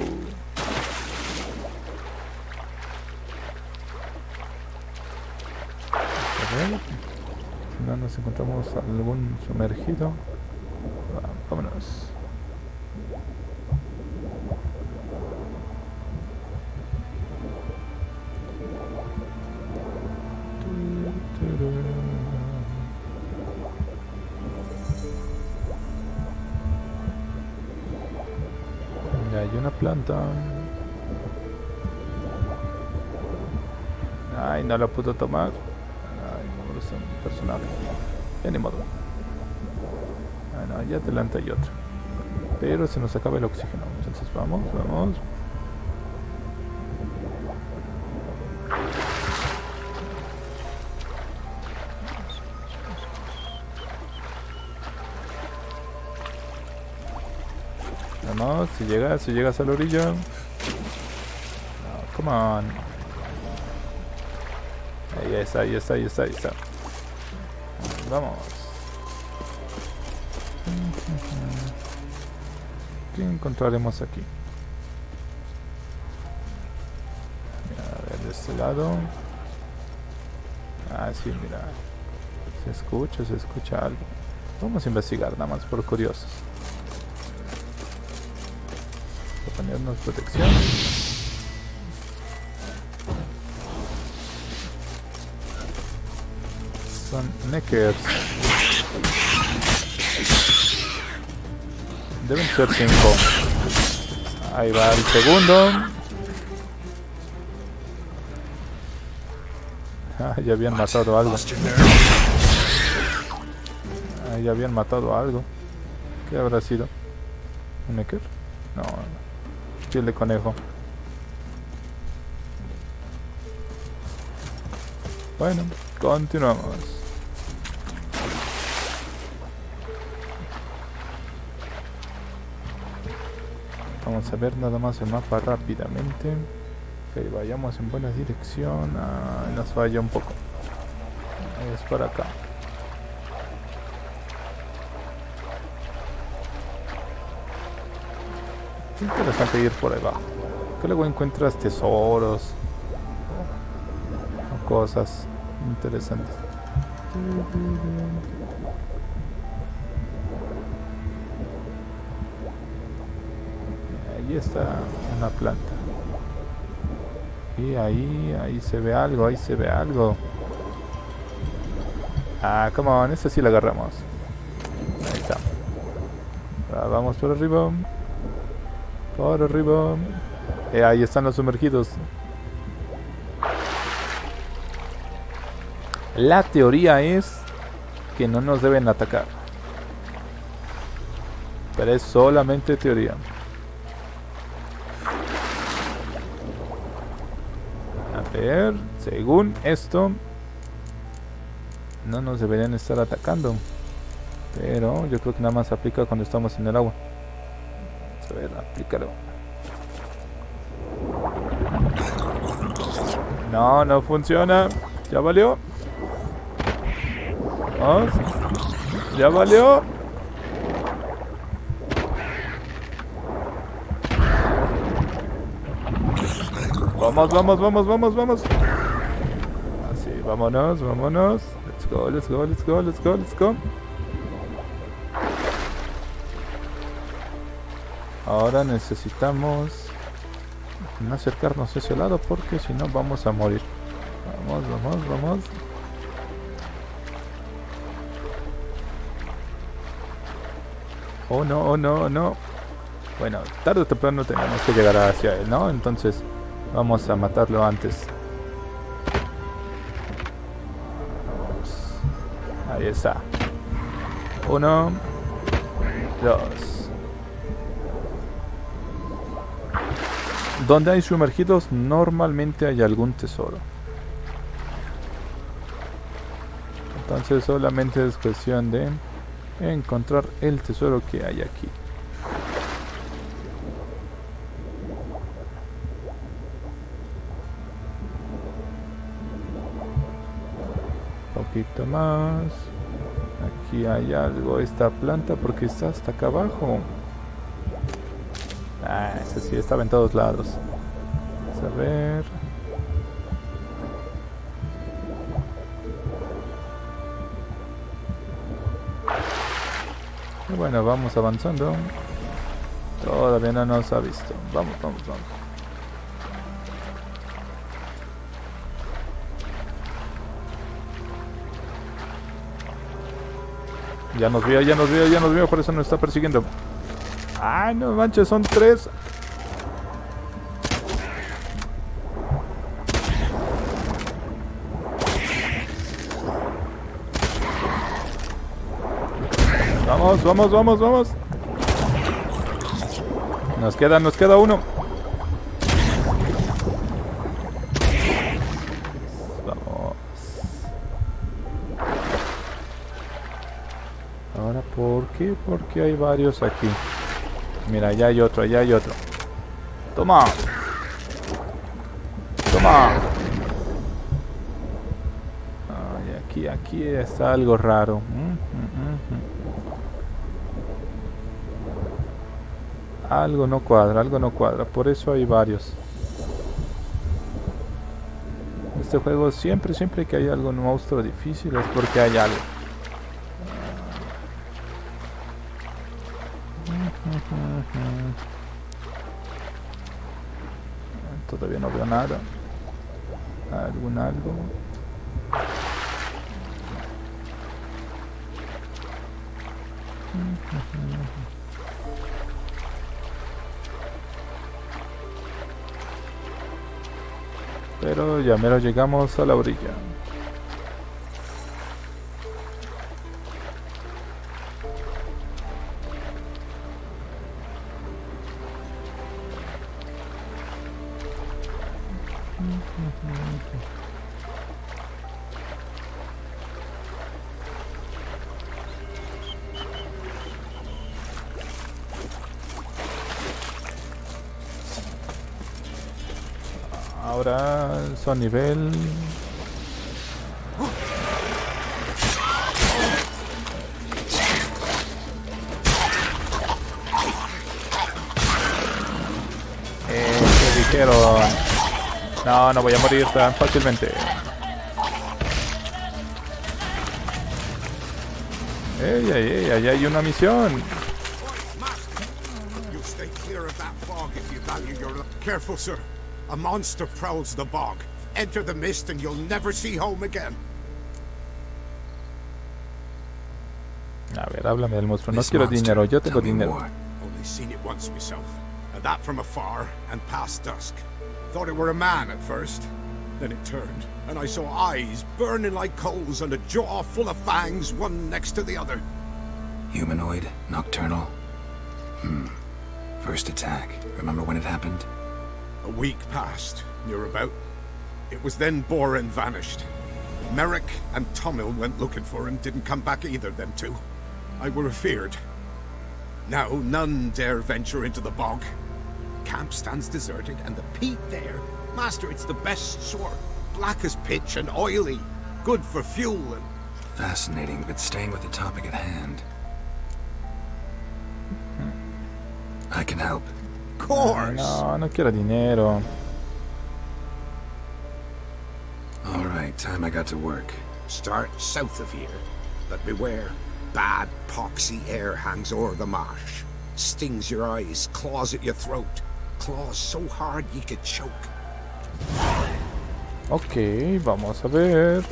Si no nos encontramos algún sumergido, vámonos. Ya hay una planta. Ay, no la puedo tomar. Personal. Ya ni modo. No, ya adelante hay otro. Pero se nos acaba el oxígeno. Entonces vamos. Vamos, si llegas a la orilla. No, come on. Ahí está. Vamos. ¿Qué encontraremos aquí? A ver, de este lado. Ah, sí, mira. Se escucha algo. Vamos a investigar, nada más por curiosos. Para ponernos protección. Son neckers. Deben ser 5. Ahí va el segundo. Ya habían matado algo. Ya habían matado algo. ¿Qué habrá sido? ¿Un necker? No. Piel de conejo. Bueno, continuamos. Vamos a ver nada más el mapa rápidamente. Que vayamos en buena dirección. Nos falla un poco. Es por acá. Es interesante ir por ahí abajo. Que luego encuentras tesoros o cosas interesantes. Ahí está una planta. Y ahí se ve algo, come on, esta sí la agarramos. Ahí está. Vamos por arriba. Ahí están los sumergidos. La teoría es que no nos deben atacar. Pero es solamente teoría. A ver, según esto, no nos deberían estar atacando. Pero yo creo que nada más aplica cuando estamos en el agua. Vamos a ver, aplícalo. No funciona. Ya valió. Vamos. Ya valió. Vamos. Así, vámonos. Let's go. Ahora necesitamos no acercarnos a ese lado porque si no vamos a morir. Vamos. Oh no. Bueno, tarde o temprano tenemos que llegar hacia él, ¿no? Entonces Vamos a matarlo antes. Ahí está. 1, 2. Donde hay sumergidos normalmente hay algún tesoro. Entonces solamente es cuestión de encontrar el tesoro que hay aquí. Un poquito más. Aquí hay algo. Esta planta, porque está hasta acá abajo. Ah, ese sí estaba en todos lados. Vamos a ver. Y bueno, vamos avanzando. Todavía no nos ha visto. Vamos, vamos, vamos. Ya nos vio, ya nos vio, ya nos vio, por eso nos está persiguiendo. Ay, no manches, son 3. Vamos, vamos, vamos, vamos. Nos queda uno. Vamos. Ahora, ¿por qué? Porque hay varios aquí. Mira, allá hay otro, allá hay otro. Toma. Toma. Ay, aquí está algo raro. Algo no cuadra, por eso hay varios. Este juego siempre que hay algo monstruo difícil es porque hay algo. Todavía no veo nada. Algo. Pero ya mero llegamos a la orilla. Ahora son nivel... ¿qué dijeron? No voy a morir tan fácilmente. ¡Ey! Allá hay una misión. Careful, sir. A monster prowls the bog. Enter the mist and you'll never see home again. A ver, háblame del monstruo. No quiero dinero, yo tengo dinero. Only seen it once myself, and that from afar and past dusk. Thought it were a man at first. Then it turned, and I saw eyes burning like coals and a jaw full of fangs, one next to the other. Humanoid? Nocturnal? First attack. Remember when it happened? A week passed, near about. It was then Boren vanished. Merrick and Tomil went looking for him, didn't come back either, them two. I were afeard. Now none dare venture into the bog. Camp stands deserted, and the peat there, master, it's the best sort. Black as pitch and oily. Good for fuel and... Fascinating, but staying with the topic at hand. I can help. No quiero dinero. Alright, time I got to work. Start south of here, but beware. Bad, poxy air hangs o'er the marsh. Stings your eyes, claws at your throat. Claws so hard you could choke. Ok, vamos a ver.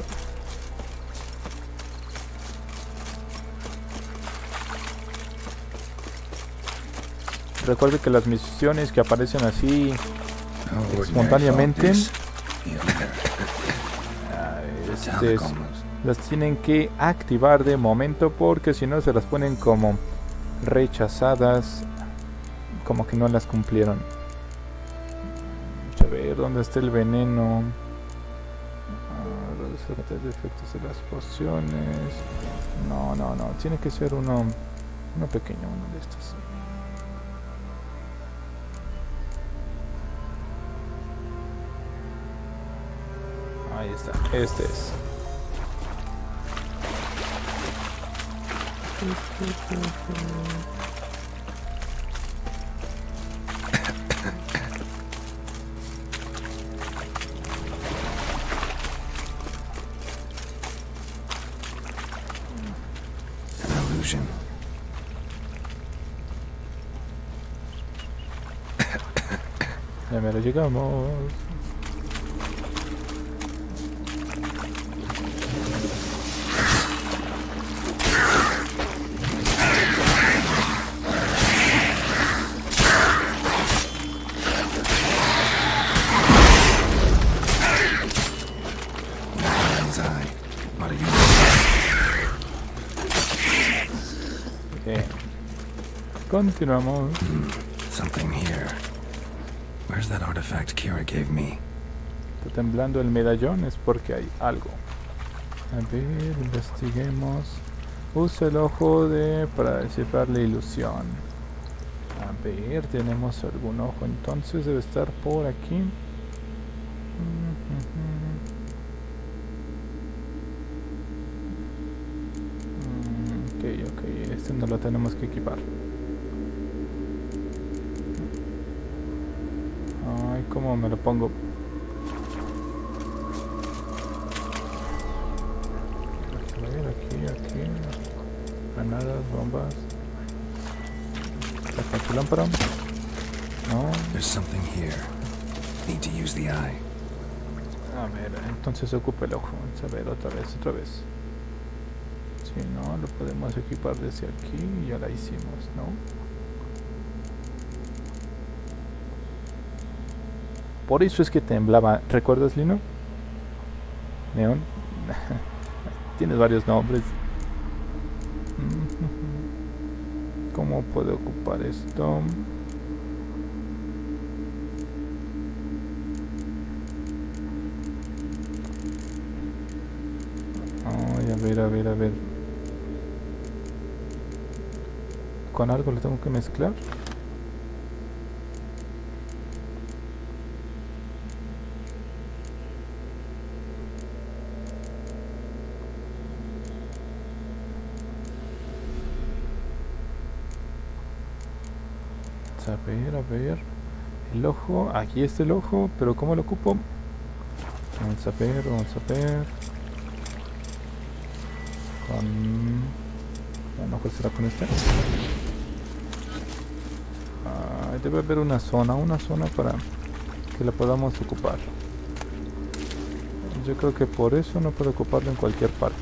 Recuerde que las misiones que aparecen así espontáneamente. Las tienen que activar de momento porque si no se las ponen como rechazadas, como que no las cumplieron. A ver, ¿dónde está el veneno? Reducir la cantidad de efectos de las pociones. No, tiene que ser uno pequeño, uno de estos. Ahí está, este es. An illusion. Ya me lo llegamos. Continuamos. Something here. Where's that artifact Kira gave me? Está temblando el medallón, es porque hay algo. A ver, investiguemos. Usa el ojo para descifrar la ilusión. A ver, tenemos algún ojo, entonces debe estar por aquí. Ok, este no lo tenemos que equipar. Ay, ¿cómo me lo pongo? A ver, aquí. Granadas, bombas. ¿Saca tu lámpara? No. There's something here. Need to use the eye. A ver, entonces ocupa el ojo. A ver, otra vez. Si no, lo podemos equipar desde aquí y ya la hicimos, ¿no? Por eso es que temblaba. ¿Recuerdas, Lino? Neón. Tienes varios nombres. ¿Cómo puedo ocupar esto? Ay, a ver. ¿Con algo lo tengo que mezclar? A ver. El ojo. Aquí está el ojo, pero ¿cómo lo ocupo? Vamos a ver. A lo mejor será con este. Debe haber una zona para que la podamos ocupar. Yo creo que por eso no puedo ocuparlo en cualquier parte.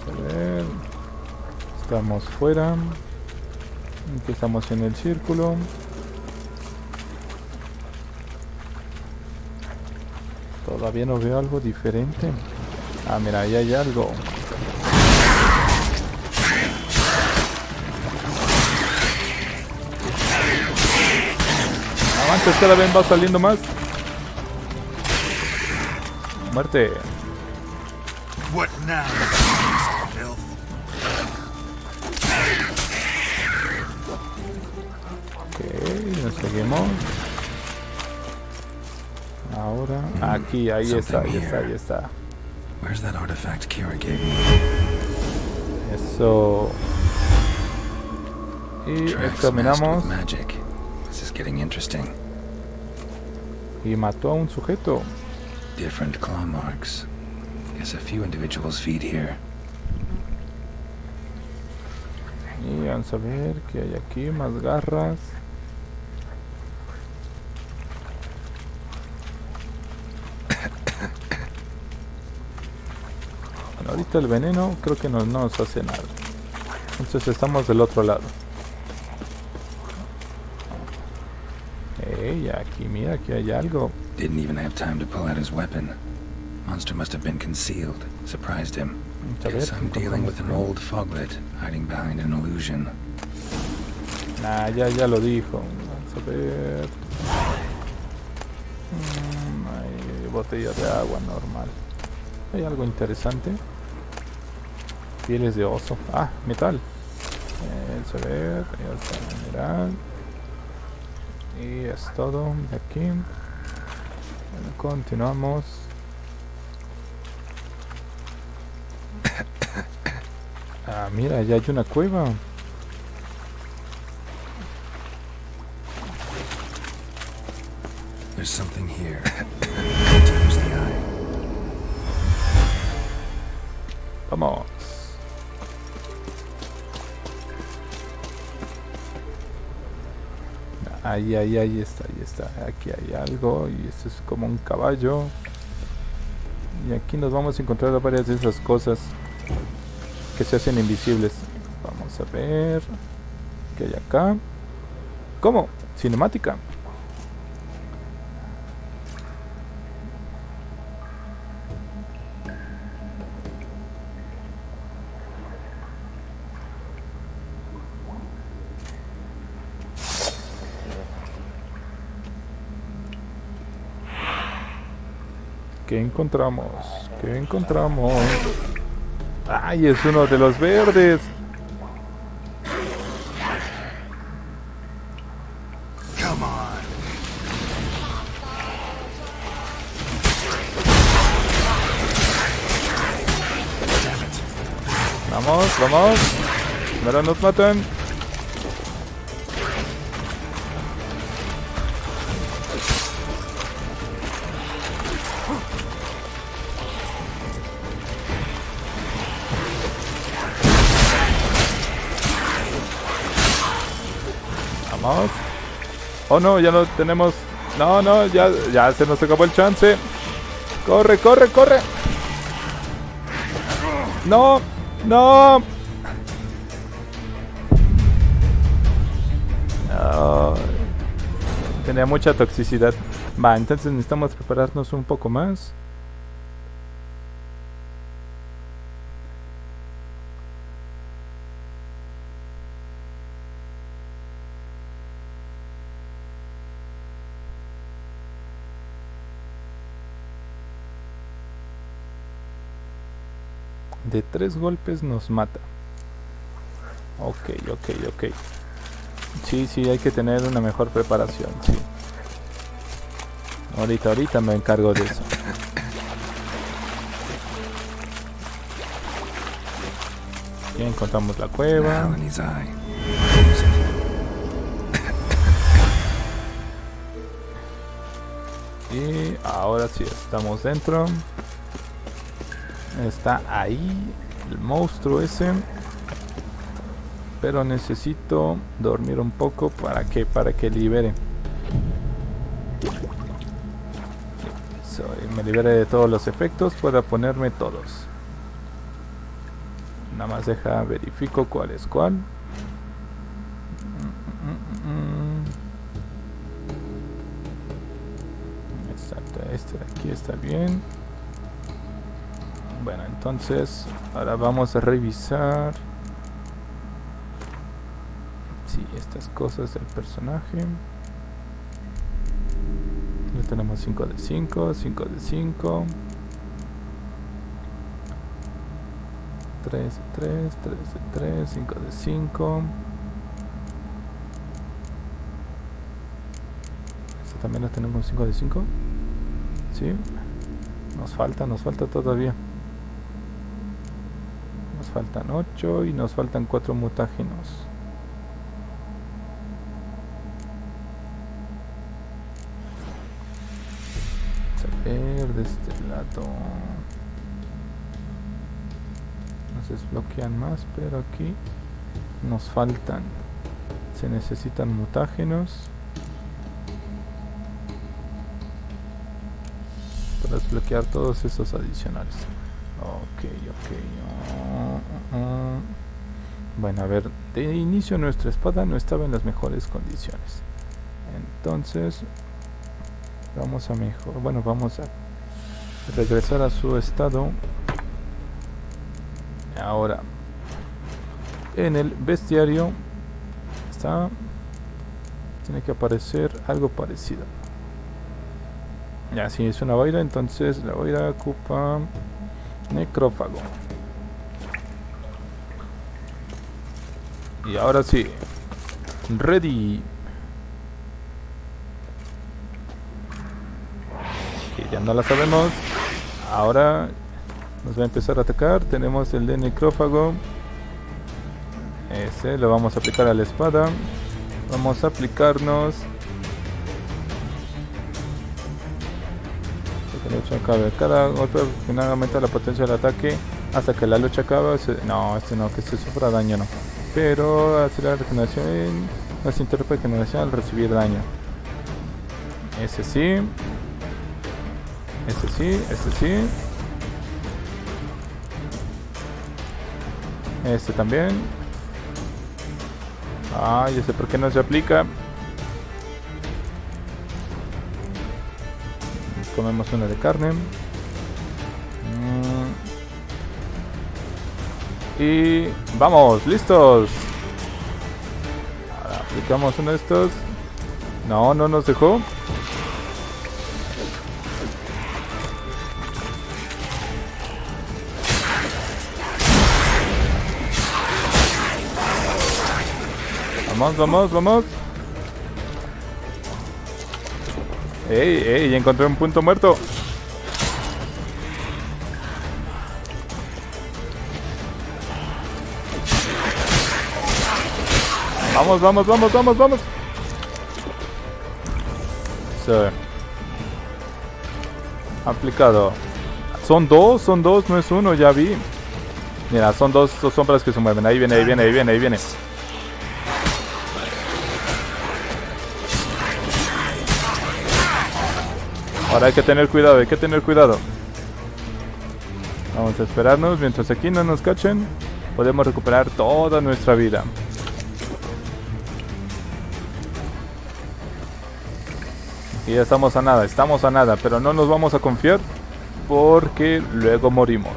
A ver. Estamos fuera. Aquí estamos en el círculo. Todavía no veo algo diferente. Ah, mira, ahí hay algo. Avanza, cada vez va saliendo más. Muerte. What now? Ok, nos seguimos. Ahora, aquí, ahí está. Where's that artifact Kira gave me? Eso. Y examinamos. This is getting interesting. Y mató a un sujeto. Different claw marks. Guess a few individuals feed here. Y vamos a ver qué hay aquí, más garras. Bueno, ahorita el veneno creo que no nos hace nada. Entonces estamos del otro lado. aquí, mira, aquí hay algo. Didn't even have time to pull out his weapon. Monster must have been concealed. Surprised him. Guess I'm dealing with an old foglet, hiding behind an illusion. Nah, ya lo dijo. Vamos a ver. Hay botellas de agua normal. Hay algo interesante. Pieles de oso. Ah, metal. Vamos a ver. Ya está, mineral. Y es todo de aquí. Bueno, continuamos. Ah, mira, ya hay una cueva. There's something here. To use the eye. Vamos. Ahí está, ahí está. Aquí hay algo y esto es como un caballo. Y aquí nos vamos a encontrar varias de esas cosas que se hacen invisibles. Vamos a ver qué hay acá. ¿Cómo? Cinemática. ¿Qué encontramos? ¿Qué encontramos? ¡Ay, es uno de los verdes! Come on. Vamos, vamos. No nos maten. Vamos. Oh no, ya no tenemos. No, ya se nos acabó el chance. Corre, corre, corre. No. No. Tenía mucha toxicidad. Va, entonces necesitamos prepararnos un poco más. De 3 golpes nos mata. Ok. Sí, hay que tener una mejor preparación, sí. Ahorita me encargo de eso. Ya encontramos la cueva. Y ahora sí, estamos dentro. Está ahí el monstruo ese. Pero necesito dormir un poco para que libere. Y me libere de todos los efectos. Pueda ponerme todos. Nada más deja, verifico cuál es cuál. Exacto, este de aquí está bien. Bueno, entonces ahora vamos a revisar. Sí, estas cosas del personaje. Ya tenemos 5 de 5, 5 de 5, 3 de 3, 3 de 3, 5 de 5. Esta también la tenemos 5 de 5. Sí, nos falta todavía. Nos faltan 8 y nos faltan 4 mutágenos. A ver, de este lado nos desbloquean más, pero aquí nos faltan. Se necesitan mutágenos para desbloquear todos esos adicionales. Ok. Bueno, a ver, de inicio nuestra espada no estaba en las mejores condiciones. Entonces vamos a mejorar, bueno, vamos a regresar a su estado. Ahora en el bestiario tiene que aparecer algo parecido. Ya, si es una boira, entonces la boira ocupa necrófago. Y ahora sí, ready. Que ya no la sabemos. Ahora nos va a empezar a atacar. Tenemos el de necrófago. Ese lo vamos a aplicar a la espada. Vamos a aplicarnos. Que la lucha acabe. Cada golpe final aumenta la potencia del ataque hasta que la lucha acabe. No, este no, que se sufra daño no. Pero hacer la regeneración, nos interrumpe la regeneración al recibir daño. Ese sí. Ese sí, ese sí. Este también. Ah, ya sé por qué no se aplica. Comemos una de carne. Y vamos, listos. Ahora aplicamos uno de estos. No, no nos dejó. Vamos, vamos, vamos. Ey, ey, encontré un punto muerto. Vamos, vamos, vamos, vamos, vamos. Sí. Aplicado. Son dos, no es uno, ya vi. Mira, son dos sombras que se mueven. Ahí viene, ahí viene, ahí viene, ahí viene. Ahora hay que tener cuidado, hay que tener cuidado. Vamos a esperarnos. Mientras aquí no nos cachen, podemos recuperar toda nuestra vida. Y ya estamos a nada, pero no nos vamos a confiar porque luego morimos.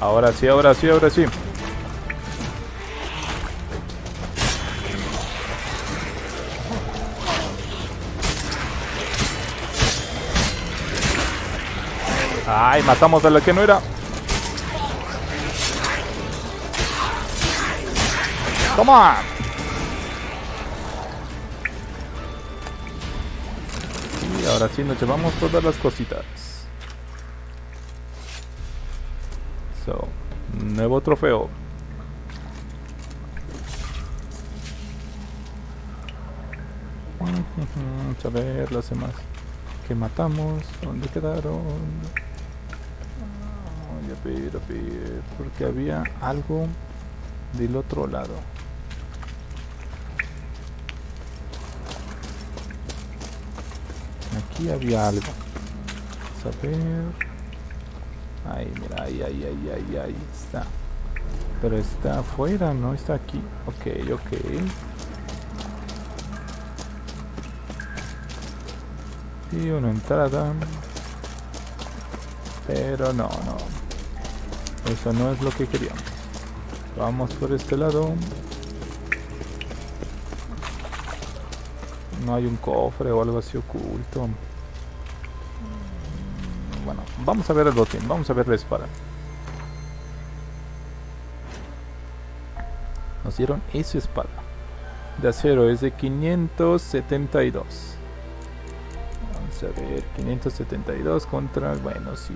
Ahora sí, ahora sí, ahora sí. Ay, matamos a la que no era. Toma. Y ahora sí nos llevamos todas las cositas. So, nuevo trofeo. Vamos a ver los demás que matamos. ¿Dónde quedaron? A ver, porque había algo del otro lado. Aquí había algo. Vamos a ver. Ahí, mira, ahí está. Pero está afuera, no está aquí. Ok. Y una entrada. Pero no. Eso no es lo que queríamos. Vamos por este lado. No hay un cofre o algo así oculto. Bueno, vamos a ver el botín, vamos a ver la espada. Nos dieron esa espada de acero, es de 572. Vamos a ver, 572 contra... Bueno, sí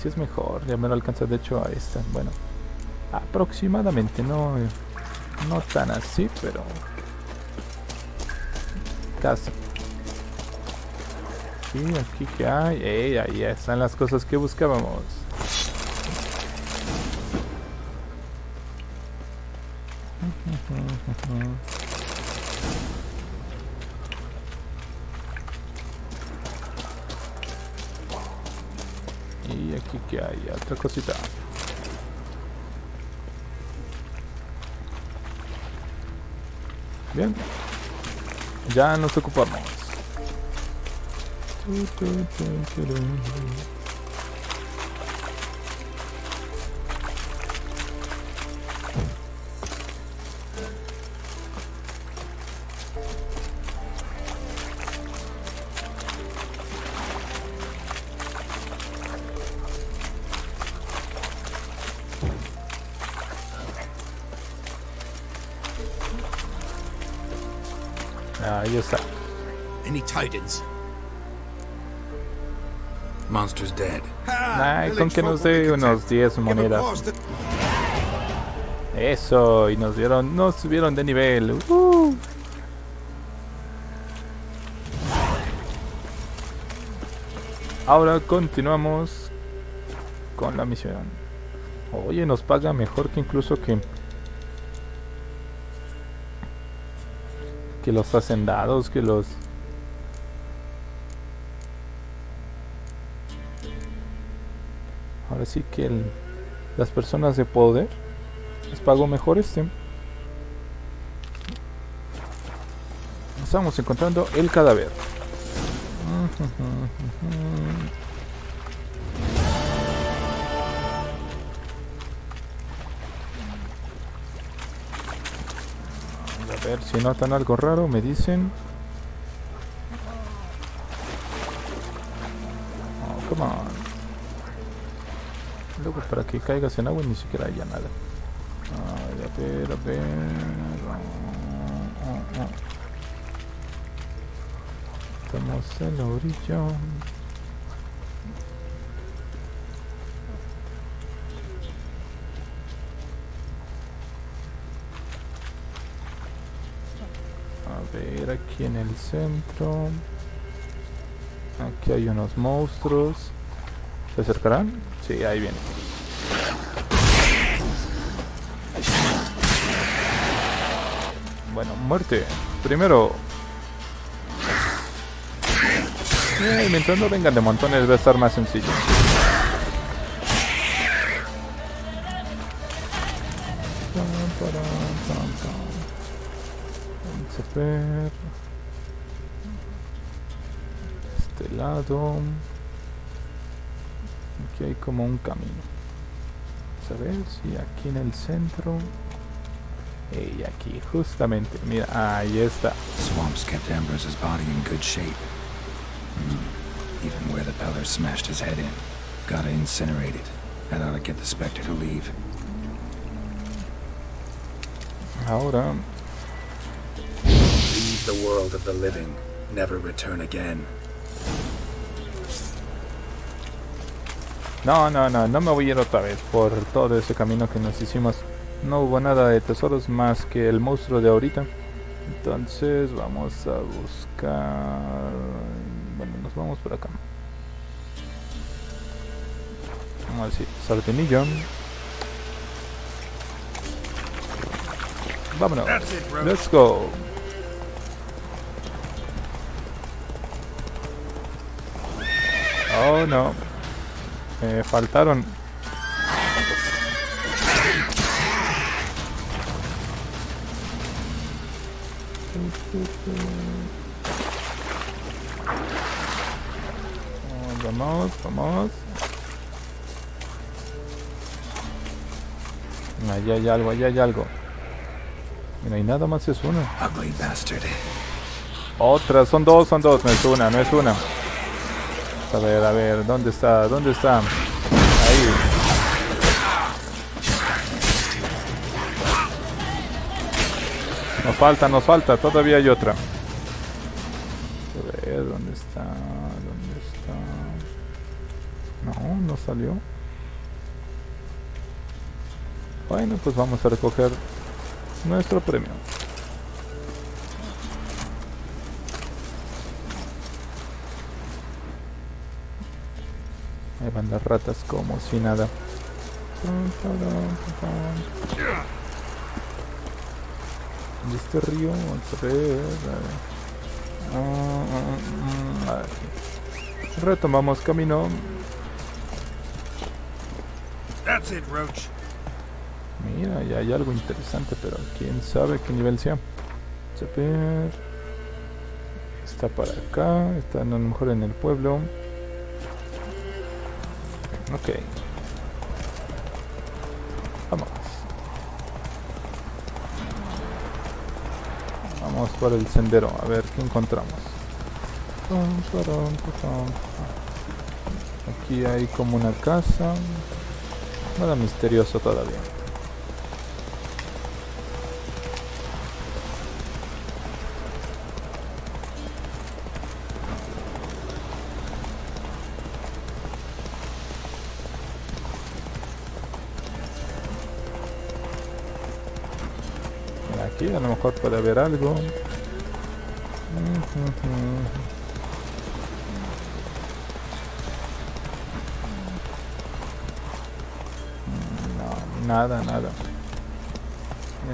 es mejor, ya me lo alcanza de hecho a esta. Bueno, aproximadamente, no tan así, pero casi. Y aquí que hay, ahí están las cosas que buscábamos. Y aquí que hay otra cosita. Bien. Ya nos ocupamos. Ahí está. Any tidings? Monster's dead. Ay, con que nos dé unos 10 monedas. Eso, y nos subieron de nivel. Ahora continuamos con la misión. Oye, nos paga mejor que incluso que los hacendados, que los... Ahora sí que las personas de poder les pago mejor Estamos encontrando el cadáver. A ver si notan algo raro, me dicen. Oh, come on. Luego para que caigas en agua ni siquiera haya nada. Ay, a ver. Estamos en la orilla. A ver, aquí en el centro. Aquí hay unos monstruos. ¿Se acercarán? Sí, ahí viene. Bueno, muerte. Primero. Mientras no vengan de montones va a estar más sencillo. Vamos a ver. Este lado. Aquí hay como un camino. Vamos a ver si aquí en el centro. Y aquí justamente, mira, ahí está. Swamps kept Ambrose's body in good shape. Even where the Peller smashed his head in. Gotta incinerate it. That ought to get the Spectre to leave. Ahora. Leave the world of the living. Never return again. No me voy a ir otra vez por todo ese camino que nos hicimos. No hubo nada de tesoros más que el monstruo de ahorita. Entonces vamos a buscar... Bueno, nos vamos por acá. Vamos a decir, sardinilla. Vámonos. Let's go. Oh no. Me faltaron. Vamos. Allá hay algo. Mira, y nada más es uno. Ugly bastard. Otra, son dos, no es una. A ver, ¿dónde está? Ahí. Nos falta, todavía hay otra. A ver, ¿dónde está? No salió. Bueno, pues vamos a recoger nuestro premio. Ahí van las ratas como si nada. ¿Dónde está el río? Vamos a ver. Retomamos camino. That's it, Roach. Mira, ya hay algo interesante, pero quién sabe qué nivel sea. Vamos a ver. Está para acá, está a lo mejor en el pueblo. Ok. Vamos. Vamos por el sendero, a ver qué encontramos. Aquí hay como una casa. Nada misterioso todavía. Aquí a lo mejor puede haber algo. No, nada.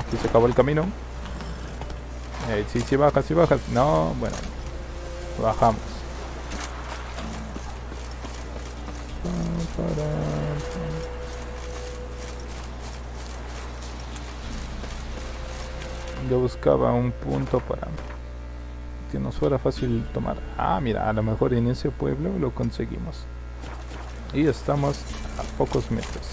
Aquí se acabó el camino. Si bajas. No, bueno. Bajamos. Yo buscaba un punto para que nos fuera fácil tomar. Ah, mira, a lo mejor en ese pueblo lo conseguimos. Y estamos a pocos metros.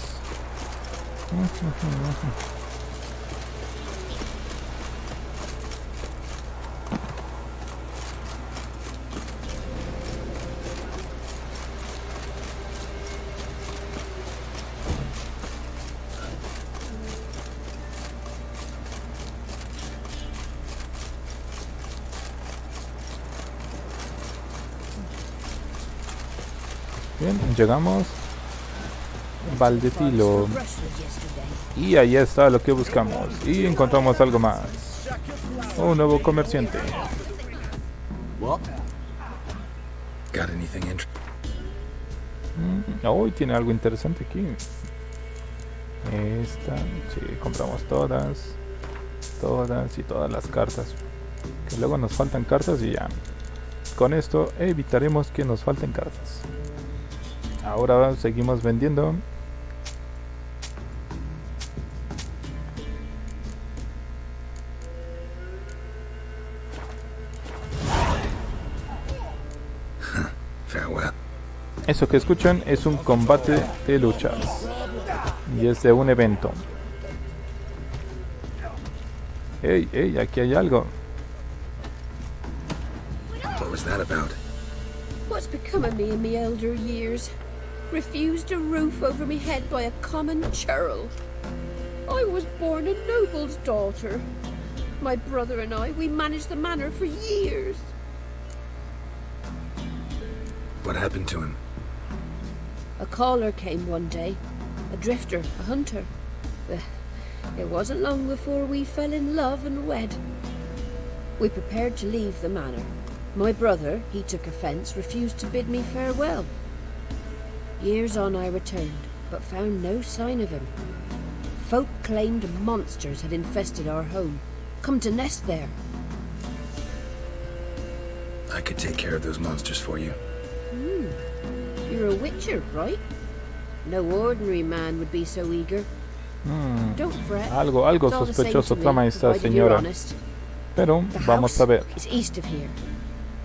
Bien, llegamos. Valdetilo. Y ahí está lo que buscamos. Y encontramos algo más. Un nuevo comerciante. Got anything Hoy tiene algo interesante aquí. Esta, sí, compramos todas y todas las cartas. Que luego nos faltan cartas y ya. Con esto evitaremos que nos falten cartas. Ahora seguimos vendiendo. Eso que escuchan es un combate de luchas y es de un evento. Ey, aquí hay algo. What was that about? What's become of me in my elder years? Refused a roof over me head by a common churl. I was born a noble's daughter. My brother and I, we managed the manor for years. What happened to him? A caller came one day. A drifter, a hunter. It wasn't long before we fell in love and wed. We prepared to leave the manor. My brother, he took offence, refused to bid me farewell. Years on I returned, but found no sign of him. Folk claimed monsters had infested our home, come to nest there. I could take care of those monsters for you. You're a witcher, right? No ordinary man would be so eager. Don't fret. Algo sospechoso trama esta señora. Pero vamos a ver. It's east of here.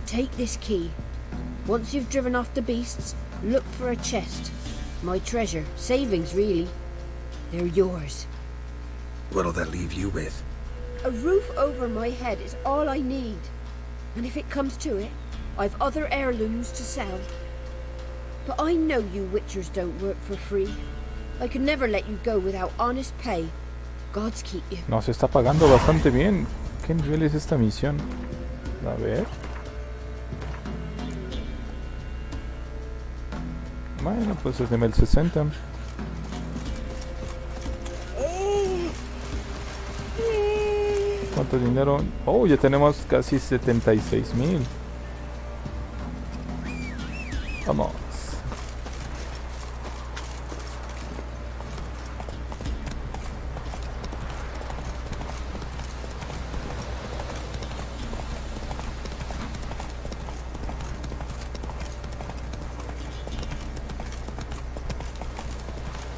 Take this key. Once you've driven off the beasts, look for a chest. My treasure, savings really. They're yours. What'll that leave you with? A roof over my head is all I need. And if it comes to it, I've other heirlooms to sell. But I know you witchers don't work for free. I could never let you go without honest pay. Gods keep you. Nos está pagando bastante bien. ¿Qué nivel es esta misión? A ver. Bueno, pues es nivel 60. ¿Cuánto dinero? Oh, ya tenemos casi 76,000. Vamos.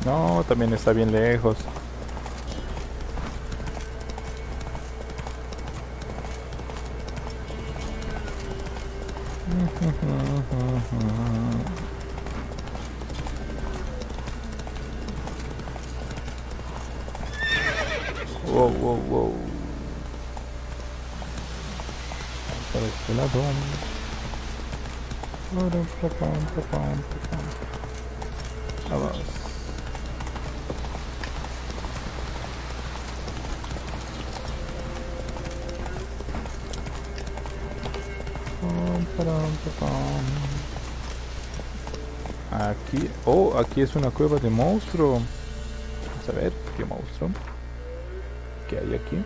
No, también está bien lejos. Wow, wow, wow. Por este lado. Vamos. Aquí, oh, aquí es una cueva de monstruo. Vamos a ver, qué monstruo. ¿Qué hay aquí?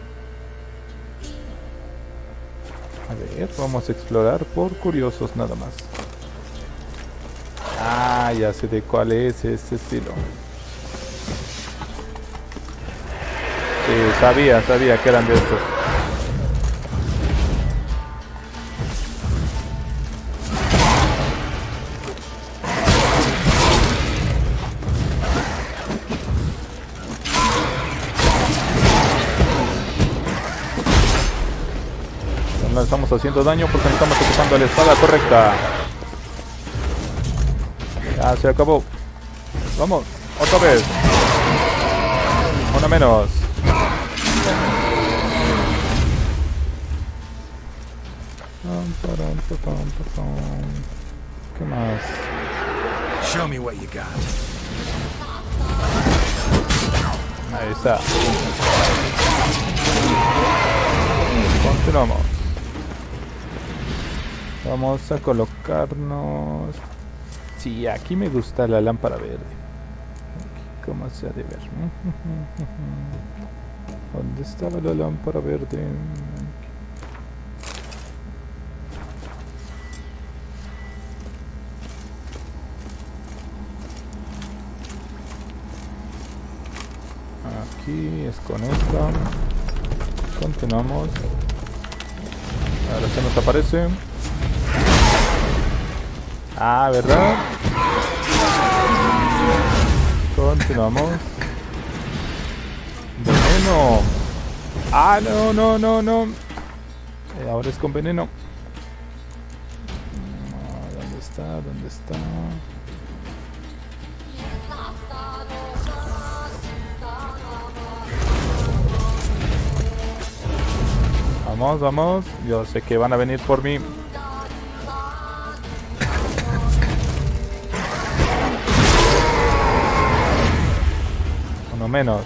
A ver, vamos a explorar por curiosos nada más. Ah, ya sé de cuál es este estilo. Sí, sabía que eran de estos. No estamos haciendo daño porque no estamos ocupando la espada correcta. Ya se acabó. Vamos, otra vez. Una menos. ¿Qué más? Show me what you got. Ahí está. Continuamos. Vamos a colocarnos. Sí, aquí me gusta la lámpara verde. ¿Cómo se ha de ver? ¿Dónde estaba la lámpara verde? Aquí es con esta. Continuamos. Ahora se nos aparece. Ah, ¿verdad? Continuamos. Veneno. Ah, no. Ahora es con veneno. ¿Dónde está? Vamos. Yo sé que van a venir por mí. Uno menos.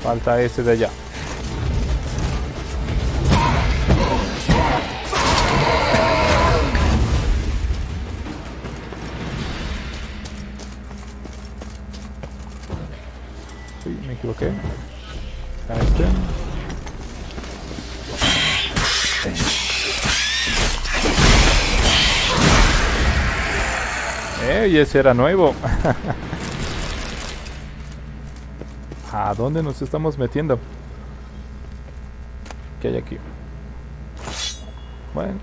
Falta ese de allá. Sí, me equivoqué. A este. Y ese era nuevo. ¿A dónde nos estamos metiendo? ¿Qué hay aquí? Bueno.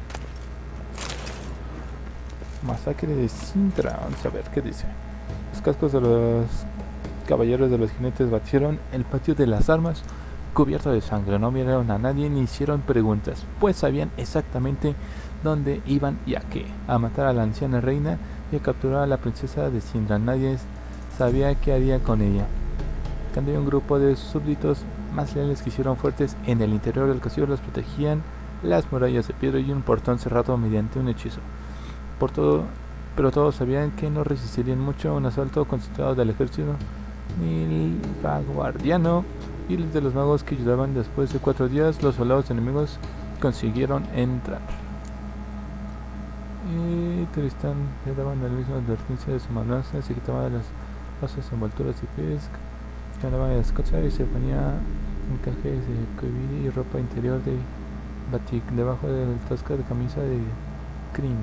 Masacre de Sintra. Vamos a ver qué dice. Los cascos de los caballeros de los jinetes batieron el patio de las armas cubierto de sangre. No miraron a nadie ni hicieron preguntas, pues sabían exactamente dónde iban y a qué. A matar a la anciana reina y a capturar a la princesa de Sintra. Nadie sabía qué haría con ella. Cuando un grupo de súbditos más leales que hicieron fuertes en el interior del castillo los protegían las murallas de piedra y un portón cerrado mediante un hechizo. Pero todos sabían que no resistirían mucho a un asalto concentrado del ejército ni el guardiano y los de los magos que ayudaban. Después de 4 días los soldados enemigos consiguieron entrar. Y Tristán le daban la misma advertencia de su malanza, se quitaba las envolturas y pies, ganaba la escocha y se ponía encajes de cueville y ropa interior de batik debajo de la tosca de camisa de crin.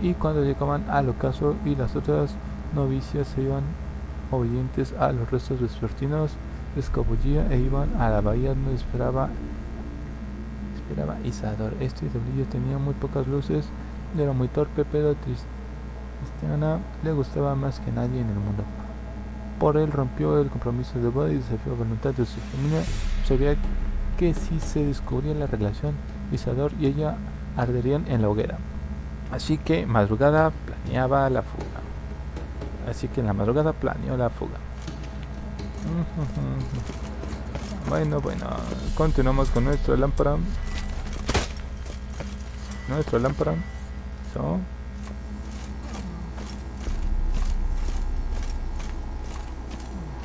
Y cuando llegaban al ocaso y las otras novicias se iban obedientes a los restos vespertinos, escabullía e iban a la bahía donde esperaba Isador. Este tablillo tenía muy pocas luces, era muy torpe, pero Tristiana le gustaba más que nadie en el mundo. por él rompió el compromiso de boda y desafió la voluntad de su familia. Sabía que si se descubría la relación, Isador y ella arderían en la hoguera. Así que en la madrugada planeó la fuga. Bueno, continuamos con nuestra lámpara. So.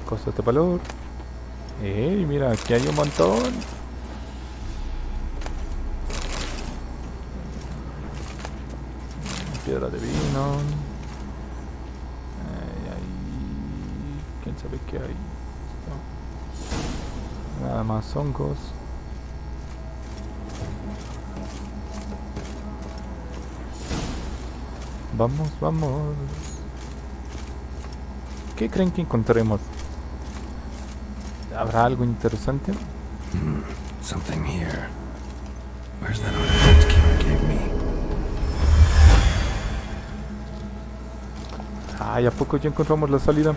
Cosas de valor. Mira, aquí hay un montón. Piedra de vino. ¿Quién sabe qué hay? No. Nada más hongos. Vamos. ¿Qué creen que encontraremos? ¿Habrá algo interesante? Something here. Where's that artifact Kira gave me? Ay, ¿a poco ya encontramos la salida?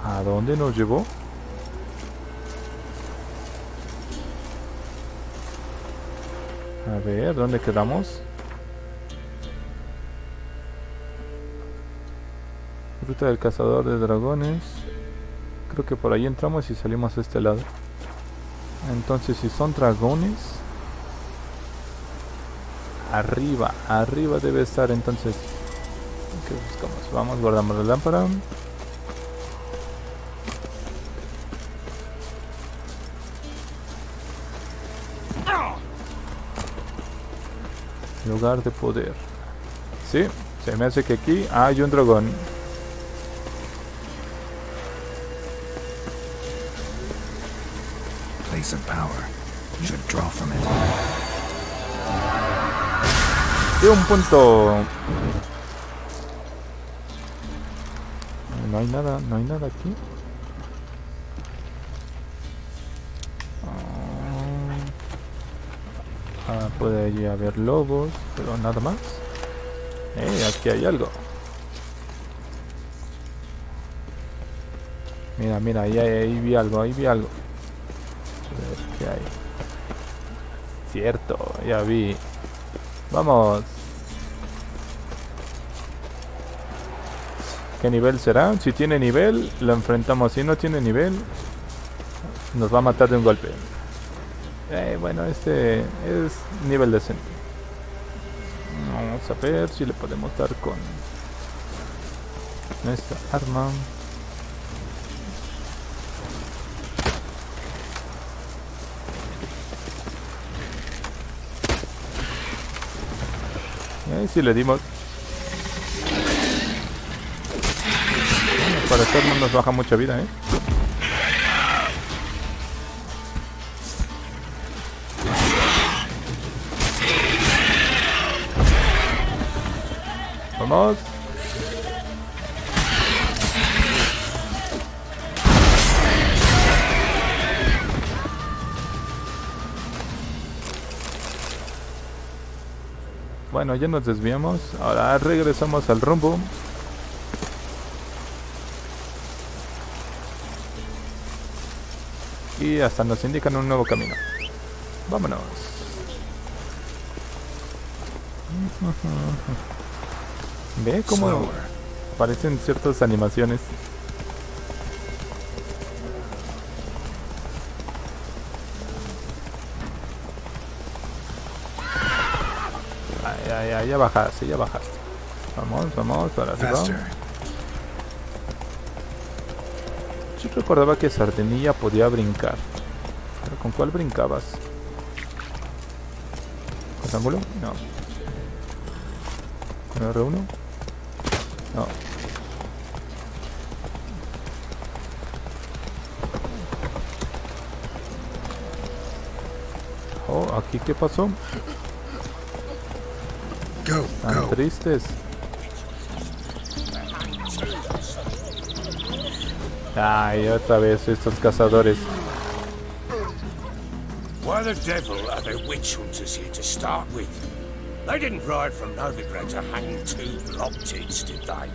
¿A dónde nos llevó? A ver, ¿dónde quedamos? Ruta del cazador de dragones. Creo que por ahí entramos y salimos a este lado. Entonces, si son dragones, arriba debe estar. Entonces, ¿qué buscamos? Vamos, guardamos la lámpara. Lugar de poder. Sí, se me hace que aquí hay un dragón. Place of power. Should draw from it. Y un punto. No hay nada aquí. Puede allí haber lobos, pero nada más. Aquí hay algo. Mira, ahí vi algo. A ver qué hay. Cierto, ya vi. Vamos. ¿Qué nivel será? Si tiene nivel, lo enfrentamos. Si no tiene nivel, nos va a matar de un golpe. Bueno, este es nivel decente. Vamos a ver si le podemos dar con nuestra arma. Si le dimos. Bueno, para esto no nos baja mucha vida, Vamos. Bueno, ya nos desviamos. Ahora regresamos al rumbo. Y hasta nos indican un nuevo camino. Vámonos. Ve cómo aparecen ciertas animaciones. Ya bajaste. Vamos para arriba. Yo recordaba que Sardenilla podía brincar. ¿Pero con cuál brincabas? ¿Con ángulo? No. ¿Con R1? No. Oh, ¿aquí qué pasó? Tan tristes. Ay, otra vez estos cazadores. Why the devil are there witch hunters here to start with? They didn't ride from Novigrad to hang 2 blob-tits, did they?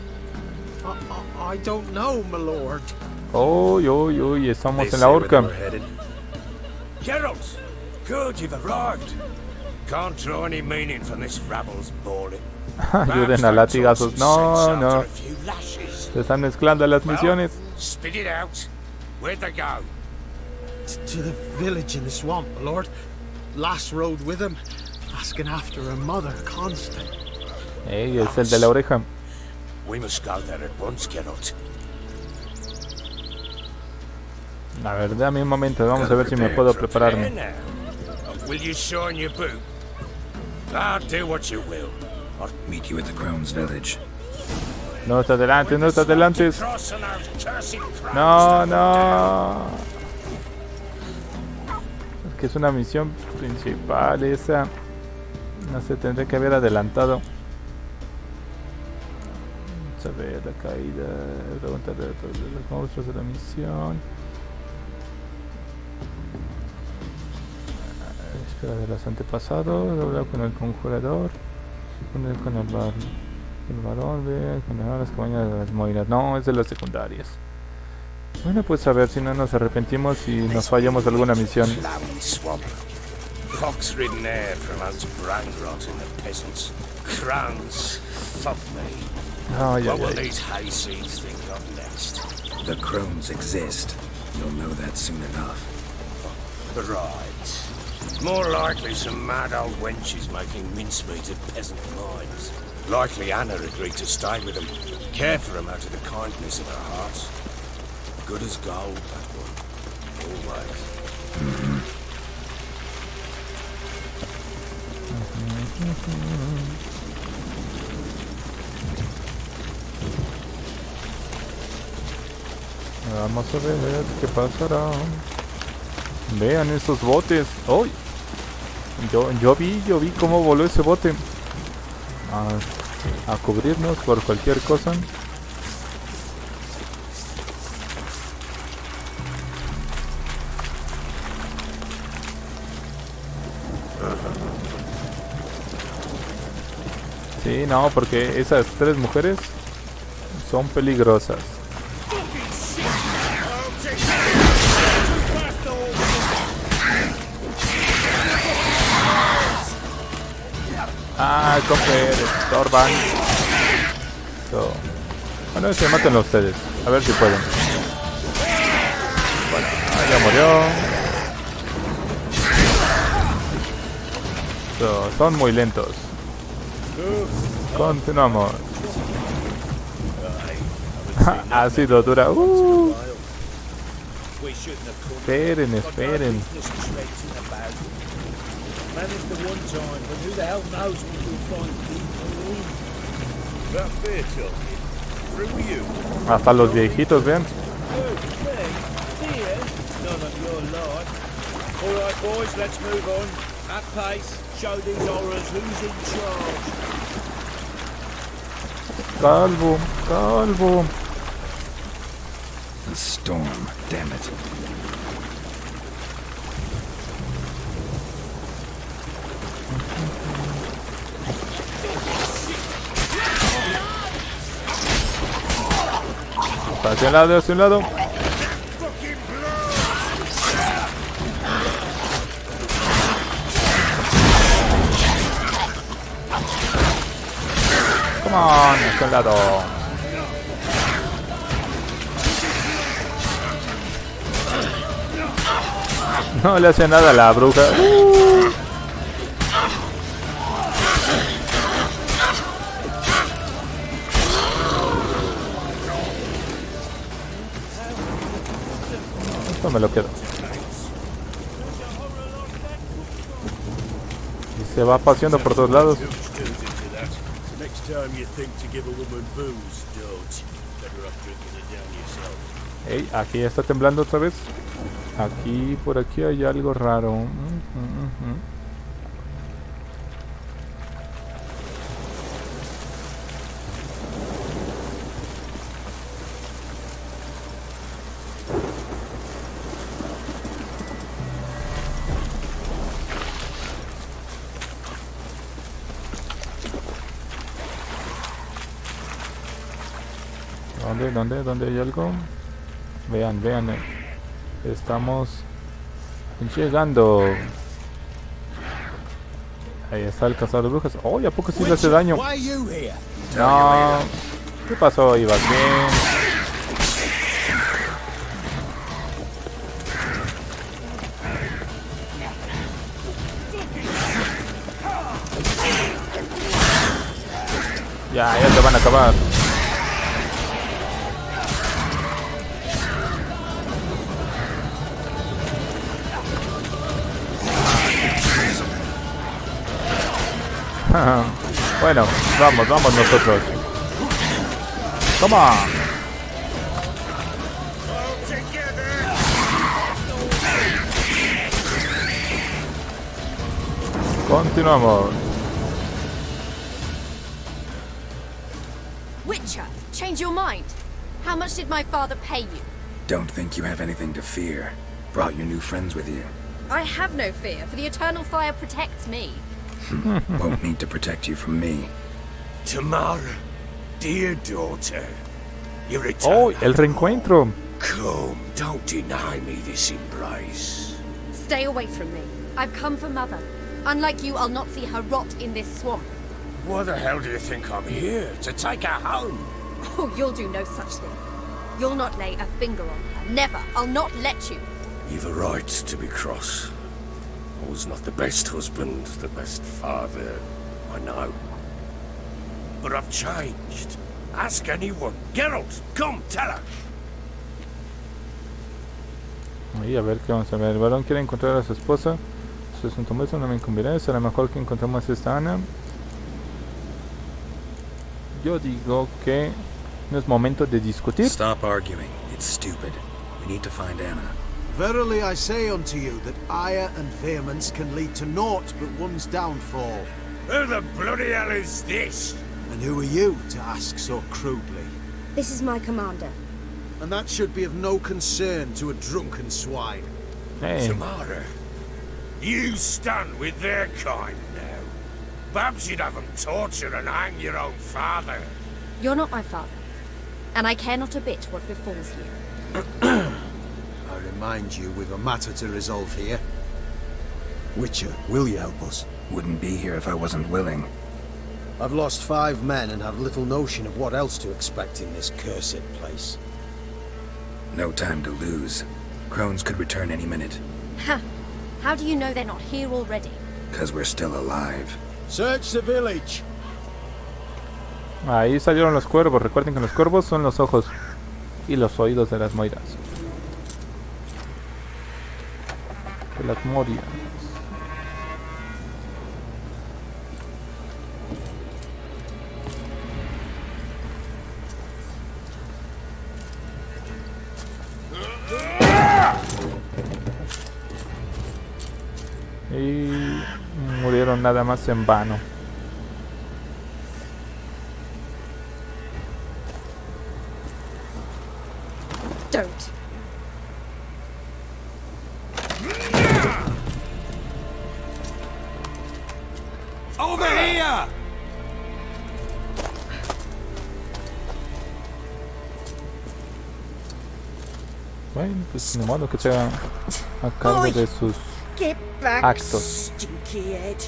I don't know, my lord. Uy, estamos en la horca. Geralt! Good, you've arrived. Can't draw any meaning from this rabble's bawling. Ayuden a latigazos. No. Se están mezclando las misiones. Spit it out. Where'd they go? To the village in the swamp, my lord. Lass rode with him, asking after her mother, Constant. Ey, es el de la oreja. We must go there at once, Geralt. A ver, dame un momento, vamos a ver si me puedo prepararme. Will you shine your boot? Do what you will. I'll meet you at the Crone's village. No te adelantes, no te adelantes. No. Es que es una misión principal esa. No sé, tendré que haber adelantado. Vamos a ver la caída. Preguntar de los monstruos de la misión. Espera de los antepasados. Hablar con el conjurador. Con el varón, ve, con las cabañas de las moiras. No, es de las secundarias. Bueno, pues a ver si no nos arrepentimos y nos fallamos alguna misión. Fox-ridden air promotes brain rot in the peasants. Crowns, fuck me. What will these hayseeds think of next? The Crones exist. You'll know that soon enough. Right. More likely some mad old wenches making mincemeat of peasant minds. Likely Anna agreed to stay with them, care for them out of the kindness of her heart. Good as gold, that one. Always. Vamos a ver qué pasará. Vean esos botes. ¡Uy! Yo vi cómo voló ese bote. A cubrirnos por cualquier cosa. Sí, no, porque esas 3 mujeres son peligrosas. Coger, estorban. Bueno, se maten ustedes. A ver si pueden. Bueno, ya murió. Son muy lentos. Continuamos. Ha sido dura. Esperen. Hasta los viejitos, vean. Calvo. A storm, damn it. Hacia un lado. Come on, hacia un lado. No le hace nada a la bruja. Esto me lo quedo. Y se va paseando por todos lados. Hey, aquí está temblando otra vez. Aquí, por aquí hay algo raro. ¿Dónde hay algo? Vean. Estamos llegando. Ahí está el cazador de brujas. ¡Oh! ¿A poco sí le hace daño? No. ¿Qué pasó, Iba? Ya te van a acabar. Bueno, vamos nosotros. Toma. Continuamos. Witcher, change your mind. How much did my father pay you? Don't think you have anything to fear. Brought your new friends with you. I have no fear, for the eternal fire protects me. Won't need to protect you from me. Tamara, dear daughter, you're a Oh, el reencuentro. Come, don't deny me this embrace. Stay away from me. I've come for Mother. Unlike you, I'll not see her rot in this swamp. Why the hell do you think I'm here? To take her home? Oh, you'll do no such thing. You'll not lay a finger on her. Never. I'll not let you. You've a right to be cross. I was not the best husband, the best father, I know. But I've changed. Ask anyone. Geralt, come, tell her. Ahí, a ver qué vamos a ver. El varón quiere encontrar a su esposa. Su asunto muestra no me incumbirá. Será mejor que encontremos a esta Ana. Yo digo que no es momento de discutir. Stop arguing. It's stupid. We need to find Anna. Verily I say unto you that ire and vehemence can lead to naught but one's downfall. Who the bloody hell is this? And who are you to ask so crudely? This is my commander. And that should be of no concern to a drunken swine. Hey. Tamara, you stand with their kind now. Perhaps you'd have them torture and hang your own father. You're not my father. And I care not a bit what befalls you. I remind you we've a matter to resolve here. Witcher, will you help us? Wouldn't be here if I wasn't willing. I've lost 5 men and have little notion of what else to expect in this cursed place. No time to lose. Crones could return any minute. Ha! How do you know they're not here already? 'Cause we're still alive. Search the village. Ahí salieron los cuervos. Recuerden que los cuervos son los ojos y los oídos de las moiras. De las morias. Y murieron nada más en vano. Don't. Over here! Bueno, pues ni modo que sea a cargo de sus Get back, actos. stinky head.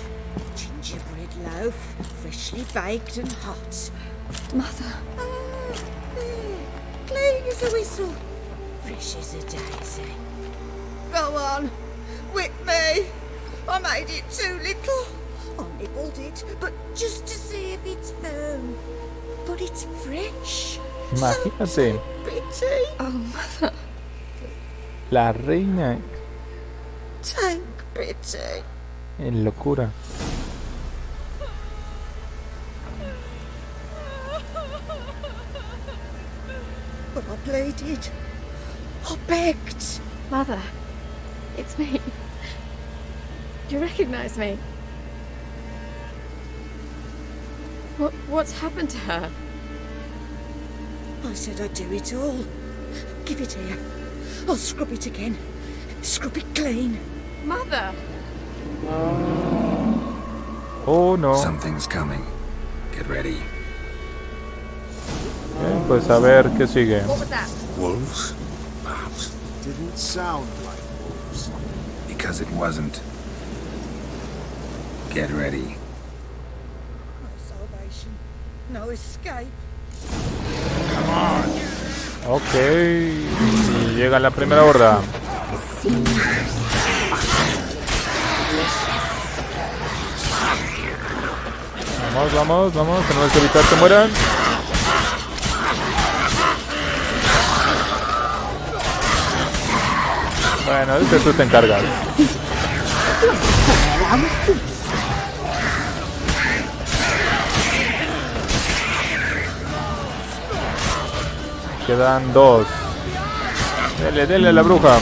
Gingerbread loaf, freshly baked and hot. Mother. There, clean as a whistle, fresh as a daisy. Go on, whip me. I made it too little. I nibbled it, but just to see if it's firm. But it's fresh. Imagínate. So pretty. Oh, Mother. La reina Tank pretty. en locura. But I pleaded. I begged. Mother. It's me. You recognize me? What's happened to her? I said I'd do it all. Give it here. I'll scrub it again. Scrub it clean. Mother! Oh no. Something's coming. Get ready. Pues a ver qué sigue. Wolves? Perhaps. Didn't sound like wolves. Because it wasn't. Get ready. No salvation. No escape. Ok. Y llega la primera horda. Vamos. Tenemos que evitar que mueran. Bueno, tú te encargas. Quedan 2. Dele a la bruja.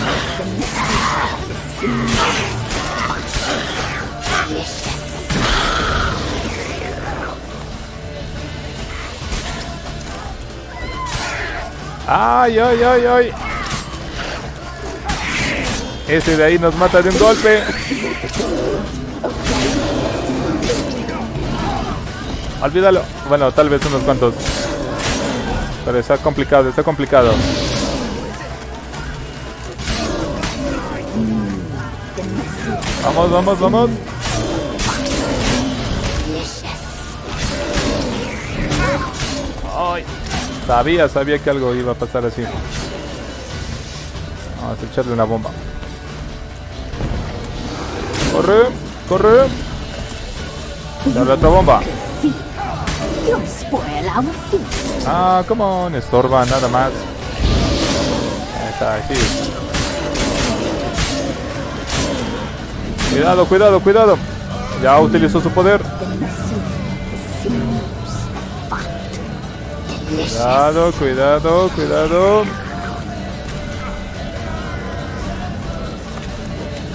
¡Ay! Ese de ahí nos mata de un golpe. Olvídalo. Bueno, tal vez unos cuantos. Pero está complicado. Vamos. Ay. Sabía que algo iba a pasar así. Vamos a echarle una bomba. Corre. Dale otra bomba. Come on, estorba nada más. Ahí está, sí. Cuidado. Ya utilizó su poder. Cuidado.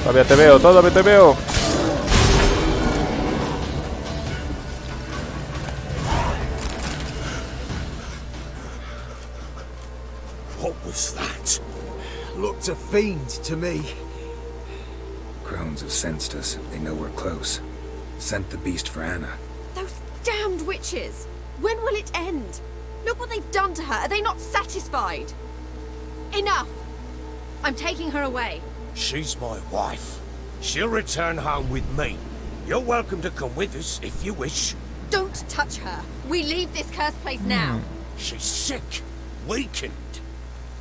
Todavía te veo. What was that? Looked a fiend to me. Crones have sensed us. They know we're close. Sent the beast for Anna. Those damned witches! When will it end? Look what they've done to her. Are they not satisfied? Enough! I'm taking her away. She's my wife. She'll return home with me. You're welcome to come with us if you wish. Don't touch her. We leave this cursed place now. She's sick, weakened.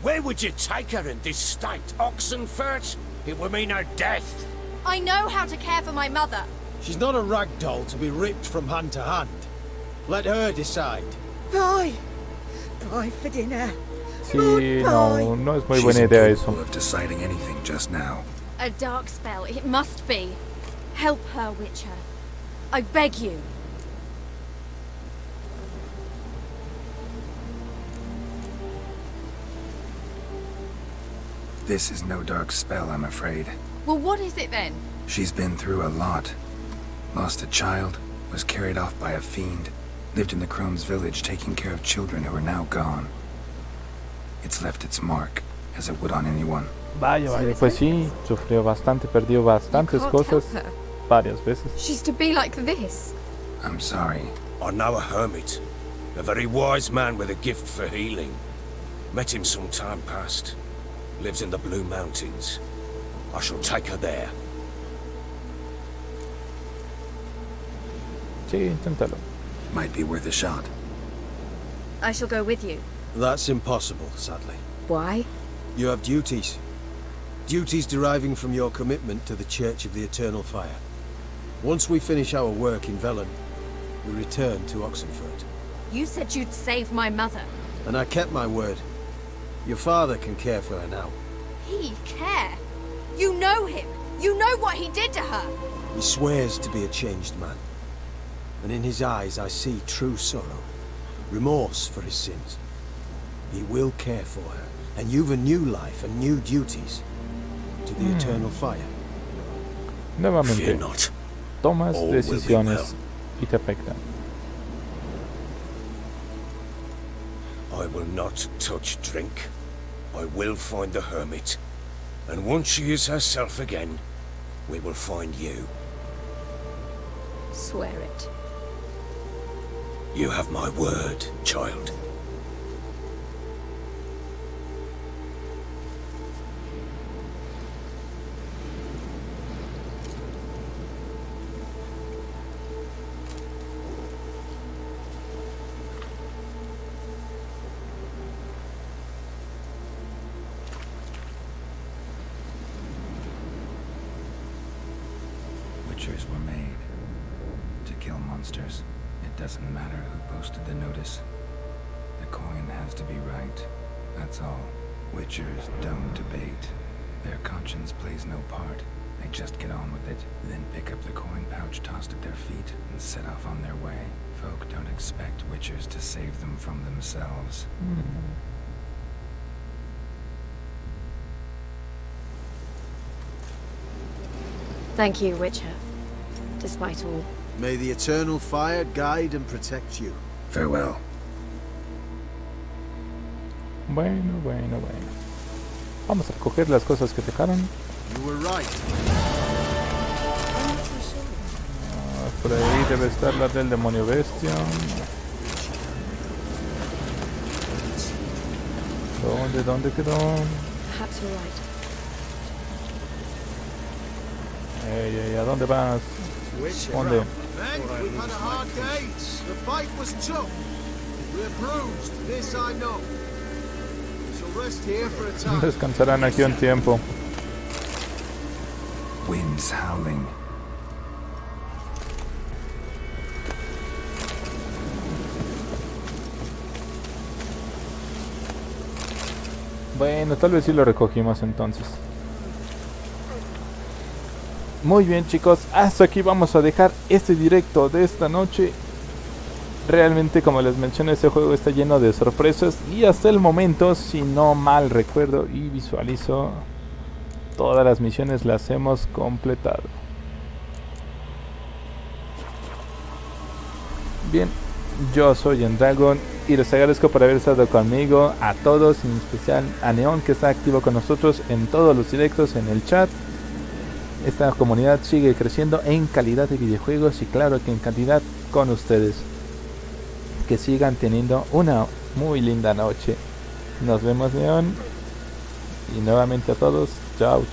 Where would you take her in this state? Oxenfurt? It would mean her death. I know how to care for my mother. She's not a rag doll to be ripped from hand to hand. Let her decide. Bye for dinner. Sí, no es muy buena idea eso. Of deciding anything just now. A dark spell, it must be. Help her, Witcher. I beg you. This is no dark spell, I'm afraid. Well, what is it then? She's been through a lot. Lost a child, was carried off by a fiend, lived in the Crone's village taking care of children who are now gone. It's left its mark, as it would on anyone. Vaya, pues sí, sufrió bastante, perdió bastantes cosas varias veces. She's to be like this. I'm sorry. I know a hermit, a very wise man with a gift for healing. Met him some time past. Lives in the Blue Mountains. I shall take her there. Sí, inténtalo. Might be worth a shot. I shall go with you. That's impossible, sadly. Why? You have duties. Duties deriving from your commitment to the Church of the Eternal Fire. Once we finish our work in Velen, we return to Oxenfurt. You said you'd save my mother. And I kept my word. Your father can care for her now. He care? You know him. You know what he did to her. He swears to be a changed man. And in his eyes I see true sorrow. Remorse for his sins. He will care for her. And you've a new life and new duties. To the Eternal Fire. Nuevamente, tomas decisiones y te afectan. I will not touch drink. I will find the hermit. And once she is herself again, we will find you. Swear it. You have my word, child. paid. To kill monsters, it doesn't matter who posted the notice. The coin has to be right. That's all. Witchers don't debate. Their conscience plays no part. They just get on with it, then pick up the coin pouch tossed at their feet and set off on their way. Folk don't expect witchers to save them from themselves. Thank you, Witcher. Despite all. May the eternal fire guide and protect you. Farewell. Bueno. Vamos a recoger las cosas que dejaron. You were right. Por ahí debe estar la del demonio bestia. ¿Dónde quedó? Perhaps you're right. ¿A dónde vas? ¿Dónde? Men, we've had a hard day. The fight was tough. We're bruised, this I know. We shall rest here for a time. Descansarán aquí un tiempo. Winds howling. Bueno, tal vez sí lo recogimos entonces. Muy bien, chicos, hasta aquí vamos a dejar este directo de esta noche. Realmente, como les mencioné, este juego está lleno de sorpresas y hasta el momento, si no mal recuerdo y visualizo, todas las misiones las hemos completado. Bien, yo soy N-Dragón y les agradezco por haber estado conmigo, a todos, en especial a Neon, que está activo con nosotros en todos los directos, en el chat. Esta comunidad sigue creciendo en calidad de videojuegos y claro que en cantidad con ustedes. Que sigan teniendo una muy linda noche. Nos vemos, Neon. Y nuevamente a todos, chao.